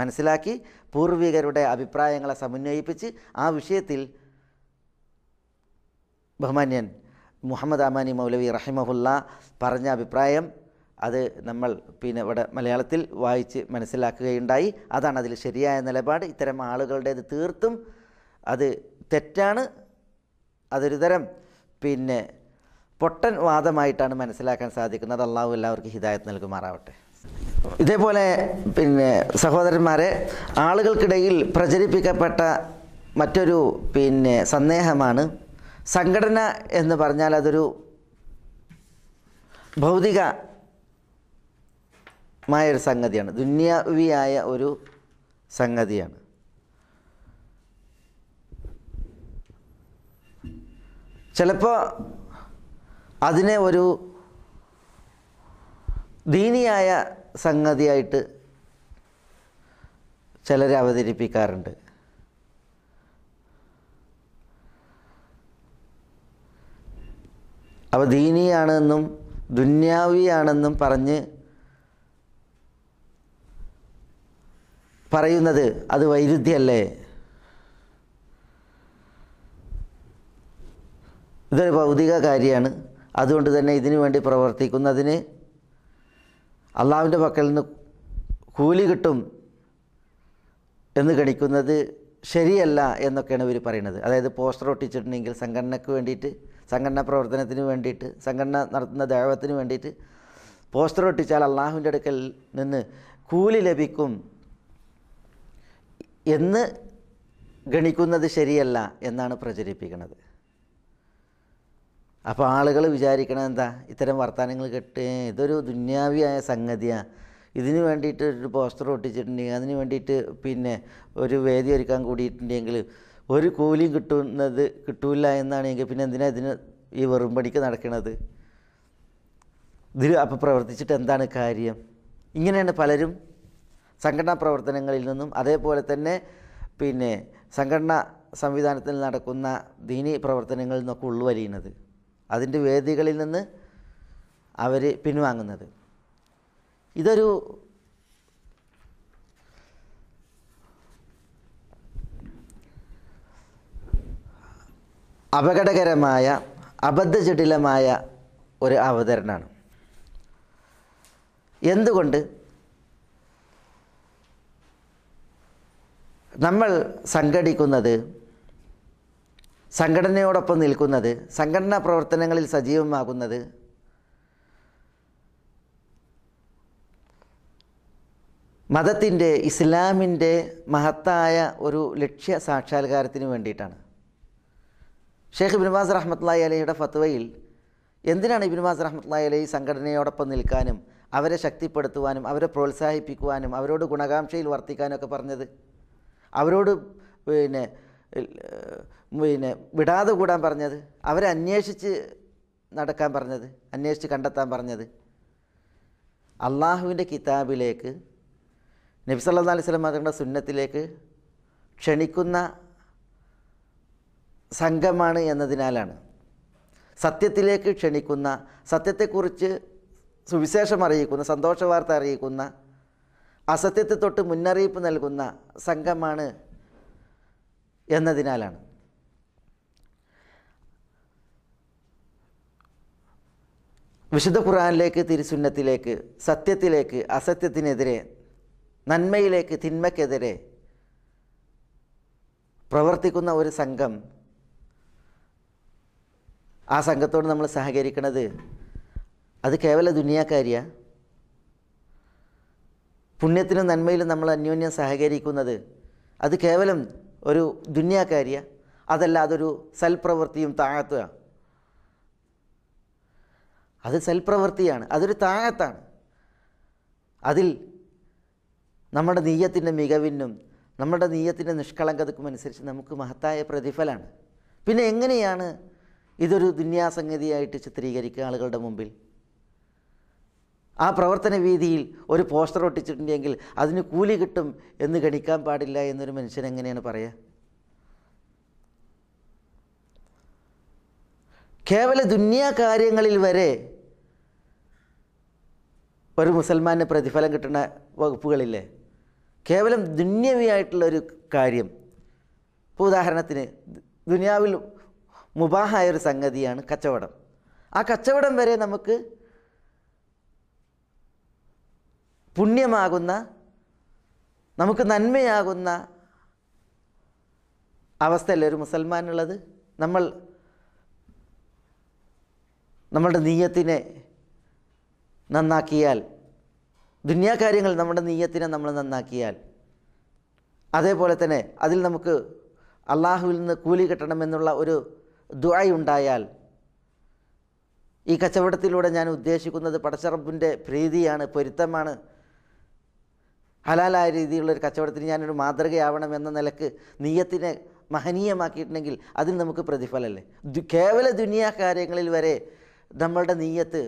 മനസ്സിലാക്കി പൂർവികരുടെ അഭിപ്രായങ്ങളെ സമന്വയിപ്പിച്ച് ആ വിഷയത്തിൽ ബഹുമാന്യൻ മുഹമ്മദ് അമാനി മൗലവി റഹിമഹുല്ല പറഞ്ഞ അഭിപ്രായം അത് നമ്മൾ പിന്നെ ഇവിടെ മലയാളത്തിൽ വായിച്ച് മനസ്സിലാക്കുകയുണ്ടായി. അതാണ് അതിൽ ശരിയായ നിലപാട്. ഇത്തരം ആളുകളുടേത് തീർത്തും അത് തെറ്റാണ്. അതൊരു തരം പിന്നെ പൊട്ടൻ വാദമായിട്ടാണ് മനസ്സിലാക്കാൻ സാധിക്കുന്നത്. അള്ളാഹു എല്ലാവർക്കും ഹിദായത്ത് നൽകുമാറാവട്ടെ. ഇതേപോലെ പിന്നെ സഹോദരന്മാരെ, ആളുകൾക്കിടയിൽ പ്രചരിപ്പിക്കപ്പെട്ട മറ്റൊരു പിന്നെ സന്ദേഹമാണ് സംഘടന എന്ന് പറഞ്ഞാൽ അതൊരു ഭൗതികമായൊരു സംഗതിയാണ്, ദുന്യാവിയായ ഒരു സംഗതിയാണ്. ചിലപ്പോൾ അതിനെ ഒരു ദീനിയായ സംഗതിയായിട്ട് ചിലർ അവതരിപ്പിക്കാറുണ്ട്. അപ്പോൾ ദീനിയാണെന്നും ദുന്യാവിയാണെന്നും പറഞ്ഞ് പറയുന്നത് അത് വൈരുദ്ധ്യമല്ലേ? ഇതൊരു ഭൗതിക കാര്യമാണ്. അതുകൊണ്ട് തന്നെ ഇതിനു വേണ്ടി പ്രവർത്തിക്കുന്നതിന് അള്ളാഹുവിൻ്റെ പക്കൽ നിന്ന് കൂലി കിട്ടും എന്ന് ഗണിക്കുന്നത് ശരിയല്ല എന്നൊക്കെയാണ് ഇവർ പറയുന്നത്. അതായത് പോസ്റ്റർ ഒട്ടിച്ചിട്ടുണ്ടെങ്കിൽ സംഘടനയ്ക്ക് വേണ്ടിയിട്ട്, സംഘടനാ പ്രവർത്തനത്തിന് വേണ്ടിയിട്ട്, സംഘടന നടത്തുന്ന ദഅവത്തിന് വേണ്ടിയിട്ട് പോസ്റ്റർ ഒട്ടിച്ചാൽ അള്ളാഹുവിൻ്റെ അടുക്കൽ നിന്ന് കൂലി ലഭിക്കും എന്ന് ഗണിക്കുന്നത് ശരിയല്ല എന്നാണ് പ്രചരിപ്പിക്കുന്നത്. അപ്പോൾ ആളുകൾ വിചാരിക്കണത് എന്താ? ഇത്തരം വർത്തമാനങ്ങൾ കേട്ട് ഇതൊരു ദുന്യാവിയായ സംഗതിയാണ്, ഇതിന് വേണ്ടിയിട്ട് ഒരു പോസ്റ്റർ ഒട്ടിച്ചിട്ടുണ്ടെങ്കിൽ, അതിന് വേണ്ടിയിട്ട് പിന്നെ ഒരു വേദി ഒരുക്കാൻ കൂടിയിട്ടുണ്ടെങ്കിൽ ഒരു കൂലിയും കിട്ടൂല എന്നാണെങ്കിൽ പിന്നെ എന്തിനാ ഇതിന് ഈ വെറുംപടിക്ക് നടക്കുന്നത്? ഇതിൽ അപ്പോൾ പ്രവർത്തിച്ചിട്ട് എന്താണ് കാര്യം? ഇങ്ങനെയാണ് പലരും സംഘടനാ പ്രവർത്തനങ്ങളിൽ നിന്നും അതേപോലെ തന്നെ പിന്നെ സംഘടനാ സംവിധാനത്തിൽ നടക്കുന്ന ദീനി പ്രവർത്തനങ്ങളിൽ നിന്നൊക്കെ ഉൾവലിയുന്നത്, അതിൻ്റെ വേദികളിൽ നിന്ന് അവർ പിൻവാങ്ങുന്നത്. ഇതൊരു അപകടകരമായ അബദ്ധജടിലമായ ഒരു അവതരണമാണ്. എന്തുകൊണ്ട്? നമ്മൾ സംഘടിക്കുന്നത്, സംഘടനയോടൊപ്പം നിൽക്കുന്നത്, സംഘടനാ പ്രവർത്തനങ്ങളിൽ സജീവമാകുന്നത് മതത്തിൻ്റെ, ഇസ്ലാമിൻ്റെ മഹത്തായ ഒരു ലക്ഷ്യ സാക്ഷാത്കാരത്തിന് വേണ്ടിയിട്ടാണ്. ഷെയ്ഖ് ഇബ്നു ബാസ് റഹ്മത്തുള്ളാഹി അലൈഹിയുടെ ഫത്വയിൽ എന്തിനാണ് ഇബ്നു ബാസ് റഹ്മത്തുള്ളാഹി അലൈഹി സംഘടനയോടൊപ്പം നിൽക്കാനും അവരെ ശക്തിപ്പെടുത്തുവാനും അവരെ പ്രോത്സാഹിപ്പിക്കുവാനും അവരോട് ഗുണകാംക്ഷയിൽ വർത്തിക്കാനും ഒക്കെ പറഞ്ഞത്? അവരോട് പിന്നെ വിടാതെ കൂടാൻ പറഞ്ഞത്? അവരെ അന്വേഷിച്ച് നടക്കാൻ പറഞ്ഞത്? അന്വേഷിച്ച് കണ്ടെത്താൻ പറഞ്ഞത്? അള്ളാഹുവിൻ്റെ കിതാബിലേക്ക്, നബി സല്ലല്ലാഹു അലൈഹി വസല്ലം തങ്ങളുടെ സുന്നത്തിലേക്ക് ക്ഷണിക്കുന്ന സംഘമാണ് എന്നതിനാലാണ്. സത്യത്തിലേക്ക് ക്ഷണിക്കുന്ന, സത്യത്തെക്കുറിച്ച് സുവിശേഷം അറിയിക്കുന്ന, സന്തോഷവാർത്ത അറിയിക്കുന്ന, അസത്യത്തെ തൊട്ട് മുന്നറിയിപ്പ് നൽകുന്ന സംഘമാണ് എന്നതിനാലാണ്. വിശുദ്ധ ഖുർആനിലേക്ക്, തിരുസുന്നത്തിലേക്ക്, സത്യത്തിലേക്ക്, അസത്യത്തിനെതിരെ, നന്മയിലേക്ക്, തിന്മയ്ക്കെതിരെ പ്രവർത്തിക്കുന്ന ഒരു സംഘം, ആ സംഘത്തോട് നമ്മൾ സഹകരിക്കുന്നത് അത് കേവല ദുനിയാക്കാരിയാണ്. പുണ്യത്തിനും നന്മയിലും നമ്മൾ അന്യോന്യം സഹകരിക്കുന്നത് അത് കേവലം ഒരു ദുനിയാക്കാരിയാണ്. അതല്ല, അതൊരു സൽപ്രവൃത്തിയും താഴത്തുകയാണ്. അത് സൽപ്രവൃത്തിയാണ്, അതൊരു താഴത്താണ്. അതിൽ നമ്മുടെ നീയത്തിൻ്റെ മികവിനും നമ്മുടെ നീയത്തിൻ്റെ നിഷ്കളങ്കതക്കും അനുസരിച്ച് നമുക്ക് മഹത്തായ പ്രതിഫലമാണ്. പിന്നെ എങ്ങനെയാണ് ഇതൊരു ദുന്യാസംഗതിയായിട്ട് ചിത്രീകരിക്കുക ആളുകളുടെ മുമ്പിൽ? ആ പ്രവർത്തന വീതിയിൽ ഒരു പോസ്റ്റർ ഒട്ടിച്ചിട്ടുണ്ടെങ്കിൽ അതിന് കൂലി കിട്ടും എന്ന് ഗണിക്കാൻ പാടില്ല എന്നൊരു മനുഷ്യൻ എങ്ങനെയാണ് പറയുക? കേവല ദുന്യാ കാര്യങ്ങളിൽ വരെ ഒരു മുസൽമാന് പ്രതിഫലം കിട്ടുന്ന വകുപ്പുകളില്ലേ? കേവലം ദുന്യവിയായിട്ടുള്ളൊരു കാര്യം. ഇപ്പോൾ ഉദാഹരണത്തിന് ദുനിയാവിൽ മുബാഹായൊരു സംഗതിയാണ് കച്ചവടം. ആ കച്ചവടം വരെ നമുക്ക് പുണ്യമാകുന്ന, നമുക്ക് നന്മയാകുന്ന അവസ്ഥയല്ലേ ഒരു മുസൽമാനുള്ളത്? നമ്മളുടെ നീയത്തിനെ നന്നാക്കിയാൽ, ദുന്യാ കാര്യങ്ങൾ നമ്മുടെ നീയത്തിനെ നമ്മൾ നന്നാക്കിയാൽ, അതേപോലെ തന്നെ അതിൽ നമുക്ക് അള്ളാഹുവിൽ നിന്ന് കൂലി കിട്ടണമെന്നുള്ള ഒരു ദുആ ഉണ്ടായാൽ, ഈ കച്ചവടത്തിലൂടെ ഞാൻ ഉദ്ദേശിക്കുന്നത് പടച്ചറബിൻ്റെ പ്രീതിയാണ്, പൊരുത്തമാണ്, ഹലാലായ രീതിയിലുള്ളൊരു കച്ചവടത്തിന് ഞാനൊരു മാതൃകയാവണം എന്ന നിലക്ക് നീയത്തിനെ മഹനീയമാക്കിയിട്ടുണ്ടെങ്കിൽ അതിൽ നമുക്ക് പ്രതിഫലമല്ലേ? കേവല ദുനിയാ കാര്യങ്ങളിൽ വരെ നമ്മളുടെ നീയത്ത്,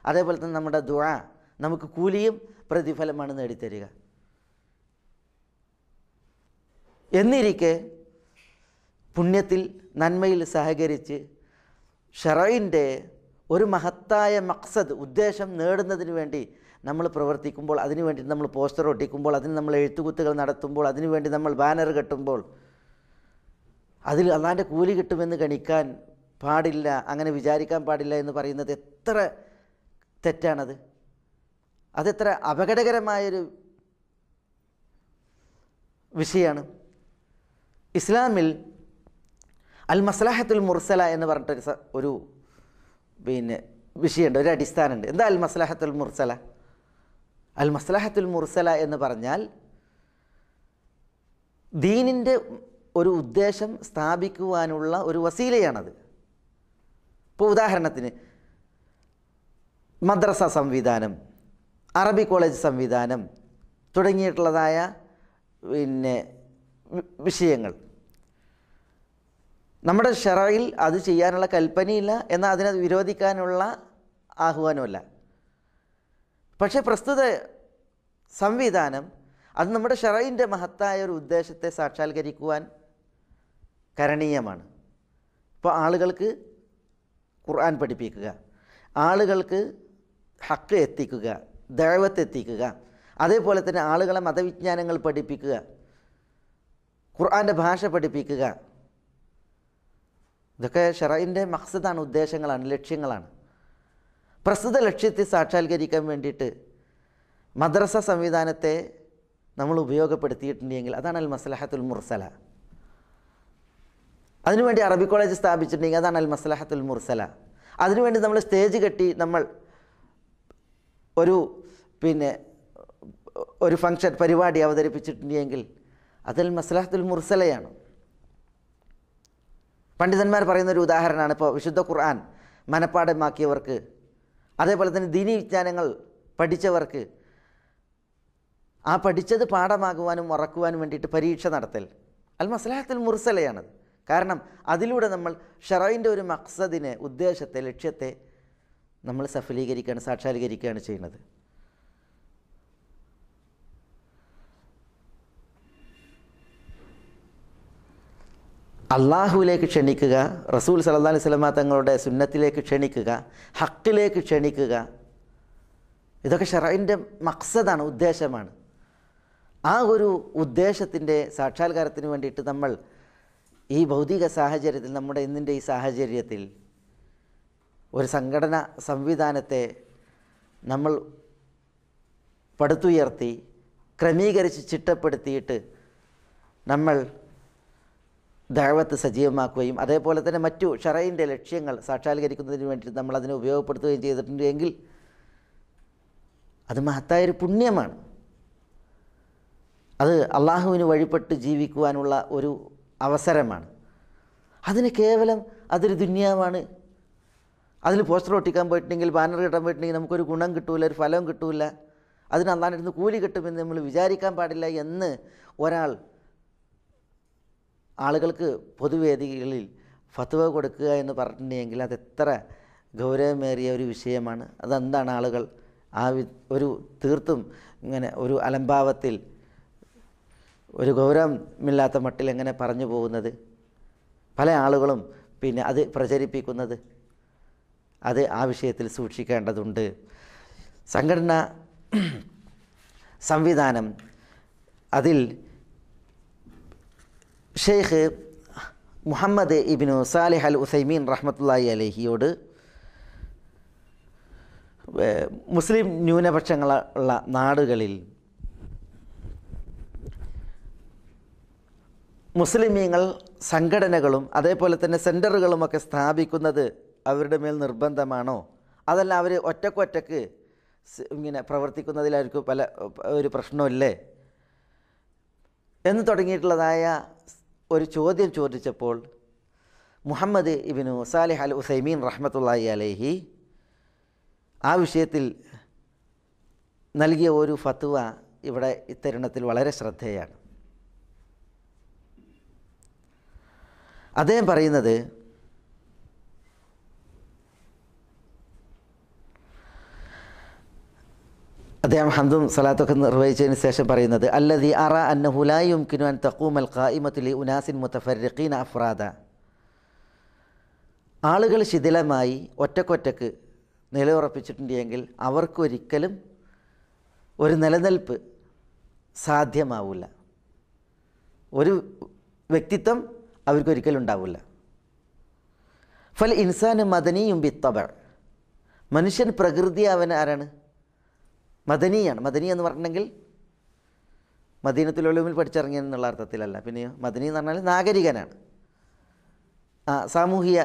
അതേപോലെ തന്നെ നമ്മുടെ ദുആ നമുക്ക് കൂലിയും പ്രതിഫലമാണ് നേടിത്തരിക. എന്നിരിക്കെ പുണ്യത്തിൽ നന്മയിൽ സഹകരിച്ച് ശറഇൻ്റെ ഒരു മഹത്തായ മഖ്സദ്, ഉദ്ദേശം നേടുന്നതിന് വേണ്ടി നമ്മൾ പ്രവർത്തിക്കുമ്പോൾ, അതിനു വേണ്ടി നമ്മൾ പോസ്റ്റർ ഒട്ടിക്കുമ്പോൾ, അതിന് നമ്മൾ എഴുത്തുകുത്തുകൾ നടത്തുമ്പോൾ, അതിനു വേണ്ടി നമ്മൾ ബാനർ കെട്ടുമ്പോൾ, അതിൽ അള്ളാൻ്റെ കൂലി കിട്ടുമെന്ന് ഗണിക്കാൻ പാടില്ല, അങ്ങനെ വിചാരിക്കാൻ പാടില്ല എന്ന് പറയുന്നത് എത്ര തെറ്റാണത്! അതെത്ര അപകടകരമായൊരു വിഷയമാണ്. ഇസ്ലാമിൽ അൽ മസ്ലഹത്തുൽ മുർസല എന്ന് പറഞ്ഞിട്ടൊരു വിഷയമുണ്ട്, ഒരു അടിസ്ഥാനമുണ്ട്. എന്താ അൽ മസ്ലഹത്തുൽ മുർസല? അൽ മസ്ലഹത്തുൽ മുർസല എന്ന് പറഞ്ഞാൽ ദീനിൻ്റെ ഒരു ഉദ്ദേശം സ്ഥാപിക്കുവാനുള്ള ഒരു വസീലയാണത്. ഇപ്പോൾ ഉദാഹരണത്തിന് മദ്രസ സംവിധാനം, അറബി കോളേജ് സംവിധാനം തുടങ്ങിയിട്ടുള്ളതായ വിഷയങ്ങൾ നമ്മുടെ ശറയിൽ അത് ചെയ്യാനുള്ള കൽപ്പനയില്ല, എന്നാൽ അതിനെ വിരോധിക്കാനുള്ള ആഹ്വാനമല്ല. പക്ഷേ പ്രസ്തുത സംവിധാനം അത് നമ്മുടെ ശറയിൻ്റെ മഹത്തായ ഒരു ഉദ്ദേശത്തെ സാക്ഷാത്കരിക്കുവാൻ കരണീയമാണ്. ഇപ്പോൾ ആളുകൾക്ക് ഖുർആൻ പഠിപ്പിക്കുക, ആളുകൾക്ക് ഹക്ക് എത്തിക്കുക, ദഅവത്ത് എത്തിക്കുക, അതേപോലെ തന്നെ ആളുകളെ മതവിജ്ഞാനങ്ങൾ പഠിപ്പിക്കുക, ഖുർആൻ്റെ ഭാഷ പഠിപ്പിക്കുക, ഇതൊക്കെ ശറഇൻ്റെ മഖ്സദാണ്, ഉദ്ദേശങ്ങളാണ്, ലക്ഷ്യങ്ങളാണ്. പ്രസ്തുത ലക്ഷ്യത്തെ സാക്ഷാത്കരിക്കാൻ വേണ്ടിയിട്ട് മദ്രസ സംവിധാനത്തെ നമ്മൾ ഉപയോഗപ്പെടുത്തിയിട്ടുണ്ടെങ്കിൽ അതാണ് അൽ മസ്ലഹത്തുൽ മുർസല. അതിനുവേണ്ടി അറബി കോളേജ് സ്ഥാപിച്ചിട്ടുണ്ടെങ്കിൽ അതാണ് അൽ മസ്ലഹത്തുൽ മുർസല. അതിനുവേണ്ടി നമ്മൾ സ്റ്റേജ് കെട്ടി നമ്മൾ ഒരു ഫംഗ്ഷൻ പരിപാടി അവതരിപ്പിച്ചിട്ടുണ്ടെങ്കിൽ അതിൽ മസ്ലഹത്തുൽ മുർസലയാണ്. പണ്ഡിതന്മാർ പറയുന്നൊരു ഉദാഹരണമാണ് ഇപ്പോൾ വിശുദ്ധ ഖുർആൻ മനപ്പാഠമാക്കിയവർക്ക്, അതേപോലെ തന്നെ ദീനി വിജ്ഞാനങ്ങൾ പഠിച്ചവർക്ക് ആ പഠിച്ചത് പാഠമാകുവാനും ഉറക്കുവാനും വേണ്ടിയിട്ട് പരീക്ഷ നടത്തൽ അൽ മസ്ലഹത്തുൽ മുർസലയാണത്. കാരണം അതിലൂടെ നമ്മൾ ശറഇൻ്റെ ഒരു മഖ്സദിനെ, ഉദ്ദേശത്തെ, ലക്ഷ്യത്തെ നമ്മൾ സഫലീകരിക്കുകയാണ്, സാക്ഷാത്കരിക്കുകയാണ് ചെയ്യുന്നത്. അള്ളാഹുവിലേക്ക് ക്ഷണിക്കുക, റസൂൽ സല്ലല്ലാഹു അലൈഹി വസല്ലമ തങ്ങളുടെ സുന്നത്തിലേക്ക് ക്ഷണിക്കുക, ഹക്കിലേക്ക് ക്ഷണിക്കുക, ഇതൊക്കെ ശറഇൻ്റെ മഖ്സദാണ്, ഉദ്ദേശമാണ്. ആ ഒരു ഉദ്ദേശത്തിൻ്റെ സാക്ഷാത്കാരത്തിന് വേണ്ടിയിട്ട് നമ്മൾ ഈ ഭൗതിക സാഹചര്യത്തിൽ, നമ്മുടെ ഇന്നിൻ്റെ ഈ സാഹചര്യത്തിൽ ഒരു സംഘടന സംവിധാനത്തെ നമ്മൾ പടുത്തുയർത്തി ക്രമീകരിച്ച് ചിട്ടപ്പെടുത്തിയിട്ട് നമ്മൾ ദഅവത്ത് സജീവമാക്കുകയും അതേപോലെ തന്നെ മറ്റു ശറഇൻ്റെ ലക്ഷ്യങ്ങൾ സാക്ഷാത്കരിക്കുന്നതിന് വേണ്ടി നമ്മൾ അതിനെ ഉപയോഗപ്പെടുത്തുകയും ചെയ്തിട്ടുണ്ടെങ്കിൽ അത് മഹത്തായൊരു പുണ്യമാണ്. അത് അള്ളാഹുവിന് വഴിപ്പെട്ട് ജീവിക്കുവാനുള്ള ഒരു അവസരമാണ്. അതിന് കേവലം അതൊരു ദുന്യാവാണ്, അതിൽ പോസ്റ്റർ ഒട്ടിക്കാൻ പോയിട്ടുണ്ടെങ്കിൽ, ബാനർ കിട്ടാൻ പോയിട്ടുണ്ടെങ്കിൽ നമുക്കൊരു ഗുണം കിട്ടൂല, ഒരു ഫലവും കിട്ടൂല, അതിന് അള്ളാഹിൻ്റെ കൂലി കിട്ടുമെന്ന് നമ്മൾ വിചാരിക്കാൻ പാടില്ല എന്ന് ഒരാൾ ആളുകൾക്ക് പൊതുവേദികളിൽ ഫത്വ കൊടുക്കുക എന്ന് പറഞ്ഞിട്ടുണ്ടെങ്കിൽ അതെത്ര ഗൗരവമേറിയ ഒരു വിഷയമാണ്. അതെന്താണ് ആളുകൾ ഒരു തീർത്തും ഇങ്ങനെ ഒരു അലംഭാവത്തിൽ ഒരു ഗൗരവമില്ലാത്ത മട്ടിൽ എങ്ങനെ പറഞ്ഞു പോകുന്നത്, പല ആളുകളും പിന്നെ അത് പ്രചരിപ്പിക്കുന്നത്, അത് ആ വിഷയത്തിൽ സൂക്ഷിക്കേണ്ടതുണ്ട്. സംഘടനാ സംവിധാനം അതിൽ ഷെയ്ഖ് മുഹമ്മദ് ഇബ്നു സാലിഹ് അൽ ഉസൈമീൻ റഹ്മത്തുള്ളാഹി അലൈഹിയോട് മുസ്ലിം ന്യൂനപക്ഷങ്ങളുള്ള നാടുകളിൽ മുസ്ലിമീങ്ങൾ സംഘടനകളും അതേപോലെ തന്നെ സെൻറ്ററുകളുമൊക്കെ സ്ഥാപിക്കുന്നത് അവരുടെ മേൽ നിർബന്ധമാണോ, അതല്ല അവർ ഒറ്റക്കൊറ്റക്ക് ഇങ്ങനെ പ്രവർത്തിക്കുന്നതിലായിരിക്കും ഒരു പ്രശ്നമില്ലേ എന്ന് തുടങ്ങിയിട്ടുള്ളതായ ഒരു ചോദ്യം ചോദിച്ചപ്പോൾ മുഹമ്മദ് ഇബ്നു സാലിഹ് അൽ ഉസൈമീൻ റഹ്മത്തുള്ളാഹി അലൈഹി ആ വിഷയത്തിൽ നൽകിയ ഒരു ഫത്വ ഇവിടെ ഇത്തരുണത്തിൽ വളരെ ശ്രദ്ധേയമാണ്. അദ്ദേഹം പറയുന്നത്, അദ്ദേഹം ഹംദും സലാത്തൊക്കെ നിർവഹിച്ചതിന് ശേഷം പറയുന്നത്, അല്ലദീ അറ അന്നഹു ലാ യുംകിനു അൻ തഖൂമൽ ഖായിമത്തു ലി ഉനാസിൻ മുതഫർരിഖീന അഫ്രാദ. ആളുകൾ ശിഥിലമായി ഒറ്റക്കൊറ്റക്ക് നിലയുറപ്പിച്ചിട്ടുണ്ടെങ്കിൽ അവർക്കൊരിക്കലും ഒരു നിലനിൽപ്പ് സാധ്യമാവില്ല, ഒരു വ്യക്തിത്വം അവർക്കൊരിക്കലും ഉണ്ടാവില്ല. ഫൽ ഇൻസാന് മദനിയും ബിത്തബ. മനുഷ്യൻ പ്രകൃതി അവൻ ആരാണ്? മദനിയാണ്. മദനി എന്ന് പറഞ്ഞിട്ടുണ്ടെങ്കിൽ മദീനത്തുൽ ഉലൂമിൽ പഠിച്ചിറങ്ങിയെന്നുള്ള അർത്ഥത്തിലല്ല, പിന്നെയോ മദനി എന്ന് പറഞ്ഞാൽ നാഗരികനാണ്, സാമൂഹിക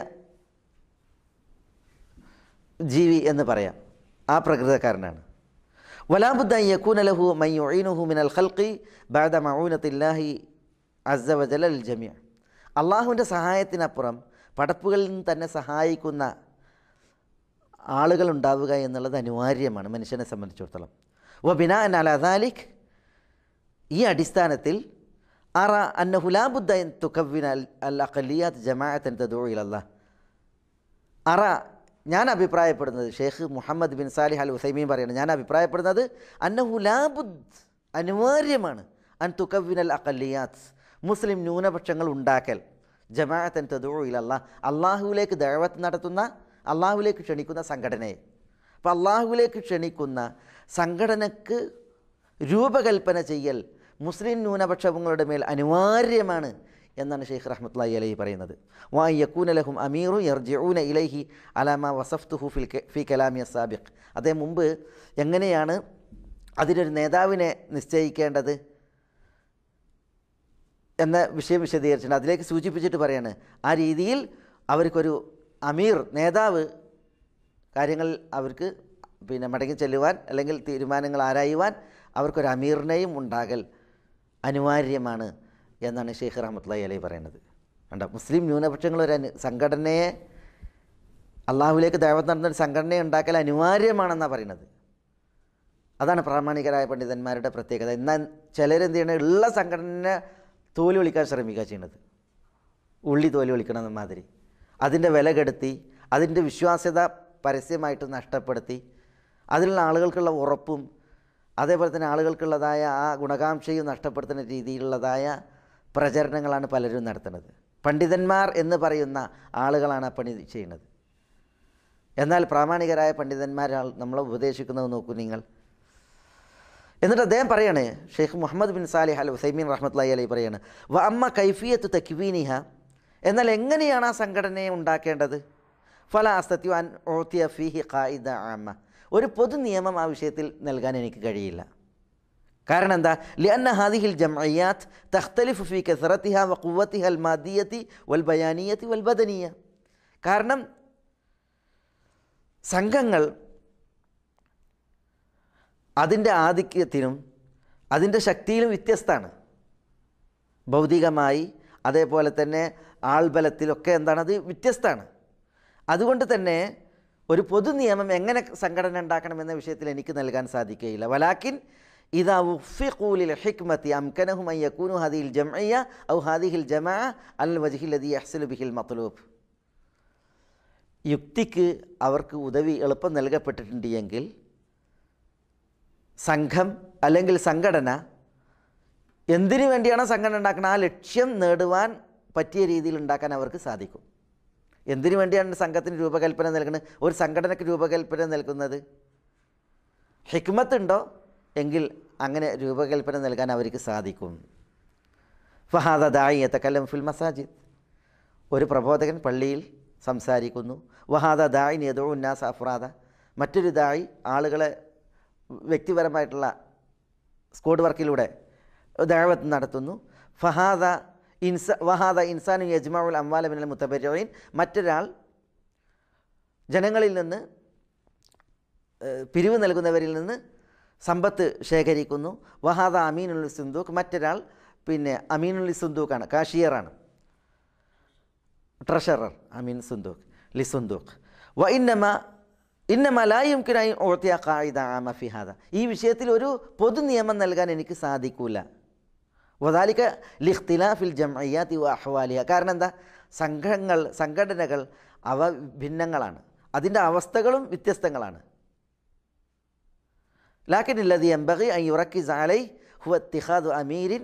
ജീവി എന്ന് പറയാം, ആ പ്രകൃതക്കാരനാണ്. വലാബുദ്ദ യകൂന ലഹു മൻ യുഈനുഹു മിനൽ ഖൽഖി ബഅദ മഊനത്തില്ലാഹി അസ്സ വജല്ല ലിൽ ജമീഅ. അള്ളാഹുവിൻ്റെ സഹായത്തിനപ്പുറം പടപ്പുകളിൽ നിന്ന് തന്നെ സഹായിക്കുന്ന ആളുകൾ ഉണ്ടാവുക എന്നുള്ളത് അനിവാര്യമാണ് മനുഷ്യനെ സംബന്ധിച്ചിടത്തോളം. വ ബിനാഅൻ അലാ ദാലിക്, ഈ അടിസ്ഥാനത്തിൽ അറ അന്നഹു ലാ ബുദ്ദ അൻ തുകവ്വിന അൽ അഖലിയാത്ത് ജമാഅത്തൻ തദഉ ഇലല്ലാഹ്. അറ, ഞാൻ അഭിപ്രായപ്പെടുന്നത്, ഷെയ്ഖ് മുഹമ്മദ് ബിൻ സാലിഹ് അൽ ഉസൈമീൻ പറയുന്നത്, ഞാൻ അഭിപ്രായപ്പെടുന്നത് അന്നഹു ലാ ബുദ്, അനിവാര്യമാണ്, അൻ തുകവ്വിന അൽ അഖലിയാത്ത്, മുസ്ലിം ന്യൂനപക്ഷങ്ങൾ ഉണ്ടാക്കൽ, ജമാഅത്തൻ തദഉ ഇലല്ലാഹ്, അള്ളാഹുവിലേക്ക് ദഅവത്ത് നടത്തുന്ന, അള്ളാഹുവിലേക്ക് ക്ഷണിക്കുന്ന സംഘടനയെ. അപ്പോൾ അള്ളാഹുവിലേക്ക് ക്ഷണിക്കുന്ന സംഘടനക്ക് രൂപകൽപ്പന ചെയ്യൽ മുസ്ലിം ന്യൂനപക്ഷങ്ങളുടെ മേൽ അനിവാര്യമാണ് എന്നാണ് ഷെയ്ഖ് റഹ്മത്തുള്ളാഹി അലൈഹി പറയുന്നത്. വാ യകൂന ലഹും അമീറു യർജിഊന ഇലൈഹി അലാ മാ വസഫ്തുഹു ഫി കലാമി അസ്സാബിഖ്. അതേ മുമ്പ് എങ്ങനെയാണ് അതിനൊരു നേതാവിനെ നിശ്ചയിക്കേണ്ടത് എന്ന വിഷയം വിശദീകരിച്ചിട്ടുണ്ട്. അതിലേക്ക് സൂചിപ്പിച്ചിട്ട് പറയാണ്, ആ രീതിയിൽ അവർക്കൊരു അമീർ, നേതാവ്, കാര്യങ്ങൾ അവർക്ക് പിന്നെ മടങ്ങി ചെല്ലുവാൻ അല്ലെങ്കിൽ തീരുമാനങ്ങൾ ആരായുവാൻ അവർക്കൊരു അമീറിനെയും ഉണ്ടാകൽ അനിവാര്യമാണ് എന്നാണ് ഷെയ്ഖ് റഹ്മത്തുള്ളാഹി അലൈഹി പറയുന്നത്. കണ്ടോ, മുസ്ലിം ന്യൂനപക്ഷങ്ങൾ ഒരു സംഘടനയെ, അള്ളാഹുവിലേക്ക് ദഅവത്ത് നടത്തുന്ന ഒരു സംഘടനയെ ഉണ്ടാക്കൽ അനിവാര്യമാണെന്നാണ് പറയുന്നത്. അതാണ് പ്രാമാണികരായ പണ്ഡിതന്മാരുടെ പ്രത്യേകത. എന്നാൽ ചിലരെന്ത് ചെയ്യണം, ഉള്ള സംഘടനയെ തോല് വിളിക്കാൻ ശ്രമിക്കുക ചെയ്യുന്നത്, ഉള്ളി തോല് വിളിക്കണമെന്ന മാതിരി അതിൻ്റെ വില കെടുത്തി, അതിൻ്റെ വിശ്വാസ്യത പരസ്യമായിട്ട് നഷ്ടപ്പെടുത്തി, അതിലുള്ള ആളുകൾക്കുള്ള ഉറപ്പും അതേപോലെ തന്നെ ആളുകൾക്കുള്ളതായ ആ ഗുണകാംക്ഷയും നഷ്ടപ്പെടുത്തുന്ന രീതിയിലുള്ളതായ പ്രചരണങ്ങളാണ് പലരും നടത്തുന്നത്. പണ്ഡിതന്മാർ എന്ന് പറയുന്ന ആളുകളാണ് ആ പണി ചെയ്യുന്നത്. എന്നാൽ പ്രാമാണികരായ പണ്ഡിതന്മാർ നമ്മളെ ഉപദേശിക്കുന്നത് നോക്കൂ നിങ്ങൾ. എന്നിട്ട് അദ്ദേഹം പറയാണ്, ഷെയ്ഖ് മുഹമ്മദ് ബിൻ സാലിഹ് അൽ ഉസൈമീൻ റഹ്മത്തുള്ളാഹി അലൈഹി പറയാണ്, വ അമ്മ കൈഫിയത്തു തക്വീനിഹ, എന്നാൽ എങ്ങനെയാണ് ആ സംഘടനയെ ഉണ്ടാക്കേണ്ടത്? ഫല അസ്തത്യു അൻ ഉഅ്തിയ ഫീഹി ഖായിദ ആമ്മ, ഒരു പൊതു നിയമം ആ വിഷയത്തിൽ നൽകാൻ എനിക്ക് കഴിയില്ല. കാരണം എന്താ? ലിഅന്ന ഹാദിഹിൽ ജംഇയ്യാത്ത് തഖ്തലിഫു ഫീ കസറതിഹ വ ഖുവ്വതിഹ അൽ മാദിയത്തി വൽ ബയാനിയത്തി വൽ ബദനിയ. കാരണം സംഘങ്ങൾ അതിൻ്റെ ആധിക്യത്തിനും അതിൻ്റെ ശക്തിയിലും വ്യത്യസ്തമാണ്. ഭൗതികമായി അതേപോലെ തന്നെ ആൾബലത്തിലൊക്കെ എന്താണത് വ്യത്യസ്തമാണ്. അതുകൊണ്ട് തന്നെ ഒരു പൊതു നിയമം എങ്ങനെ സംഘടന ഉണ്ടാക്കണമെന്ന വിഷയത്തിൽ എനിക്ക് നൽകാൻ സാധിക്കുകയില്ല. വലാക്കിൻ ഇദാ ഉഫ്ഫിഖൂ ലിൽ ഹിക്മത്തി അംകനഹും അൻ യകൂനു ഹാദിഹിൽ ജംഇയ്യ ഔ ഹാദിഹിൽ ജമാഅ അൽ വജ്ഹി ലദി യഹ്സുലു ബിഹിൽ മത്ലൂബ്. യുക്തിക്ക് അവർക്ക് ഉദവി എളുപ്പം നൽകപ്പെട്ടിട്ടുണ്ട് എങ്കിൽ സംഘം അല്ലെങ്കിൽ സംഘടന എന്തിനു വേണ്ടിയാണോ സംഘടന ഉണ്ടാക്കുന്നത് ആ ലക്ഷ്യം നേടുവാൻ പറ്റിയ രീതിയിൽ ഉണ്ടാക്കാൻ അവർക്ക് സാധിക്കും. എന്തിനു വേണ്ടിയാണ് സംഘത്തിന് രൂപകൽപ്പന നൽകുന്നത്, ഒരു സംഘടനയ്ക്ക് രൂപകൽപ്പന നൽകുന്നത്? ഹിക്മത്തുണ്ടോ എങ്കിൽ അങ്ങനെ രൂപകൽപ്പന നൽകാൻ അവർക്ക് സാധിക്കും. ഫഹാദ ദാഇ യതകല്ലം ഫിൽ മസാജിദ്, ഒരു പ്രബോധകൻ പള്ളിയിൽ സംസാരിക്കുന്നു. വഹാദ ദാഇ യദഉ അന്നാസ അഫ്റാദ, മറ്റൊരു ദാഇ ആളുകളെ വ്യക്തിപരമായിട്ടുള്ള സ്ക്വാഡ് വർക്കിലൂടെ ദഅവത്ത് നടത്തുന്നു. വഹാദ ഇൻസാനു യജ്മഉൽ അംവാല മിനൽ മുതബർരിഈൻ, മറ്റൊരാൾ ജനങ്ങളിൽ നിന്ന് പിരിവ് നൽകുന്നവരിൽ നിന്ന് സമ്പത്ത് ശേഖരിക്കുന്നു. വഹാദ അമീനുൽ സുന്ദൂഖ്, മറ്റൊരാൾ അമീനുൽ സുന്ദൂഖാണ്, കാഷിയറാണ്, ട്രഷറർ, അമീൻ സുന്ദൂഖ് ലിസുന്ദൂഖ്. ഇന്നമ ലാ യുംകിനു അൻ ഉഅ്തിയ ഖാഇദ ആമ ഫി ഹാദ, ഈ വിഷയത്തിൽ ഒരു പൊതു നിയമം നൽകാൻ എനിക്ക് സാധിക്കൂല. വദാലിക ലിഖ്തിലാഫിൽ ജംഇയ്യാത്തി വ അഹ്വാലിഹ, കാരണം എന്താ, സംഘടനകൾ അവ ഭിന്നങ്ങളാണ്, അതിൻ്റെ അവസ്ഥകളും വ്യത്യസ്തങ്ങളാണ്. ലാകിൻ അല്ലദീ യൻബഗി അൻ യുറക്കിസ അലൈഹി ഹുവ ഇത്തിഖാദു അമീരിൻ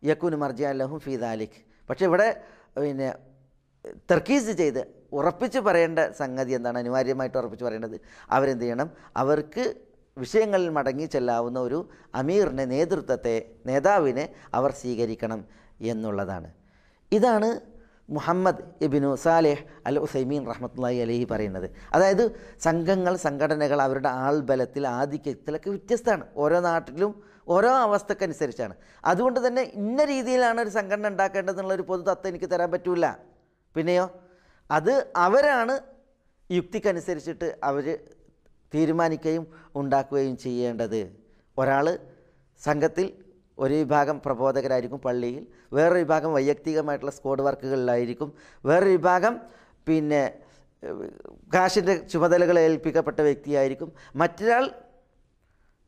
യകൂനു മർജിഅൻ ലഹും ഫീ ദാലിക്. പക്ഷേ ഇവിടെ തർക്കീസ് ചെയ്ത് ഉറപ്പിച്ച് പറയേണ്ട സംഗതി എന്താണ്, അനിവാര്യമായിട്ട് ഉറപ്പിച്ച് പറയേണ്ടത്, അവരെന്ത് ചെയ്യണം, അവർക്ക് വിഷയങ്ങളിൽ മടങ്ങി ചെല്ലാവുന്ന ഒരു അമീറിനെ, നേതാവിനെ അവർ സ്വീകരിക്കണം എന്നുള്ളതാണ്. ഇതാണ് മുഹമ്മദ് ഇബ്നു സാലിഹ് അൽ ഉസൈമീൻ റഹ്മത്തുള്ളാഹി അലൈഹി പറയുന്നത്. അതായത് സംഘടനകൾ അവരുടെ ആൾബലത്തിൽ, ആധിക്യത്തിലൊക്കെ വ്യത്യസ്തമാണ്. ഓരോ നാട്ടിലും ഓരോ അവസ്ഥക്കനുസരിച്ചാണ്. അതുകൊണ്ട് തന്നെ ഇന്ന രീതിയിലാണ് ഒരു സംഘടന ഉണ്ടാക്കേണ്ടതെന്നുള്ളൊരു പൊതു തത്വം എനിക്ക് തരാൻ പറ്റില്ല. പിന്നെയോ അത് അവരാണ് യുക്തിക്കനുസരിച്ചിട്ട് അവർ തീരുമാനിക്കുകയും ഉണ്ടാക്കുകയും ചെയ്യേണ്ടത്. ഒരാൾ സംഘത്തിൽ ഒരു വിഭാഗം പ്രബോധകരായിരിക്കും പള്ളിയിൽ, വേറൊരു വിഭാഗം വൈയക്തികമായിട്ടുള്ള സ്ക്വാഡ് വർക്കുകളിലായിരിക്കും, വേറൊരു വിഭാഗം കാശിൻ്റെ ചുമതലകൾ ഏൽപ്പിക്കപ്പെട്ട വ്യക്തിയായിരിക്കും, മറ്റൊരാൾ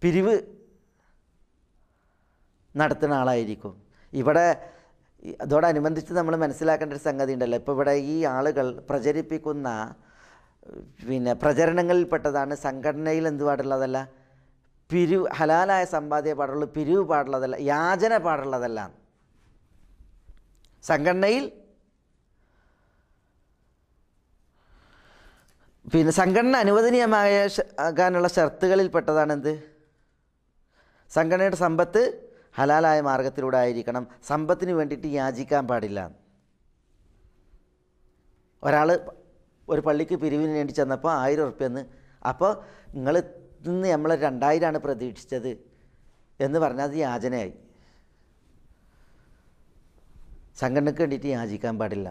പിരിവ് നടത്തുന്ന ആളായിരിക്കും. ഇവിടെ അതോടനുബന്ധിച്ച് നമ്മൾ മനസ്സിലാക്കേണ്ട ഒരു സംഗതി ഉണ്ടല്ലോ, ഇപ്പോൾ ഇവിടെ ഈ ആളുകൾ പ്രചരിപ്പിക്കുന്ന പ്രചരണങ്ങളിൽപ്പെട്ടതാണ് സംഘടനയിൽ എന്ത് പാടുള്ളതല്ല, ഹലാലായ സമ്പാദ്യ പാടുള്ളൂ, പിരിവ് പാടുള്ളതല്ല, യാചന പാടുള്ളതല്ല. സംഘടനയിൽ സംഘടന അനുവദനീയമാകാനുള്ള ഷർത്തുകളിൽപ്പെട്ടതാണ് എന്ത്, സംഘടനയുടെ സമ്പത്ത് ഹലാലായ മാർഗത്തിലൂടെ ആയിരിക്കണം, സമ്പത്തിന് വേണ്ടിയിട്ട് യാചിക്കാൻ പാടില്ല. ഒരാൾ ഒരു പള്ളിക്ക് പിരിവിന് വേണ്ടി ചെന്നപ്പോൾ 1000 ഉറുപ്പ്യെന്ന്, അപ്പോൾ നിങ്ങൾ നിന്ന് നമ്മൾ 2000 പ്രതീക്ഷിച്ചത് എന്ന് പറഞ്ഞാൽ അത് യാചനയായി. സംഘടനയ്ക്ക് വേണ്ടിയിട്ട് യാചിക്കാൻ പാടില്ല.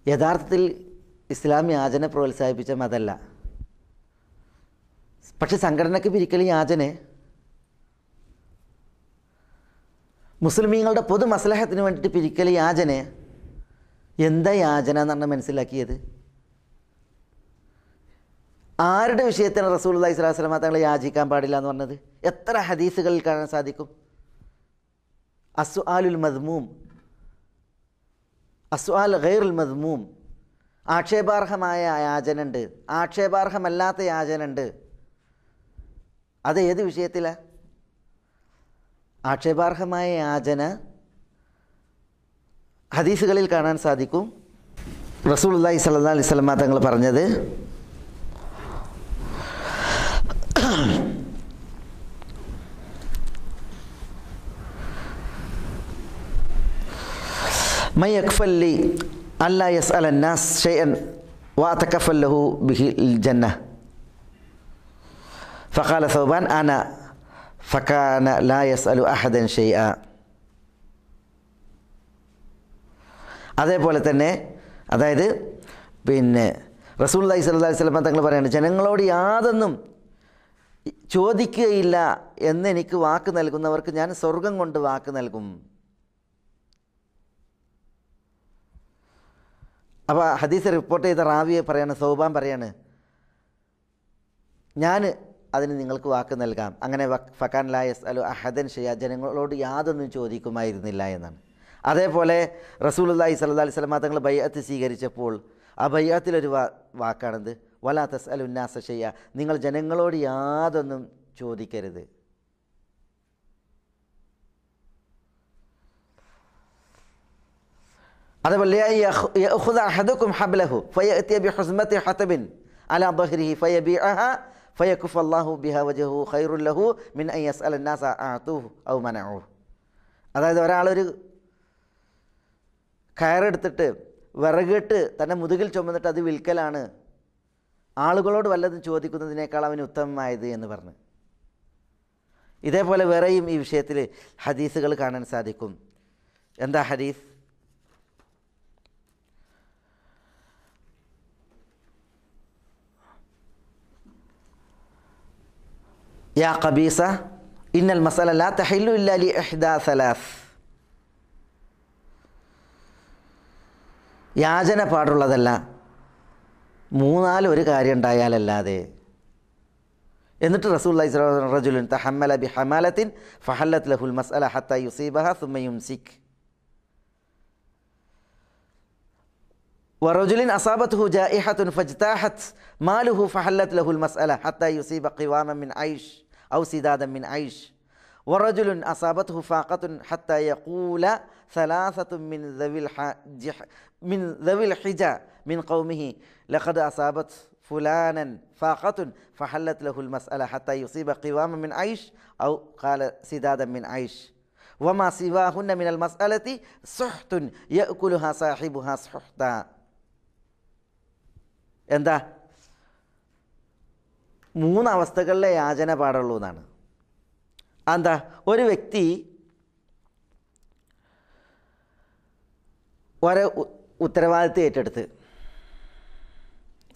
യഥാർത്ഥത്തിൽ ഇസ്ലാം യാചന പ്രോത്സാഹിപ്പിച്ച മതമല്ല. പക്ഷെ സംഘടനയ്ക്ക് പിരിക്കൽ യാചന മുസ്ലിമീങ്ങളുടെ പൊതു മസ്ലഹത്തിന് വേണ്ടിയിട്ട് പിരിക്കൽ യാചന. എന്താ യാചന എന്നാണ് മനസ്സിലാക്കിയത്? ആരുടെ വിഷയത്തിന് റസൂലുള്ളാഹി സ്വല്ലല്ലാഹു അലൈഹി വസല്ലം തങ്ങൾ യാചിക്കാൻ പാടില്ല എന്ന് പറഞ്ഞത്? എത്ര ഹദീസുകളിൽ കാണാൻ സാധിക്കും. അസ്സുആലുൽ മദ്മൂം, അസ്സുആൽ ഗൈറുൽ മദ്മൂം, ആക്ഷേപാർഹമായ യാചനുണ്ട്, ആക്ഷേപാർഹമല്ലാത്ത യാചനുണ്ട്. അത് ഏത് വിഷയത്തിലാണ്? ആക്ഷേപാർഹമായ യാചന ഹദീസുകളിൽ കാണാൻ സാധിക്കും. റസൂലുള്ളാഹി സ്വല്ലല്ലാഹു അലൈഹി വസല്ലം തങ്ങൾ പറഞ്ഞത്, മൻ യക്ഫല്ലി അല്ലാ യസ്അല അന്നാസ് ഷൈഅൻ വഅതകഫൽ ലഹു ബിഹിൽ ജന്ന ഫഖാല സൗബാൻ അന ഫകാന ലാ യസ്അലു അഹദൻ ഷൈഅ. അതേപോലെ തന്നെ അതായത് റസൂലുള്ളാഹി സ്വല്ലല്ലാഹു അലൈഹി വസല്ലം തങ്ങൾ പറയുന്നത്, ജനങ്ങളോട് യാതൊന്നും ചോദിക്കുകയില്ല എന്നെനിക്ക് വാക്ക് നൽകുന്നവർക്ക് ഞാൻ സ്വർഗം കൊണ്ട് വാക്ക് നൽകും. അപ്പോൾ ഹദീസ് റിപ്പോർട്ട് ചെയ്ത റാവിയെ പറയാണ്, സൗബാൻ പറയാണ്, ഞാൻ അതിന് നിങ്ങൾക്ക് വാക്ക് നൽകാം. അങ്ങനെ ഫക്കാൻ ലാ യസ്അലു അഹദൻ ഷൈഅ, ജനങ്ങളോട് യാതൊന്നും ചോദിക്കുമായിരുന്നില്ല എന്നാണ്. അതേപോലെ റസൂലുള്ളാഹി സ്വല്ലല്ലാഹി അലൈഹി വസല്ലം തങ്ങൾ ബൈഅത്ത് സ്വീകരിച്ചപ്പോൾ ആ ബൈഅത്തിലൊരു വാക്കാണെന്ത്, വലാ തസ്അലു നാസ ഷൈഅ, നിങ്ങൾ ജനങ്ങളോട് യാതൊന്നും ചോദിക്കരുത്. അതേപോലെ യഖുദ അഹദുക്കും ഹബ്ലഹു ഫയഅതി ബിഹുസ്മതി ഹതബിൻ അലാ ദഹ്രിഹി ഫയബിഅഹ ഫയകുഫ അല്ലാഹു ബിഹാ വജഹു ഖൈറുൻ ലഹു മിൻ അൻ യസ്അല അന്നാസ അഅതുഹു ഔ മനഉഹു. അതായത് ഒരാളൊരു കയറെടുത്തിട്ട് വിറകിട്ട് തന്നെ മുതുകിൽ ചുമന്നിട്ട് അത് വിൽക്കലാണ് ആളുകളോട് വല്ലതും ചോദിക്കുന്നതിനേക്കാൾ അവന് ഉത്തമമായത് എന്ന് പറഞ്ഞു. ഇതേപോലെ വേറെയും ഈ വിഷയത്തിൽ ഹദീസുകൾ കാണാൻ സാധിക്കും. എന്താ ഹദീസ്? യാ ഖബീസ ഇന്നൽ മസല ലാ തഹില്ലു ഇല്ലാ ലി ഇഹ്ദാ സലാസ്. യാചന പാടുള്ളതല്ല മൂന്നാലൊരു കാര്യം ഉണ്ടായാലല്ലാതെ. എന്നിട്ട് റസൂലുള്ളാഹി സ്വല്ലല്ലാഹു അലൈഹി വസല്ലം റജുലുൻ തഹമ്മല ബിഹമാലത്തിൻ ഫഹല്ലത് ലഹുൽ മസ്അല ഹത്താ യുസീബഹ സുമ്മ യുംസിക് വറജുലിൻ അസാബത്ഹു ജാഇഹത്തുൻ ഫജ്താഹത് മാലുഹു ഫഹല്ലത് ലഹുൽ മസ്അല ഹത്താ യുസീബ ഖിവാമൻ മിൻ ഐഷ് ഔ സിദാദൻ മിൻ ഐഷ് വറജുലുൻ അസാബത്ഹു ഫാഖത്തുൻ ഹത്താ യഖൂല സലാസത്തുൻ മിൻ ദവിൽ ഹിജ മിൻ ഖൗമിഹി ലഖദ് അസാബത് ഫുലാനൻ ഫാഖത്തുൻ ഫഹല്ലത് ലഹുൽ മസ്അല ഹത്താ യുസീബ ഖിവാമൻ മിൻ ഐഷ് ഔ ഖാല സിദാദൻ മിൻ ഐഷ് വമാ സിവാഹുന്ന മിനൽ മസ്അലതി സുഹ്തുൻ യഅകുലുഹാ സാഹിബുഹാ സുഹ്ത. എന്താ? മൂന്നവസ്ഥകളിലെ യാചന പാടുള്ളൂ എന്നാണ്. എന്താ? ഒരു വ്യക്തി ഒരു ഉത്തരവാദിത്വം ഏറ്റെടുത്ത്,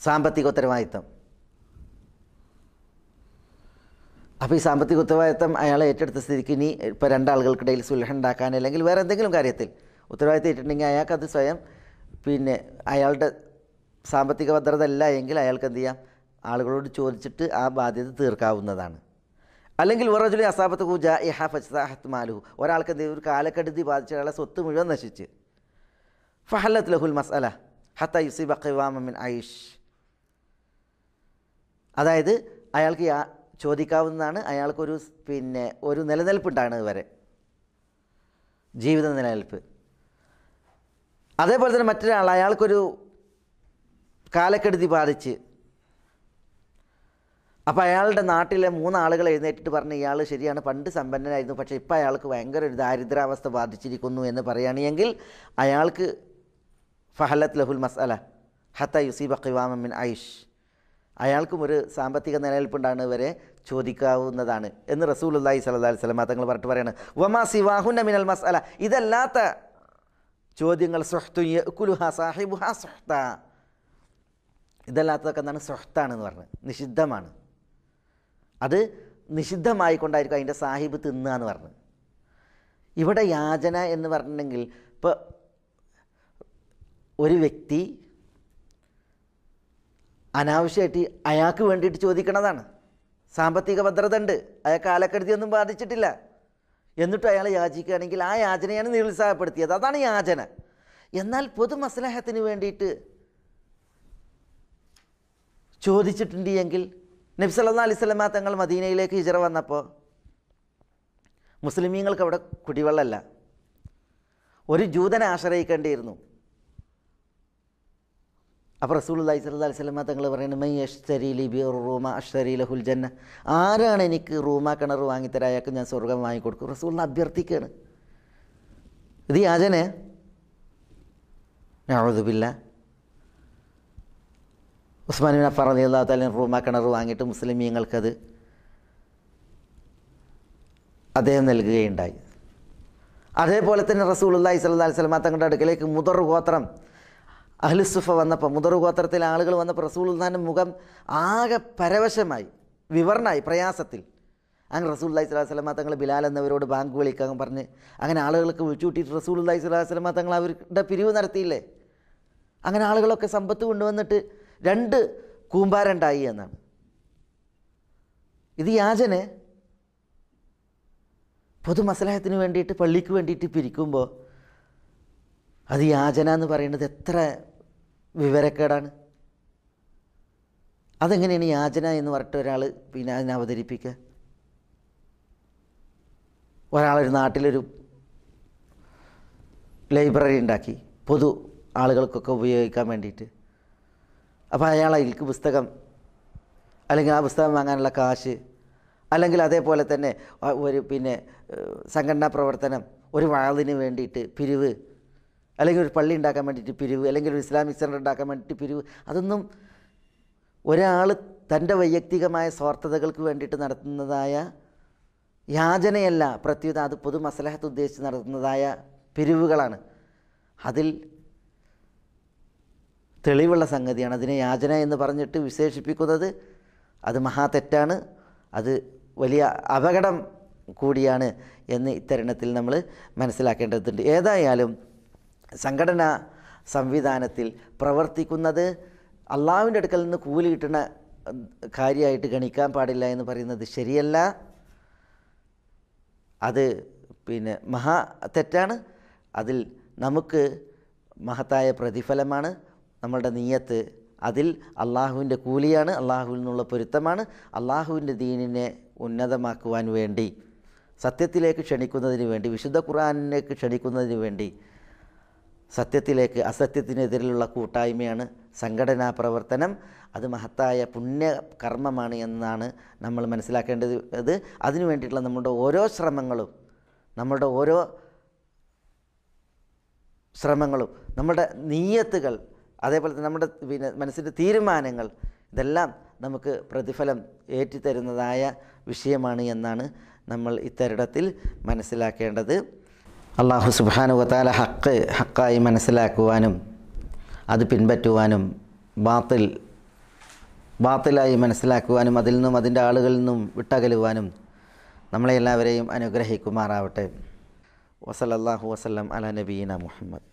സാമ്പത്തിക ഉത്തരവാദിത്വം. അപ്പോൾ ഈ സാമ്പത്തിക ഉത്തരവാദിത്വം അയാൾ ഏറ്റെടുത്ത സ്ഥിതിക്ക് ഇനി ഇപ്പോൾ രണ്ടാളുകൾക്കിടയിൽ സുൽഹ ഉണ്ടാക്കാൻ അല്ലെങ്കിൽ വേറെ എന്തെങ്കിലും കാര്യത്തിൽ ഉത്തരവാദിത്വം ഏറ്റിട്ടുണ്ടെങ്കിൽ അയാൾക്കത് സ്വയം അയാളുടെ സാമ്പത്തിക ഭദ്രത അല്ല എങ്കിൽ അയാൾക്ക് എന്ത് ചെയ്യാം? ആളുകളോട് ചോദിച്ചിട്ട് ആ ബാധ്യത തീർക്കാവുന്നതാണ്. അല്ലെങ്കിൽ വറജുലി അസാബത്ത് കൂജ ഇഹ ഫജ്താഹത് മാലുഹു, ഒരാൾക്ക് എന്ത് ഒരു കാലക്കെടുതി ബാധിച്ച അയാളെ സ്വത്ത് മുഴുവൻ നശിച്ച് ഫഹല്ലത് ലഹുൽ മസ്അല ഹത്താ യുസീബ ഖിവാമൻ മിൻ ഐഷ്, അതായത് അയാൾക്ക് ചോദിക്കാവുന്നതാണ്. അയാൾക്കൊരു ഒരു നിലനിൽപ്പുണ്ടാകുന്നത് വരെ, ജീവിത നിലനിൽപ്പ്. അതേപോലെ തന്നെ മറ്റൊരാൾ അയാൾക്കൊരു കാലക്കെടുതി ബാധിച്ച്, അപ്പോൾ അയാളുടെ നാട്ടിലെ മൂന്നാളുകൾ എഴുന്നേറ്റിട്ട് പറഞ്ഞ് ഇയാൾ ശരിയാണ് പണ്ട് സമ്പന്നനായിരുന്നു, പക്ഷേ ഇപ്പോൾ അയാൾക്ക് ഭയങ്കര ഒരു ദാരിദ്ര്യാവസ്ഥ ബാധിച്ചിരിക്കുന്നു എന്ന് പറയുകയാണെങ്കിൽ അയാൾക്ക് ഫഹല്ലത് ലഹുൽ മസ്അല ഹത്താ യുസീബ ഖിവാമൻ മിൻ ഐഷ്, അയാൾക്കും ഒരു സാമ്പത്തിക നിലനിൽപ്പുണ്ടാകുന്നത് വരെ ചോദിക്കാവുന്നതാണ് എന്ന് റസൂലുള്ളാഹി സ്വല്ലല്ലാഹി അലൈഹി വസല്ലം തങ്ങൾ പറഞ്ഞിട്ട് പറയാണ്. വമാ സിവാഹുന്ന മിനൽ മസ്അല, ഇതല്ലാത്ത ചോദ്യങ്ങൾ സുഹ്തു യഅകുലുഹാ സാഹിബുഹാ സുഹ്ത, ഇതല്ലാത്തതൊക്കെ എന്താണ്? സുഹ്താണെന്ന് പറഞ്ഞത്, നിഷിദ്ധമാണ്. അത് നിഷിദ്ധമായിക്കൊണ്ടായിരിക്കും അതിൻ്റെ സാഹിബ് തിന്നുക എന്ന് പറഞ്ഞത്. ഇവിടെ യാചന എന്ന് പറഞ്ഞിട്ടുണ്ടെങ്കിൽ ഇപ്പോൾ ഒരു വ്യക്തി അനാവശ്യമായിട്ട് അയാൾക്ക് വേണ്ടിയിട്ട് ചോദിക്കണതാണ്. സാമ്പത്തിക ഭദ്രത ഉണ്ട്, അയാൾ കാലക്കെടുതിയൊന്നും ബാധിച്ചിട്ടില്ല, എന്നിട്ടും അയാൾ യാചിക്കുകയാണെങ്കിൽ ആ യാചനയാണ് നിരുത്സാഹപ്പെടുത്തിയത്, അതാണ് യാചന. എന്നാൽ പൊതുമസ്ലഹത്തിന് വേണ്ടിയിട്ട് ചോദിച്ചിട്ടുണ്ട് എങ്കിൽ, നബി സല്ലല്ലാഹു അലൈഹി വസല്ലം തങ്ങൾ മദീനയിലേക്ക് ഹിജ്റ വന്നപ്പോൾ മുസ്ലിമീങ്ങൾക്ക് അവിടെ കുടിവെള്ളമല്ല, ഒരു ജൂതനെ ആശ്രയിക്കേണ്ടിയിരുന്നു. അപ്പോൾ റസൂലുള്ളാഹി സ്വല്ലല്ലാഹി അലൈഹി വസല്ലം തങ്ങൾ പറയുന്നത് മൻ യശ്തരി ലി ബി റൂമ അശ്തരി ലഹുൽ ജന്ന, ആരാണ് എനിക്ക് റൂമ കിണർ വാങ്ങിത്തരാൻ അയാൾക്ക് ഞാൻ സ്വർഗം വാങ്ങിക്കൊടുക്കും. റസൂലിനെ അഭ്യർത്ഥിക്കുകയാണ്. ഇത് യാചന? നഊദു ബില്ലാഹ്. ഉസ്മാൻ ബിൻ അഫ്ഫാൻ റളിയല്ലാഹു തആല റൂമ കിണർ വാങ്ങിയിട്ട് മുസ്ലിമീങ്ങൾക്കത് അദ്ദേഹം നൽകുകയുണ്ടായി. അതേപോലെ തന്നെ റസൂലുള്ളാഹി സ്വല്ലല്ലാഹി അലൈഹി വസല്ലം തങ്ങളുടെ അടുക്കലേക്ക് മുദർ ഗോത്രം അഹ്ലുസുഫ വന്നപ്പോൾ, മുദർ ഗോത്രത്തിലെ ആളുകൾ വന്നപ്പോൾ റസൂലുള്ളാഹിൻ്റെ മുഖം ആകെ പരവശമായി, വിവരണമായി, പ്രയാസത്തിൽ. അങ്ങനെ റസൂലുള്ളാഹി സ്വല്ലല്ലാഹി അലൈഹി വസല്ലം തങ്ങൾ ബിലാൽ എന്നവരോട് ബാങ്ക് വിളിക്കാൻ പറഞ്ഞ് അങ്ങനെ ആളുകൾക്ക് വിളിച്ചു കൂട്ടിയിട്ട് റസൂലുള്ളാഹി സ്വല്ലല്ലാഹി അലൈഹി വസല്ലം തങ്ങൾ അവരുടെ പിരിവ് നടത്തിയില്ലേ. അങ്ങനെ ആളുകളൊക്കെ സമ്പത്ത് കൊണ്ടുവന്നിട്ട് 2 കൂമ്പാരണ്ടായി എന്നാണ്. ഇത് യാചന പൊതുമസ്ലഹത്തിന് വേണ്ടിയിട്ട് പള്ളിക്ക് വേണ്ടിയിട്ട് പിരിക്കുമ്പോൾ അത് യാചന എന്ന് പറയുന്നത് എത്ര വിവരക്കേടാണ്. അതെങ്ങനെയാണ് യാചന എന്ന് പറഞ്ഞിട്ട് ഒരാൾ പിന്നെ അതിനെ അവതരിപ്പിക്കുക? ഒരാളൊരു നാട്ടിലൊരു ലൈബ്രറി ഉണ്ടാക്കി പൊതു ആളുകൾക്കൊക്കെ ഉപയോഗിക്കാൻ വേണ്ടിയിട്ട്. അപ്പോൾ അയാൾ അതിലേക്ക് പുസ്തകം, അല്ലെങ്കിൽ ആ പുസ്തകം വാങ്ങാനുള്ള കാശ്, അല്ലെങ്കിൽ അതേപോലെ തന്നെ ഒരു പിന്നെ സംഘടനാ പ്രവർത്തനം, ഒരു വാളിന് വേണ്ടിയിട്ട് പിരിവ്, അല്ലെങ്കിൽ ഒരു പള്ളി ഉണ്ടാക്കാൻ വേണ്ടിയിട്ട് പിരിവ്, അല്ലെങ്കിൽ ഒരു ഇസ്ലാമിക് സെൻ്റർ ഉണ്ടാക്കാൻ വേണ്ടിയിട്ട് പിരിവ്, അതൊന്നും ഒരാൾ തൻ്റെ വൈയക്തികമായ സ്വാർത്ഥതകൾക്ക് വേണ്ടിയിട്ട് നടത്തുന്നതായ യാചനയല്ല, പ്രത്യുത അത് പൊതു മസ്ലഹത്ത് ഉദ്ദേശിച്ച് നടത്തുന്നതായ പിരിവുകളാണ്. അതിൽ തെളിവുള്ള സംഗതിയാണ്. അതിനെ യാചന എന്ന് പറഞ്ഞിട്ട് വിശേഷിപ്പിക്കുന്നത് അത് മഹാ തെറ്റാണ്, അത് വലിയ അപകടം കൂടിയാണ് എന്ന് ഇത്തരുണത്തിൽ നമ്മൾ മനസ്സിലാക്കേണ്ടതുണ്ട്. ഏതായാലും സംഘടനാ സംവിധാനത്തിൽ പ്രവർത്തിക്കുന്നത് അള്ളാഹുവിൻ്റെ അടുക്കൽ നിന്ന് കൂലി കിട്ടുന്ന കാര്യമായിട്ട് ഗണിക്കാൻ പാടില്ല എന്ന് പറയുന്നത് ശരിയല്ല. അത് പിന്നെ മഹാ തെറ്റാണ്. അതിൽ നമുക്ക് മഹത്തായ പ്രതിഫലമാണ്. നമ്മളുടെ നീയത്ത് അതിൽ അള്ളാഹുവിൻ്റെ കൂലിയാണ്, അള്ളാഹുവിൽ നിന്നുള്ള പൊരുത്തമാണ്. അള്ളാഹുവിൻ്റെ ദീനിനെ ഉന്നതമാക്കുവാൻ വേണ്ടി, സത്യത്തിലേക്ക് ക്ഷണിക്കുന്നതിന് വേണ്ടി, വിശുദ്ധ ഖുർആനിലേക്ക് ക്ഷണിക്കുന്നതിന് വേണ്ടി, സത്യത്തിലേക്ക് അസത്യത്തിനെതിരെയുള്ള കൂട്ടായ്മയാണ് സംഘടനാ പ്രവർത്തനം. അത് മഹത്തായ പുണ്യകർമ്മമാണ് എന്നാണ് നമ്മൾ മനസ്സിലാക്കേണ്ടത്. അതിനു വേണ്ടിയിട്ടുള്ള നമ്മുടെ ഓരോ ശ്രമങ്ങളും, നമ്മുടെ ഓരോ ശ്രമങ്ങളും, നമ്മുടെ നീയത്തുകൾ, അതേപോലെ തന്നെ നമ്മുടെ പിന്നെ മനസ്സിൻ്റെ തീരുമാനങ്ങൾ, ഇതെല്ലാം നമുക്ക് പ്രതിഫലം ഏറ്റിത്തരുന്നതായ വിഷയമാണ് എന്നാണ് നമ്മൾ ഇത്തരുണത്തിൽ മനസ്സിലാക്കേണ്ടത്. അല്ലാഹു സുബ്ഹാനഹു വ തആല ഹക്കായി മനസ്സിലാക്കുവാനും അത് പിൻപറ്റുവാനും ബാത്തിലായി മനസ്സിലാക്കുവാനും അതിൽ നിന്നും അതിൻ്റെ ആളുകളിൽ നിന്നും വിട്ടകലുവാനും നമ്മളെ എല്ലാവരെയും അനുഗ്രഹിക്കുമാറാവട്ടെ. വസല്ലല്ലാഹു വസല്ലം അലാ നബിയിന മുഹമ്മദ്.